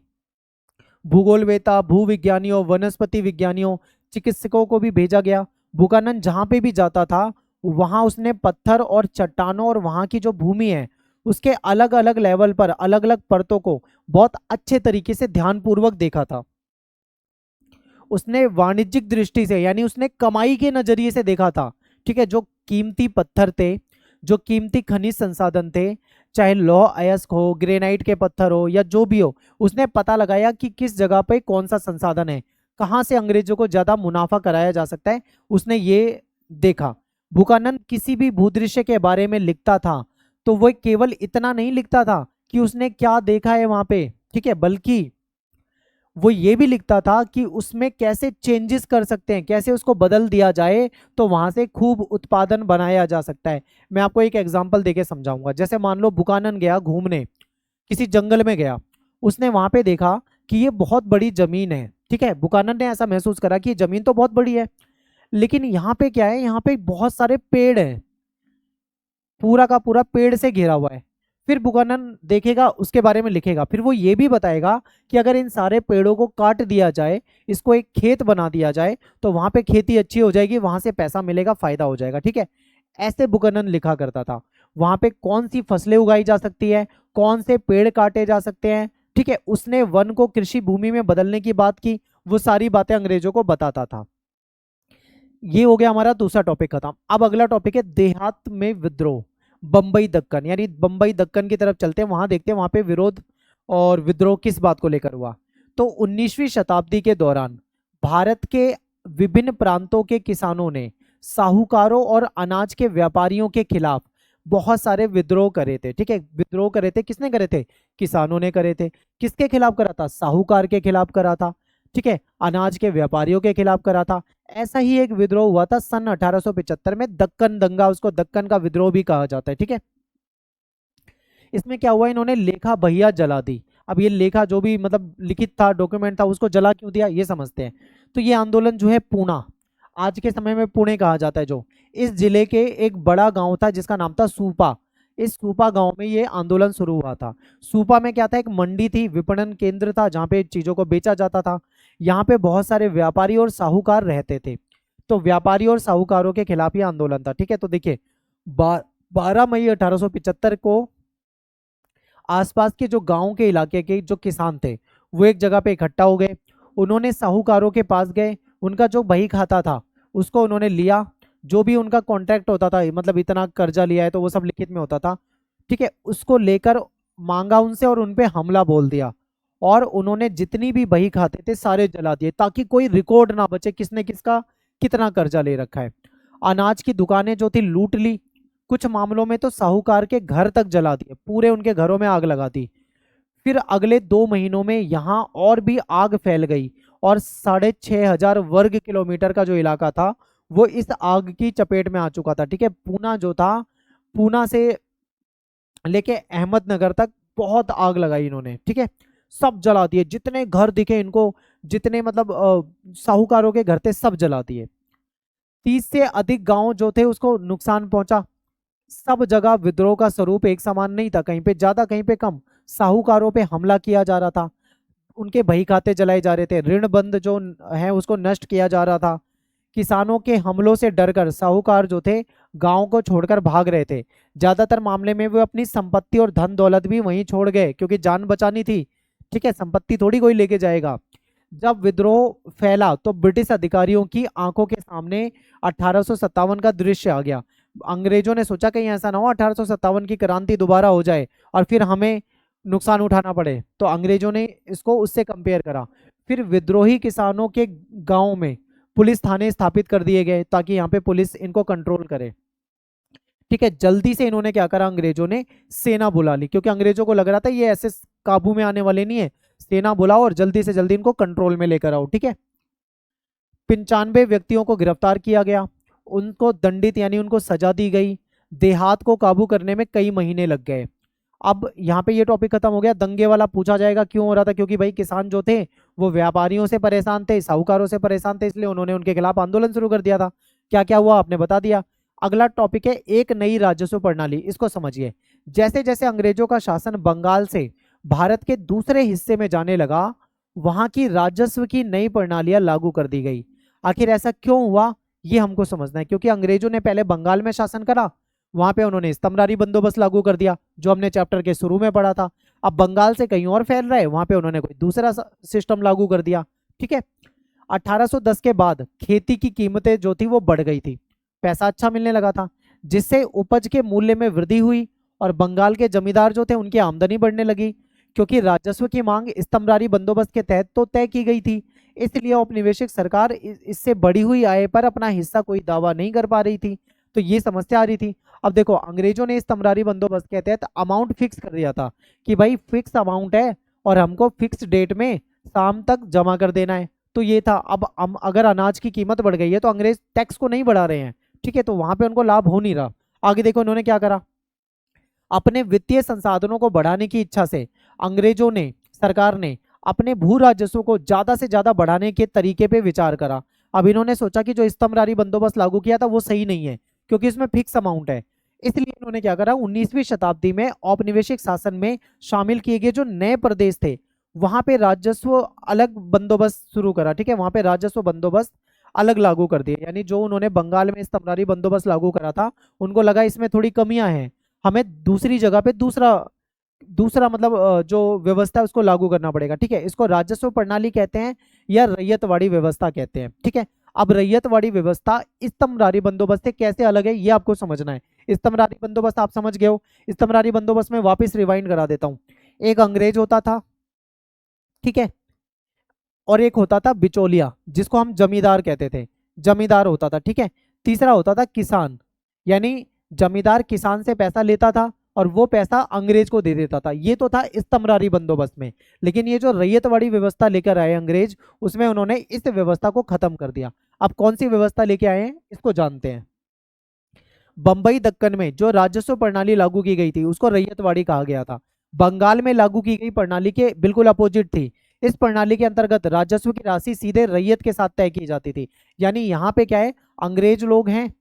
भूगोलवेता, भूविज्ञानियों, वनस्पति विज्ञानियों, चिकित्सकों को भी भेजा गया। बुकानन जहां पे भी जाता था वहां उसने पत्थर और चट्टानों और वहां की जो भूमि है उसके अलग अलग लेवल पर अलग अलग परतों को बहुत अच्छे तरीके से ध्यानपूर्वक देखा था। उसने वाणिज्यिक दृष्टि से, यानी उसने कमाई के नजरिए से देखा था, ठीक है। जो कीमती पत्थर थे, जो कीमती खनिज संसाधन थे, चाहे लौह अयस्क हो, ग्रेनाइट के पत्थर हो या जो भी हो, उसने पता लगाया कि किस जगह पे कौन सा संसाधन है, कहां से अंग्रेजों को ज्यादा मुनाफा कराया जा सकता है, उसने ये देखा। बुकानन किसी भी भूदृश्य के बारे में लिखता था तो वह केवल इतना नहीं लिखता था कि उसने क्या देखा है वहां पे, ठीक है, बल्कि वो ये भी लिखता था कि उसमें कैसे चेंजेस कर सकते हैं, कैसे उसको बदल दिया जाए तो वहां से खूब उत्पादन बनाया जा सकता है। मैं आपको एक एग्जांपल देके समझाऊंगा। जैसे मान लो बुकानन गया घूमने, किसी जंगल में गया, उसने वहां पे देखा कि ये बहुत बड़ी जमीन है, ठीक है। बुकानन ने ऐसा महसूस करा कि ये जमीन तो बहुत बड़ी है, लेकिन यहाँ पे क्या है, यहाँ पे बहुत सारे पेड़ हैं, पूरा का पूरा पेड़ से घिरा हुआ है। फिर बुकानन देखेगा, उसके बारे में लिखेगा, फिर वो ये भी बताएगा कि अगर इन सारे पेड़ों को काट दिया जाए, इसको एक खेत बना दिया जाए तो वहां पे खेती अच्छी हो जाएगी, वहां से पैसा मिलेगा, फायदा हो जाएगा, ठीक है। ऐसे बुकानन लिखा करता था। वहां पे कौन सी फसलें उगाई जा सकती है, कौन से पेड़ काटे जा सकते हैं, ठीक है। उसने वन को कृषि भूमि में बदलने की बात की, वो सारी बातें अंग्रेजों को बताता था। ये हो गया हमारा दूसरा टॉपिक खत्म। अब अगला टॉपिक है देहात में विद्रोह, बंबई दक्कन, यानी बंबई दक्कन की तरफ चलते हैं, वहां देखते हैं वहां पे विरोध और विद्रोह किस बात को लेकर हुआ? तो 19वीं शताब्दी के दौरान भारत के विभिन्न प्रांतों के किसानों ने साहूकारों और अनाज के व्यापारियों के खिलाफ बहुत सारे विद्रोह करे थे। ठीक है, विद्रोह करे थे, किसने करे थे? किसानों ने करे थे। किसके खिलाफ करा था? साहूकार के खिलाफ करा था। ठीक है, अनाज के व्यापारियों के खिलाफ करा था। ऐसा ही एक विद्रोह हुआ था सन 1875 में, दक्कन दंगा, उसको दक्कन का विद्रोह भी कहा जाता है। ठीक है, इसमें क्या हुआ, इन्होंने लेखा बहिया जला दी। अब ये लेखा जो भी मतलब लिखित था, डॉक्यूमेंट था, उसको जला क्यों दिया, ये समझते हैं। तो ये आंदोलन जो है पूना, आज के समय में पुणे कहा जाता है, जो इस जिले के एक बड़ा गांव था जिसका नाम था सूपा। इस सूपा गांव में ये आंदोलन शुरू हुआ था। सूपा में क्या था, एक मंडी थी, विपणन केंद्र था जहाँ पे चीजों को बेचा जाता था। यहाँ पे बहुत सारे व्यापारी और साहूकार रहते थे। तो व्यापारी और साहूकारों के खिलाफ ये आंदोलन था। ठीक है, तो देखिए 12 मई 1875 को आसपास के जो गांव के इलाके के जो किसान थे वो एक जगह पे इकट्ठा हो गए। उन्होंने साहूकारों के पास गए, उनका जो बही खाता था उसको उन्होंने लिया, जो भी उनका कॉन्ट्रैक्ट होता था, मतलब इतना कर्जा लिया है तो वो सब लिखित में होता था। ठीक है, उसको लेकर मांगा उनसे और उनपे हमला बोल दिया, और उन्होंने जितनी भी बही खाते थे सारे जला दिए, ताकि कोई रिकॉर्ड ना बचे किसने किसका कितना कर्जा ले रखा है। अनाज की दुकानें जो थी लूट ली, कुछ मामलों में तो साहूकार के घर तक जला दिए, पूरे उनके घरों में आग लगा दी। फिर अगले 2 महीनों में यहाँ और भी आग फैल गई, और 6,500 वर्ग किलोमीटर का जो इलाका था वो इस आग की चपेट में आ चुका था। ठीक है, पूना जो था, पूना से लेके अहमदनगर तक बहुत आग लगाई इन्होंने। ठीक है, सब जला दिए, जितने घर दिखे इनको, जितने मतलब साहूकारों के घर थे सब जला दिए। 30 से अधिक गांव जो थे उसको नुकसान पहुंचा। सब जगह विद्रोह का स्वरूप एक समान नहीं था, कहीं पे ज्यादा कहीं पे कम। साहूकारों पे हमला किया जा रहा था, उनके बही खाते जलाए जा रहे थे, ऋण बंद जो है उसको नष्ट किया जा रहा था। किसानों के हमलों से डरकर साहूकार जो थे गांव को छोड़कर भाग रहे थे। ज्यादातर मामले में वो अपनी संपत्ति और धन दौलत भी वहीं छोड़ गए, क्योंकि जान बचानी थी। ठीक है, संपत्ति थोड़ी कोई लेके जाएगा। जब विद्रोह फैला तो ब्रिटिश अधिकारियों की आंखों के सामने 1857 का दृश्य आ गया। अंग्रेजों ने सोचा कहीं ऐसा ना हो 1857 की क्रांति दोबारा हो जाए और फिर हमें नुकसान उठाना पड़े, तो अंग्रेजों ने इसको उससे कंपेयर करा। फिर विद्रोही किसानों के गांव में पुलिस थाने स्थापित कर दिए गए, ताकि यहाँ पे पुलिस इनको कंट्रोल करे। ठीक है, जल्दी से इन्होंने क्या करा, अंग्रेजों ने सेना बुला ली, क्योंकि अंग्रेजों को लग रहा था ये ऐसे काबू में आने वाले नहीं है। सेना बुलाओ और जल्दी से जल्दी इनको कंट्रोल में लेकर आओ। ठीक है, 95 व्यक्तियों को गिरफ्तार किया गया, उनको दंडित यानी उनको सजा दी गई। देहात को काबू करने में कई महीने लग गए। अब यहाँ पे ये टॉपिक खत्म हो गया। दंगे वाला पूछा जाएगा क्यों हो रहा था, क्योंकि भाई किसान जो थे वो व्यापारियों से परेशान थे, साहूकारों से परेशान थे, इसलिए उन्होंने उनके खिलाफ आंदोलन शुरू कर दिया था। क्या क्या हुआ आपने बता दिया। अगला टॉपिक है एक नई राजस्व प्रणाली, इसको समझिए। जैसे जैसे अंग्रेजों का शासन बंगाल से भारत के दूसरे हिस्से में जाने लगा, वहां की राजस्व की नई प्रणालियां लागू कर दी गई। आखिर ऐसा क्यों हुआ ये हमको समझना है, क्योंकि अंग्रेजों ने पहले बंगाल में शासन करा, वहां पे उन्होंने स्तंभरारी बंदोबस्त लागू कर दिया जो हमने चैप्टर के शुरू में पढ़ा था। अब बंगाल से कहीं और फैल रहा है, वहां पे उन्होंने कोई दूसरा सिस्टम लागू कर दिया। ठीक है, 1810 के बाद खेती की कीमतें जो थी वो बढ़ गई थी, पैसा अच्छा मिलने लगा था, जिससे उपज के मूल्य में वृद्धि हुई, और बंगाल के जमींदार जो थे उनकी आमदनी बढ़ने लगी, क्योंकि राजस्व की मांग स्तंभरारी बंदोबस्त के तहत तो तय की गई थी। इसलिए औपनिवेशिक सरकार इससे बढ़ी हुई आय पर अपना हिस्सा कोई दावा नहीं कर पा रही थी, तो ये समस्या आ रही थी। अब देखो, अंग्रेजों ने स्तंभरारी बंदोबस्त के तहत अमाउंट फिक्स कर दिया था कि भाई फिक्स अमाउंट है और हमको फिक्स डेट में शाम तक जमा कर देना है, तो ये था। अब अगर अनाज की कीमत बढ़ गई है तो अंग्रेज टैक्स को नहीं बढ़ा रहे हैं। ठीक है, तो वहां पे उनको लाभ हो नहीं रहा। आगे देखो इन्होंने क्या करा, अपने वित्तीय संसाधनों को बढ़ाने की इच्छा से अंग्रेजों ने, सरकार ने अपने भू राजस्व को ज्यादा से ज्यादा बढ़ाने के तरीके पे विचार करा। अब इन्होंने सोचा कि जो स्तंभरारी बंदोबस्त लागू किया था वो सही नहीं है, क्योंकि इसमें फिक्स अमाउंट है। इसलिए इन्होंने क्या करा, 19वीं शताब्दी में औपनिवेशिक शासन में शामिल किए गए जो नए प्रदेश थे वहां पे राजस्व अलग बंदोबस्त शुरू करा। ठीक है, वहां पे राजस्व बंदोबस्त अलग लागू कर दिए, यानी जो उन्होंने बंगाल में स्तंभरारी बंदोबस्त लागू करा था उनको लगा इसमें थोड़ी कमियां हैं, हमें दूसरी जगह पे दूसरा दूसरा मतलब जो व्यवस्था है उसको लागू करना पड़ेगा। ठीक है, इसको राजस्व प्रणाली कहते हैं या रैयतवाड़ी व्यवस्था कहते हैं। ठीक है, अब रैयतवाड़ी व्यवस्था स्तंभरारी बंदोबस्त से कैसे अलग है ये आपको समझना है। स्तंभरारी बंदोबस्त आप समझ गए हो, स्तंभरारी बंदोबस्त में वापस रिवाइंड करा देता हूँ। एक अंग्रेज होता था, ठीक है, और एक होता था बिचौलिया जिसको हम जमींदार कहते थे, जमींदार होता था, ठीक है। तीसरा होता था किसान, यानी जमींदार किसान से पैसा लेता था और वो पैसा अंग्रेज को दे देता था। ये तो था इस्तमरारी बंदोबस्त में। लेकिन ये जो रैयतवाड़ी व्यवस्था लेकर आए अंग्रेज, उसमें उन्होंने इस व्यवस्था को खत्म कर दिया। अब कौन सी व्यवस्था लेके आए हैं इसको जानते हैं। बंबई दक्कन में जो राजस्व प्रणाली लागू की गई थी उसको रैयतवाड़ी कहा गया था। बंगाल में लागू की गई प्रणाली के बिल्कुल अपोजिट थी। इस प्रणाली के अंतर्गत राजस्व की राशि सीधे रैयत के साथ तय की जाती थी। यानी यहाँ पे क्या है, अंग्रेज लोग हैं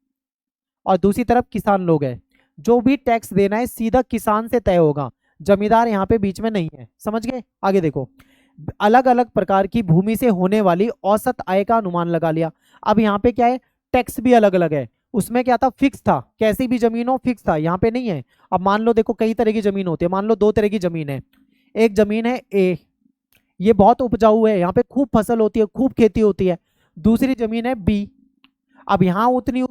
और दूसरी तरफ किसान लोग हैं। जो भी टैक्स देना है सीधा किसान से तय होगा, जमींदार यहाँ पे बीच में नहीं है। समझ गए? आगे देखो, अलग अलग प्रकार की भूमि से होने वाली औसत आय का अनुमान लगा लिया। अब यहाँ पे क्या है, टैक्स भी अलग अलग है। उसमें क्या था, फिक्स था, कैसी भी जमीन हो फिक्स था, यहाँ पे नहीं है। अब मान लो देखो, कई तरह की जमीन होती है, मान लो दो तरह की जमीन है। एक जमीन है ए, ये बहुत उपजाऊ है, यहाँ पे खूब फसल होती है, खूब खेती होती है। दूसरी जमीन है बी, अब यहाँ उतनी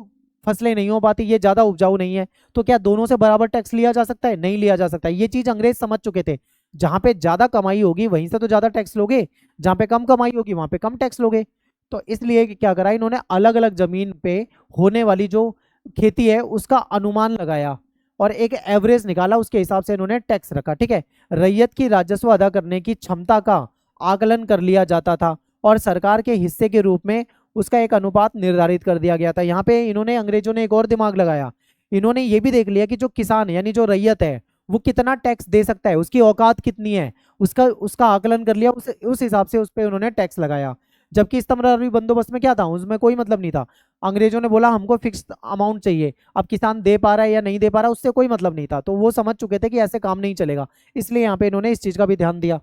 फसलें नहीं हो पाती, ये ज्यादा उपजाऊ नहीं है। तो क्या दोनों से बराबर टैक्स लिया जा सकता है? नहीं लिया जा सकता। ये चीज अंग्रेज समझ चुके थे। जहां पे ज्यादा कमाई होगी वहीं से तो ज्यादा टैक्स लोगे, जहां पे कम कमाई होगी वहां पे कम टैक्स लोगे। तो इसलिए क्या करा इन्होंने, अलग अलग जमीन पे होने वाली जो खेती है उसका अनुमान लगाया और एक एवरेज निकाला, उसके हिसाब से इन्होंने टैक्स रखा, ठीक है। रैयत की राजस्व अदा करने की क्षमता का आकलन कर लिया जाता था और सरकार के हिस्से के रूप में उसका एक अनुपात निर्धारित कर दिया गया था। यहाँ पे इन्होंने, अंग्रेजों ने एक और दिमाग लगाया। इन्होंने ये भी देख लिया कि जो किसान यानी जो रैयत है वो कितना टैक्स दे सकता है, उसकी औकात कितनी है, उसका उसका आकलन कर लिया, उस हिसाब से उस पर उन्होंने टैक्स लगाया। जबकि इस्तमरारी बंदोबस्त में क्या था, उसमें कोई मतलब नहीं था। अंग्रेजों ने बोला हमको फिक्स अमाउंट चाहिए, अब किसान दे पा रहा है या नहीं दे पा रहा उससे कोई मतलब नहीं था। तो वो समझ चुके थे कि ऐसे काम नहीं चलेगा, इसलिए यहाँ पे इन्होंने इस चीज का भी ध्यान दिया।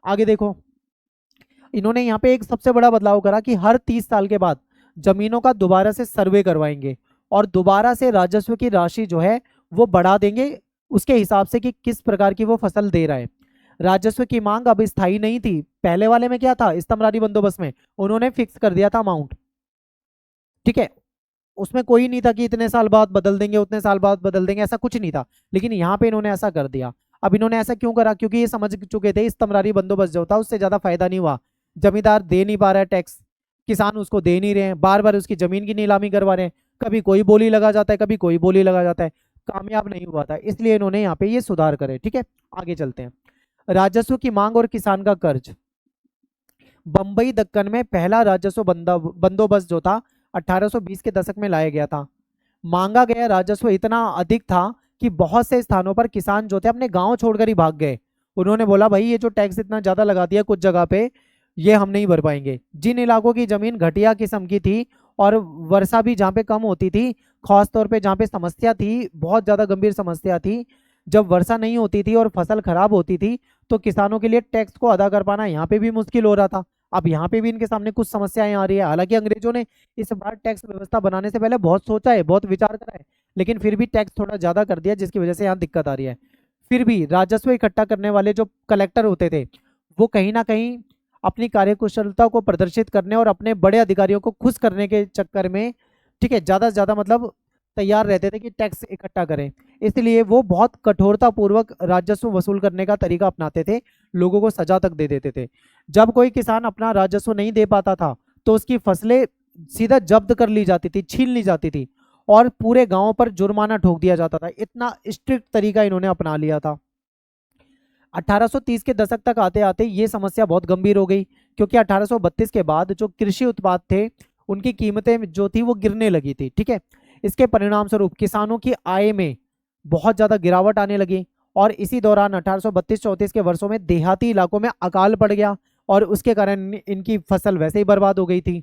आगे देखो, इन्होंने यहाँ पे एक सबसे बड़ा बदलाव करा कि हर 30 साल के बाद जमीनों का दोबारा से सर्वे करवाएंगे और दोबारा से राजस्व की राशि जो है वो बढ़ा देंगे उसके हिसाब से कि किस प्रकार की वो फसल दे रहा है। राजस्व की मांग अब स्थायी नहीं थी। पहले वाले में क्या था, इस्तमरारी बंदोबस्त में उन्होंने फिक्स कर दिया था अमाउंट, ठीक है। उसमें कोई नहीं था कि इतने साल बाद बदल देंगे, उतने साल बाद बदल देंगे, ऐसा कुछ नहीं था। लेकिन यहाँ पे इन्होंने ऐसा कर दिया। अब इन्होंने ऐसा क्यों करा, क्योंकि ये समझ चुके थे इस्तमरारी बंदोबस्त जो था उससे ज्यादा फायदा नहीं हुआ। जमींदार दे नहीं पा रहा है टैक्स, किसान उसको दे नहीं रहे हैं, बार बार उसकी जमीन की नीलामी करवा रहे हैं, कभी कोई बोली लगा जाता है, कभी कोई बोली लगा जाता है, कामयाब नहीं हुआ था। इसलिए इन्होंने यहाँ पे ये सुधार करे, ठीक है। आगे चलते हैं, राजस्व की मांग और किसान का कर्ज। बंबई दक्कन में पहला राजस्व बंदोबस्त जो था 1820 के दशक में लाया गया था। मांगा गया राजस्व इतना अधिक था कि बहुत से स्थानों पर किसान जो थे अपने गांव छोड़कर ही भाग गए। उन्होंने बोला भाई ये जो टैक्स इतना ज्यादा लगा दिया कुछ जगह पे, ये हम नहीं भर पाएंगे। जिन इलाकों की जमीन घटिया किस्म की थी और वर्षा भी जहाँ पे कम होती थी, खास तौर पे जहाँ पे समस्या थी, बहुत ज्यादा गंभीर समस्या थी, जब वर्षा नहीं होती थी और फसल खराब होती थी तो किसानों के लिए टैक्स को अदा कर पाना यहाँ पे भी मुश्किल हो रहा था। अब यहाँ पे भी इनके सामने कुछ समस्याएं आ रही है। हालांकि अंग्रेजों ने इस बार टैक्स व्यवस्था बनाने से पहले बहुत सोचा है, बहुत विचार करा है, लेकिन फिर भी टैक्स थोड़ा ज्यादा कर दिया जिसकी वजह से यहाँ दिक्कत आ रही है। फिर भी राजस्व इकट्ठा करने वाले जो कलेक्टर होते थे वो कहीं ना कहीं अपनी कार्यकुशलता को प्रदर्शित करने और अपने बड़े अधिकारियों को खुश करने के चक्कर में, ठीक है, ज्यादा से ज्यादा मतलब तैयार रहते थे कि टैक्स इकट्ठा करें। इसलिए वो बहुत कठोरता पूर्वक राजस्व वसूल करने का तरीका अपनाते थे, लोगों को सजा तक दे देते थे। जब कोई किसान अपना राजस्व नहीं दे पाता था तो उसकी फसलें सीधा जब्त कर ली जाती थी, छीन ली जाती थी और पूरे गांव पर जुर्माना ठोक दिया जाता था। इतना स्ट्रिक्ट तरीका इन्होंने अपना लिया था। 1830 के दशक तक आते आते ये समस्या बहुत गंभीर हो गई, क्योंकि 1832 के बाद जो कृषि उत्पाद थे उनकी कीमतें जो थी वो गिरने लगी थी, ठीक है। इसके परिणाम स्वरूप किसानों की आय में बहुत ज्यादा गिरावट आने लगी और इसी दौरान 1832-34 के वर्षों में देहाती इलाकों में अकाल पड़ गया और उसके कारण इनकी फसल वैसे ही बर्बाद हो गई थी।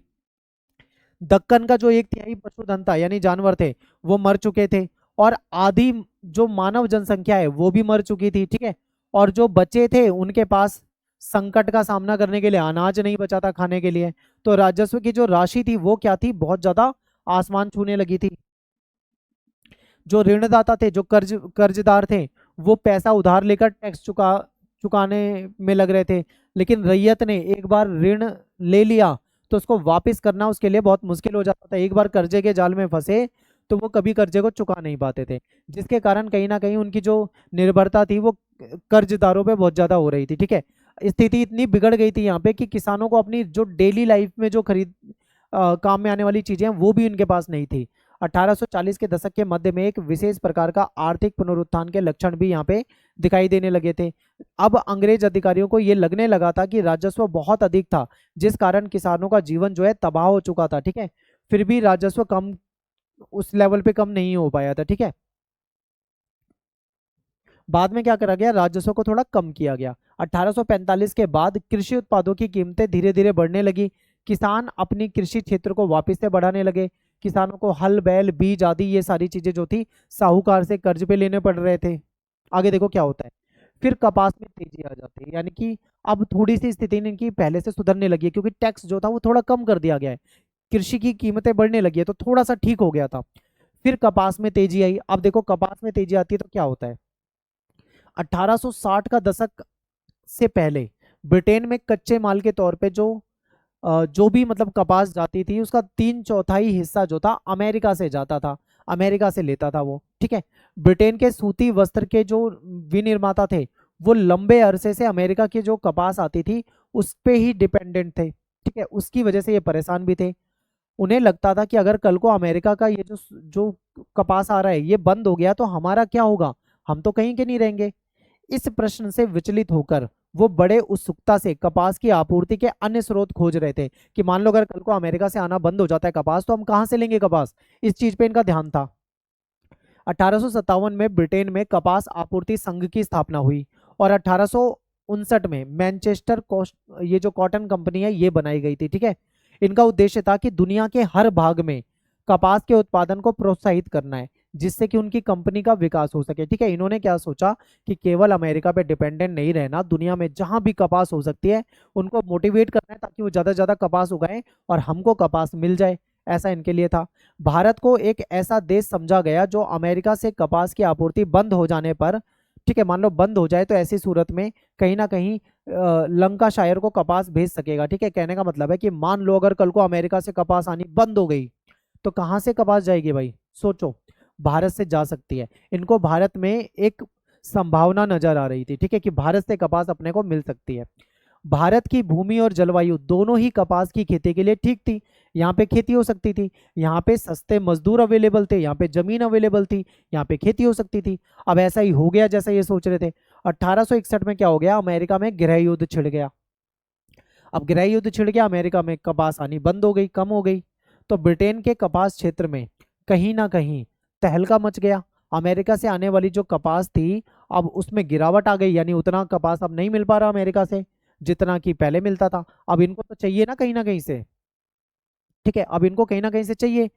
दक्कन का जो एक तिहाई पशुधन था यानी जानवर थे वो मर चुके थे और आधी जो मानव जनसंख्या है वो भी मर चुकी थी, ठीक है। और जो बचे थे उनके पास संकट का सामना करने के लिए अनाज नहीं बचा था खाने के लिए। तो राजस्व की जो राशि थी वो क्या थी, बहुत ज्यादा आसमान छूने लगी थी। जो ऋणदाता थे, जो कर्जदार थे, वो पैसा उधार लेकर टैक्स चुकाने में लग रहे थे। लेकिन रैयत ने एक बार ऋण ले लिया तो उसको वापस करना उसके लिए बहुत मुश्किल हो जाता था। एक बार कर्जे के जाल में फंसे तो वो कभी कर्जे को चुका नहीं पाते थे, जिसके कारण कहीं ना कहीं उनकी जो निर्भरता थी वो कर्जदारों पे बहुत ज्यादा हो रही थी। ठीक है, स्थिति इतनी बिगड़ गई थी यहाँ पे कि किसानों को अपनी जो डेली लाइफ में जो काम में आने वाली चीजें हैं वो भी उनके पास नहीं थी। 1840 के दशक के मध्य में एक विशेष प्रकार का आर्थिक पुनरुत्थान के लक्षण भी यहाँ पे दिखाई देने लगे थे। अब अंग्रेज अधिकारियों को ये लगने लगा था कि राजस्व बहुत अधिक था, जिस कारण किसानों का जीवन जो है तबाह हो चुका था। ठीक है, फिर भी राजस्व कम, उस लेवल पे कम नहीं हो पाया था। ठीक है, बाद में क्या करा गया, राजस्व को थोड़ा कम किया गया। 1845 के बाद कृषि उत्पादों की कीमतें धीरे धीरे बढ़ने लगी। किसान अपनी कृषि क्षेत्र को वापस से बढ़ाने लगे। किसानों को हल बैल बीज आदि ये सारी चीजें जो थी साहूकार से कर्ज पे लेने पड़ रहे थे। आगे देखो क्या होता है, फिर कपास में तेजी आ जाती है, यानी कि अब थोड़ी सी स्थिति इनकी पहले से सुधरने लगी है, क्योंकि टैक्स जो था वो थोड़ा कम कर दिया गया है, कृषि की कीमतें बढ़ने लगी है, तो थोड़ा सा ठीक हो गया था। फिर कपास में तेजी आई। अब देखो कपास में तेजी आती है तो क्या होता है, 1860 का दशक से पहले ब्रिटेन में कच्चे माल के तौर पे जो भी मतलब कपास जाती थी उसका 3/4 हिस्सा जो था अमेरिका से जाता था, अमेरिका से लेता था वो। ठीक है, ब्रिटेन के सूती वस्त्र के जो विनिर्माता थे वो लंबे अरसे से अमेरिका की जो कपास आती थी उस पे ही डिपेंडेंट थे। ठीक है, उसकी वजह से ये परेशान भी थे। उन्हें लगता था कि अगर कल को अमेरिका का ये जो जो कपास आ रहा है ये बंद हो गया तो हमारा क्या होगा, हम तो कहीं के नहीं रहेंगे। इस प्रश्न से विचलित होकर वो बड़े उत्सुकता से कपास की आपूर्ति के अन्य स्रोत खोज रहे थे कि मान लो अगर कल को अमेरिका से आना बंद हो जाता है कपास तो हम कहाँ से लेंगे कपास। इस चीज पे इनका ध्यान था। 1857 में ब्रिटेन में कपास आपूर्ति संघ की स्थापना हुई और 1859 में मैनचेस्टर ये जो कॉटन कंपनी है ये बनाई गई थी। ठीक है, इनका उद्देश्य था कि दुनिया के हर भाग में कपास के उत्पादन को प्रोत्साहित करना है, जिससे कि उनकी कंपनी का विकास हो सके। ठीक है, इन्होंने क्या सोचा कि केवल अमेरिका पे डिपेंडेंट नहीं रहना, दुनिया में जहां भी कपास हो सकती है उनको मोटिवेट करना है ताकि वो ज्यादा से ज्यादा कपास उगाएं और हमको कपास मिल जाए, ऐसा इनके लिए था। भारत को एक ऐसा देश समझा गया जो अमेरिका से कपास की आपूर्ति बंद हो जाने पर, ठीक है मान लो बंद हो जाए तो ऐसी सूरत में कहीं ना कहीं लंका शायर को कपास भेज सकेगा। ठीक है, कहने का मतलब है कि मान लो अगर कल को अमेरिका से कपास आनी बंद हो गई तो कहाँ से कपास जाएगी भाई, सोचो, भारत से जा सकती है। इनको भारत में एक संभावना नजर आ रही थी। ठीक है, कि भारत से कपास अपने को मिल सकती है। भारत की भूमि और जलवायु दोनों ही कपास की खेती के लिए ठीक थी। यहाँ पे खेती हो सकती थी, यहाँ पे सस्ते मजदूर अवेलेबल थे, यहाँ पे जमीन अवेलेबल थी, यहाँ पे खेती हो सकती थी। अब ऐसा ही हो गया जैसा ये सोच रहे थे। 1861 में क्या हो गया, अमेरिका में गृह युद्ध छिड़ गया। अब गृह युद्ध छिड़ गया, अमेरिका में कपास आनी बंद हो गई, कम हो गई, तो ब्रिटेन के कपास क्षेत्र में कहीं ना कहीं तहलका मच गया। अमेरिका से आने वाली जो कपास थी अब उसमें गिरावट आ गई, यानी उतना कपास अब नहीं मिल पा रहा अमेरिका से जितना कि पहले मिलता था। अब इनको तो चाहिए ना कहीं से। ठीक है, अब इनको कहीं ना कहीं से चाहिए।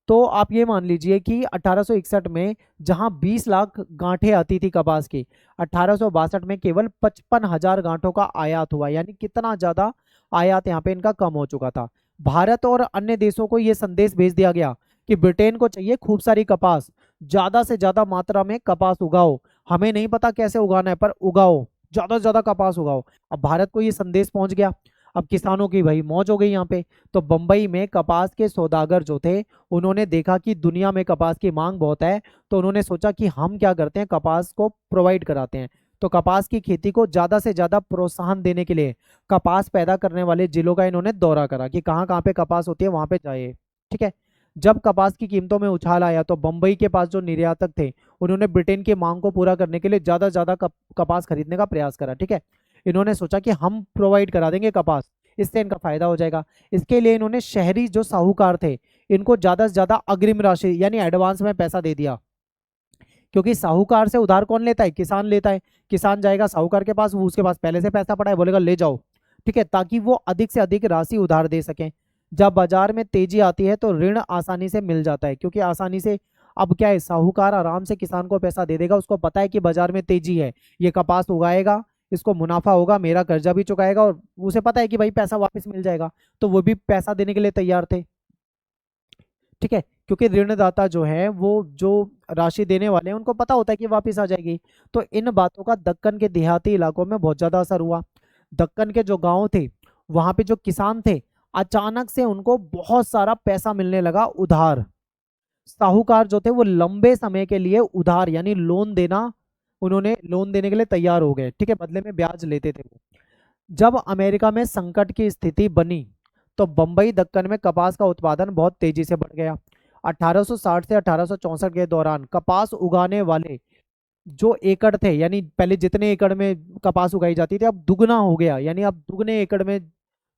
तो आप ये मान लीजिए कि 1861 में जहां 20 लाख गांठें आती थी कपास की, 1862 में केवल 55,000 गांठों का आयात हुआ, यानी कितना ज्यादा आयात यहाँ पे इनका कम हो चुका था। भारत और अन्य देशों को ये संदेश भेज दिया गया कि ब्रिटेन को चाहिए खूब सारी कपास, ज्यादा से ज्यादा मात्रा में कपास उगाओ, हमें नहीं पता कैसे उगाना है पर उगाओ, ज्यादा से ज्यादा कपास उगाओ। अब भारत को ये संदेश पहुंच गया। अब किसानों की भाई मौज हो गई यहाँ पे। तो बंबई में कपास के सौदागर जो थे उन्होंने देखा कि दुनिया में कपास की मांग बहुत है, तो उन्होंने सोचा कि हम क्या करते हैं, कपास को प्रोवाइड कराते हैं। तो कपास की खेती को ज्यादा से ज्यादा प्रोत्साहन देने के लिए कपास पैदा करने वाले जिलों का इन्होंने दौरा करा कि कहाँ कहाँ पे कपास होती है वहां पे जाए। ठीक है, जब कपास की कीमतों में उछाल आया तो बंबई के पास जो निर्यातक थे उन्होंने ब्रिटेन की मांग को पूरा करने के लिए ज्यादा से ज्यादा कपास खरीदने का प्रयास करा। ठीक है, इन्होंने सोचा कि हम प्रोवाइड करा देंगे कपास, इससे इनका फायदा हो जाएगा। इसके लिए इन्होंने शहरी जो साहूकार थे इनको ज्यादा से ज्यादा अग्रिम राशि यानी एडवांस में पैसा दे दिया, क्योंकि साहूकार से उधार कौन लेता है, किसान लेता है। किसान जाएगा साहूकार के पास, वो उसके पास पहले से पैसा पड़ा है, बोलेगा ले जाओ। ठीक है, ताकि वो अधिक से अधिक राशि उधार दे सकें। जब बाजार में तेजी आती है तो ऋण आसानी से मिल जाता है, क्योंकि आसानी से अब क्या है, साहूकार आराम से किसान को पैसा दे देगा, उसको पता है कि बाजार में तेजी है, ये कपास उगाएगा, इसको मुनाफा होगा, मेरा कर्जा भी चुकाएगा और उसे पता है कि भाई पैसा वापस मिल जाएगा, तो वो भी पैसा देने के लिए तैयार थे। ठीक है, क्योंकि ऋणदाता जो है वो जो राशि देने वाले हैं उनको पता होता है कि वापस आ जाएगी। तो इन बातों का दक्कन के देहाती इलाकों में बहुत ज्यादा असर हुआ। दक्कन के जो गांव थे वहां पे जो किसान थे अचानक से उनको बहुत सारा पैसा मिलने लगा उधार। साहूकार जो थे वो लंबे समय के लिए उधार यानी लोन देना उन्होंने लोन देने के लिए तैयार हो गए, ठीक है, बदले में ब्याज लेते थे वो। जब अमेरिका में संकट की स्थिति बनी तो बंबई दक्कन में कपास का उत्पादन बहुत तेजी से बढ़ गया। 1860 से 1864 के दौरान कपास उगाने वाले जो एकड़ थे, यानी पहले जितने एकड़ में कपास उगाई जाती थी अब दुगना हो गया, यानी अब दुगने एकड़ में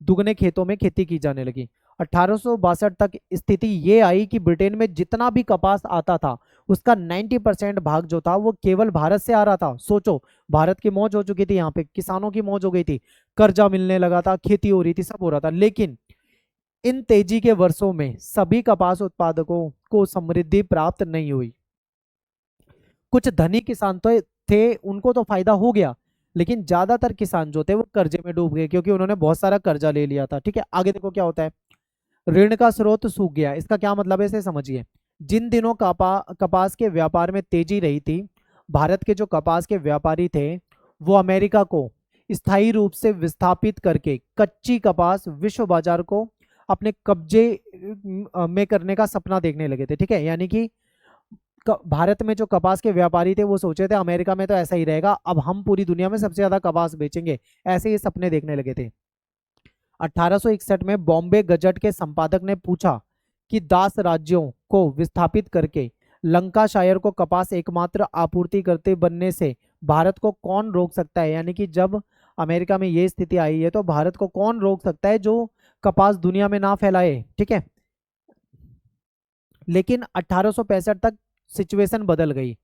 दुगने खेतों में खेती की जाने लगी। 1862 तक स्थिति ये आई कि ब्रिटेन में जितना भी कपास आता था उसका 90% भाग जो था वो केवल भारत से आ रहा था। सोचो, भारत की मौज हो चुकी थी, यहाँ पे किसानों की मौज हो गई थी, कर्जा मिलने लगा था, खेती हो रही थी, सब हो रहा था। लेकिन इन तेजी के वर्षों में सभी कपास उत्पादकों को समृद्धि प्राप्त नहीं हुई। कुछ धनी किसान तो थे, उनको तो फायदा हो गया, लेकिन ज्यादातर किसान जो थे वो कर्जे में डूब गए, क्योंकि उन्होंने बहुत सारा कर्जा ले लिया था। ठीक है, आगे देखो क्या होता है। ऋण का स्रोत सूख गया, इसका क्या मतलब है इसे समझिए। जिन दिनों कपास के व्यापार में तेजी रही थी, भारत के जो कपास के व्यापारी थे वो अमेरिका को स्थायी रूप से विस्थापित करके कच्ची कपास विश्व बाजार को अपने कब्जे में करने का सपना देखने लगे थे। ठीक है, यानी कि भारत में जो कपास के व्यापारी थे वो सोचे थे अमेरिका में तो ऐसा ही रहेगा, अब हम पूरी दुनिया में सबसे ज्यादा कपास बेचेंगे, ऐसे ये सपने देखने लगे थे। 1861 में बॉम्बे गजट के संपादक ने पूछा कि 10 राज्यों को विस्थापित करके लंकाशायर को कपास एकमात्र आपूर्ति करते बनने से भारत को कौन रोक सकता है। यानी कि जब अमेरिका में ये स्थिति आई है तो भारत को कौन रोक सकता है जो कपास दुनिया में ना फैलाए। ठीक है, लेकिन 1865 तक सिचुएशन बदल गई।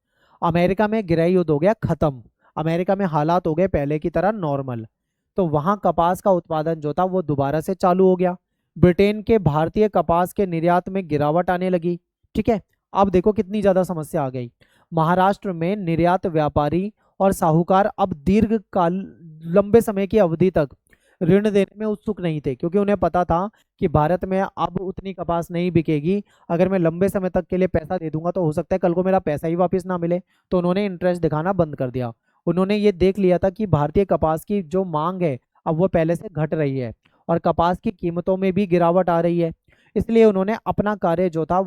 अमेरिका में गृह युद्ध हो गया खत्म, अमेरिका में हालात हो गए पहले की तरह नॉर्मल, तो वहां कपास का उत्पादन जो था वो दोबारा से चालू हो गया। ब्रिटेन के भारतीय कपास के निर्यात में गिरावट आने लगी। ठीक है, अब देखो कितनी ज्यादा समस्या आ गई। महाराष्ट्र में निर्यात व्यापारी और साहूकार अब दीर्घ काल लंबे समय की अवधि तक ऋण देने में उत्सुक नहीं थे, क्योंकि उन्हें पता था कि भारत में अब उतनी कपास नहीं बिकेगी, अगर मैं लंबे समय तक के लिए पैसा दे दूंगा तो हो सकता है कल को मेरा पैसा ही वापस ना मिले। तो उन्होंने इंटरेस्ट दिखाना बंद कर दिया। उन्होंने ये देख लिया था कि भारतीय कपास की जो मांग है अब वो पहले से घट रही है और कपास की कीमतों में भी गिरावट आ रही है। इसलिए उन्होंने अपना कार्य जो था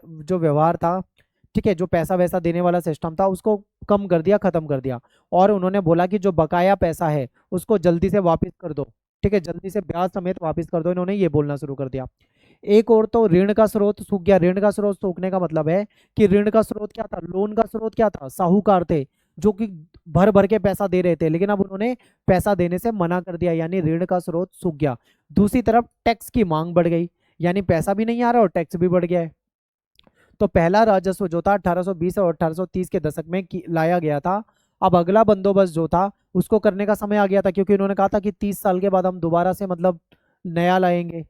जो व्यवहार था, ठीक है, जो पैसा वैसा देने वाला सिस्टम था उसको कम कर दिया, खत्म कर दिया। और उन्होंने बोला कि जो बकाया पैसा है उसको जल्दी से वापस कर दो, ठीक है, जल्दी से ब्याज समेत वापस कर दो, इन्होंने ये बोलना शुरू कर दिया। एक और तो ऋण का स्रोत सूख गया। ऋण का स्रोत सूखने का मतलब है कि ऋण का स्रोत क्या था, लोन का स्रोत क्या था, साहूकार थे जो कि भर भर के पैसा दे रहे थे, लेकिन अब उन्होंने पैसा देने से मना कर दिया, यानी ऋण का स्रोत सूख गया। दूसरी तरफ टैक्स की मांग बढ़ गई, यानी पैसा भी नहीं आ रहा और टैक्स भी बढ़ गया है। तो पहला राजस्व जो था 1820 और 1830 के दशक में लाया गया था। अब अगला बंदोबस्त जो था उसको करने का समय आ गया था, क्योंकि उन्होंने कहा था कि 30 साल के बाद हम दोबारा से मतलब नया लाएंगे।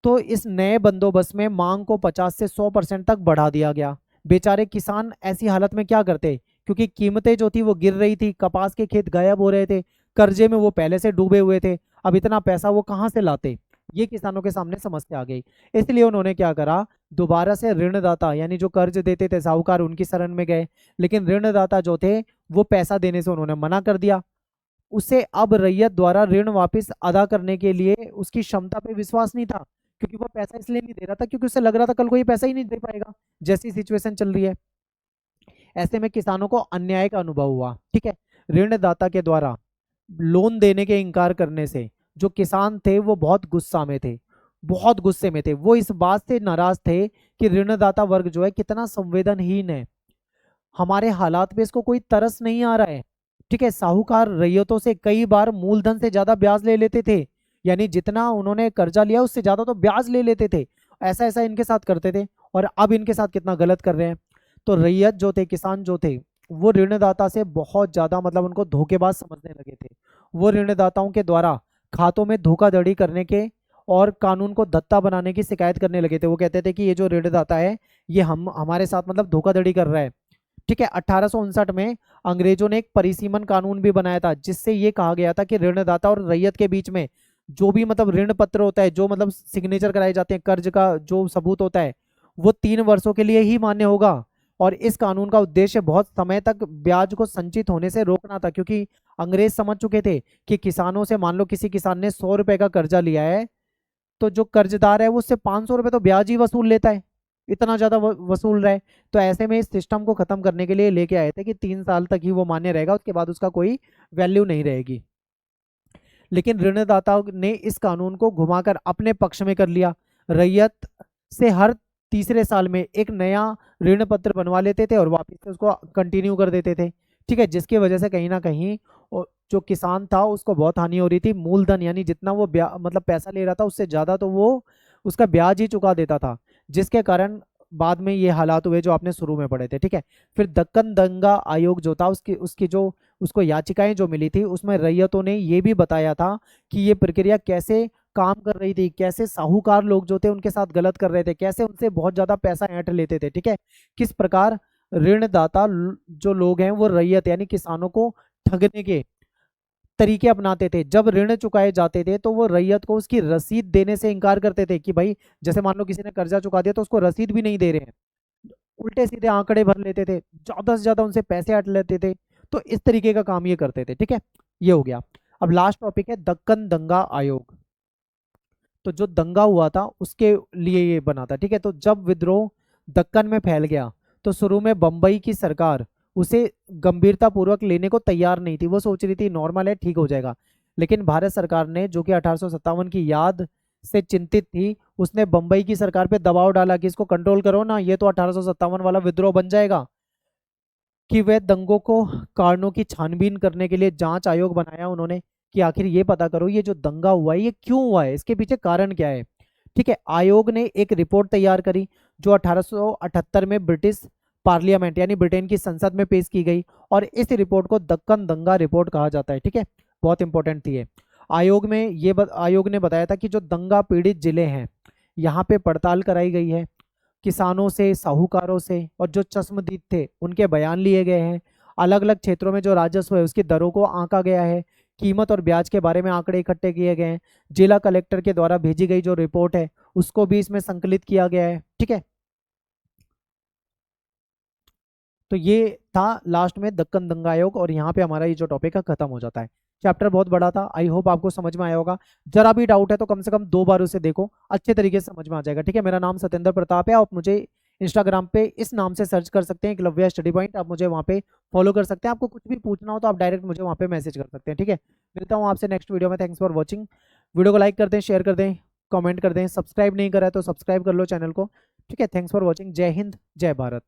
तो इस नए बंदोबस्त में मांग को 50 से 100% तक बढ़ा दिया गया। बेचारे किसान ऐसी हालत में क्या करते, क्योंकि कीमतें जो थी वो गिर रही थी, कपास के खेत गायब हो रहे थे, कर्जे में वो पहले से डूबे हुए थे, अब इतना पैसा वो कहाँ से लाते, ये किसानों के सामने समस्या आ गई। इसलिए उन्होंने क्या करा, दोबारा से ऋणदाता यानी जो कर्ज देते थे साहूकार उनकी शरण में गए, लेकिन ऋणदाता जो थे वो पैसा देने से उन्होंने मना कर दिया। उसे अब रैयत द्वारा ऋण वापस अदा करने के लिए उसकी क्षमता पे विश्वास नहीं था, क्योंकि वो पैसा इसलिए नहीं दे रहा था क्योंकि उसे लग रहा था कल को ये पैसा ही नहीं दे पाएगा, जैसी सिचुएशन चल रही है। ऐसे में किसानों को अन्याय का अनुभव हुआ। ठीक है, ऋणदाता के द्वारा लोन देने के इनकार करने से जो किसान थे वो बहुत गुस्सा में थे, बहुत गुस्से में थे। वो इस बात से नाराज थे कि ऋणदाता वर्ग जो है कितना संवेदनहीन है, हमारे हालात पे इसको कोई तरस नहीं आ रहा है। ठीक है, साहूकार रैयतों से कई बार मूलधन से ज्यादा ब्याज ले लेते थे, यानी जितना उन्होंने कर्जा लिया उससे ज्यादा तो ब्याज ले लेते थे, ऐसा ऐसा इनके साथ करते थे। और अब इनके साथ कितना गलत कर रहे हैं। तो रैयत जो थे, किसान जो थे, वो ऋणदाता से बहुत ज्यादा मतलब उनको धोखेबाज समझने लगे थे। वो ऋणदाताओं के द्वारा खातों में धोखाधड़ी करने के और कानून को दत्ता बनाने की शिकायत करने लगे थे। वो कहते थे कि ये जो ऋणदाता है ये हम हमारे साथ मतलब धोखाधड़ी कर रहा है। ठीक है, 1859 में अंग्रेजों ने एक परिसीमन कानून भी बनाया था, जिससे ये कहा गया था कि ऋणदाता और रैयत के बीच में जो भी मतलब ऋण पत्र होता है, जो मतलब सिग्नेचर कराए जाते हैं, कर्ज का जो सबूत होता है, वो 3 वर्षों के लिए ही मान्य होगा। और इस कानून का उद्देश्य बहुत समय तक ब्याज को संचित होने से रोकना था, क्योंकि अंग्रेज समझ चुके थे कि किसानों से, मान लो किसी किसान ने 100 रुपए का कर्जा लिया है, तो जो कर्जदार है वो उससे 500 रुपए तो ब्याज ही वसूल लेता है। इतना ज़्यादा वसूल रहा है। तो ऐसे में इस सिस्टम को ख़त्म करने के लिए लेके आए थे कि 3 साल तक ही वो मान्य रहेगा, उसके बाद उसका कोई वैल्यू नहीं रहेगी। लेकिन ऋणदाताओं ने इस कानून को घुमाकर अपने पक्ष में कर लिया। रैयत से हर तीसरे साल में एक नया ऋण पत्र बनवा लेते थे और वापस से उसको कंटिन्यू कर देते थे। ठीक है, जिसकी वजह से कहीं ना कहीं जो किसान था उसको बहुत हानि हो रही थी। मूलधन यानी जितना वो मतलब पैसा ले रहा था उससे ज़्यादा तो वो उसका ब्याज ही चुका देता था, जिसके कारण बाद में ये हालात हुए जो आपने शुरू में पढ़े थे। ठीक है, फिर दक्कन दंगा आयोग जो था उसकी उसकी जो उसको याचिकाएं जो मिली थी उसमें रैयतों ने ये भी बताया था कि ये प्रक्रिया कैसे काम कर रही थी, कैसे साहूकार लोग जो थे उनके साथ गलत कर रहे थे, कैसे उनसे बहुत ज्यादा पैसा ऐंठ लेते थे। ठीक है, किस प्रकार ऋणदाता जो लोग हैं वो रैयत यानी किसानों को ठगने के तरीके अपनाते थे। जब ऋण चुकाए जाते थे तो वो रैयत को उसकी रसीद देने से इनकार करते थे कि भाई जैसे मान लो किसी ने कर्जा चुका दिया तो उसको रसीद भी नहीं दे रहे हैं, उल्टे सीधे आंकड़े भर लेते थे, ज्यादा से ज्यादा उनसे पैसे हट लेते थे। तो इस तरीके का काम ये करते थे। ठीक है, ये हो गया। अब लास्ट टॉपिक है दक्कन दंगा आयोग। तो जो दंगा हुआ था उसके लिए ये बना था। ठीक है, तो जब विद्रोह दक्कन में फैल गया तो शुरू में बंबई की सरकार उसे गंभीरता पूर्वक लेने को तैयार नहीं थी। वो सोच रही थी नॉर्मल है, ठीक हो जाएगा। लेकिन भारत सरकार ने, जो कि 1857 की याद से चिंतित थी, उसने बंबई की सरकार पे दबाव डाला कि इसको कंट्रोल करो ना, ये तो 1857 वाला विद्रोह बन जाएगा। कि वह दंगों को कारणों की छानबीन करने के लिए जांच आयोग बनाया उन्होंने कि आखिर ये पता करो ये जो दंगा हुआ है ये क्यों हुआ है, इसके पीछे कारण क्या है। ठीक है, आयोग ने एक रिपोर्ट तैयार करी जो 1878 में ब्रिटिश पार्लियामेंट यानी ब्रिटेन की संसद में पेश की गई और इस रिपोर्ट को दक्कन दंगा रिपोर्ट कहा जाता है। ठीक है, बहुत इंपॉर्टेंट थी ये। आयोग ने बताया था कि जो दंगा पीड़ित जिले हैं यहाँ पे पड़ताल कराई गई है, किसानों से, साहूकारों से और जो चश्मदीद थे उनके बयान लिए गए हैं। अलग अलग क्षेत्रों में जो राजस्व है उसकी दरों को आंका गया है, कीमत और ब्याज के बारे में आंकड़े इकट्ठे किए गए हैं। जिला कलेक्टर के द्वारा भेजी गई जो रिपोर्ट है उसको भी इसमें संकलित किया गया है। ठीक है, तो ये था लास्ट में दक्कन दंगा आयोग और यहाँ पे हमारा ये जो टॉपिक है खत्म हो जाता है। चैप्टर बहुत बड़ा था, आई होप आपको समझ में आया होगा। जरा भी डाउट है तो कम से कम 2 बार उसे देखो, अच्छे तरीके से समझ में आ जाएगा। ठीक है, मेरा नाम सत्येंद्र प्रताप है, आप मुझे इंस्टाग्राम पे इस नाम से सर्च कर सकते हैं, एकलव्य स्टडी पॉइंट। आप मुझे वहाँ पे फॉलो कर सकते हैं। आपको कुछ भी पूछना हो तो आप डायरेक्ट मुझे वहाँ पे मैसेज कर सकते हैं। ठीक है, मिलता हूँ आपसे नेक्स्ट वीडियो में। Thanks for watching. वीडियो को लाइक कर दें, शेयर कर दें, कमेंट कर दें, सब्सक्राइब नहीं करा है तो सब्सक्राइब कर लो चैनल को। ठीक है, थैंक्स फॉर वॉचिंग। जय हिंद, जय भारत।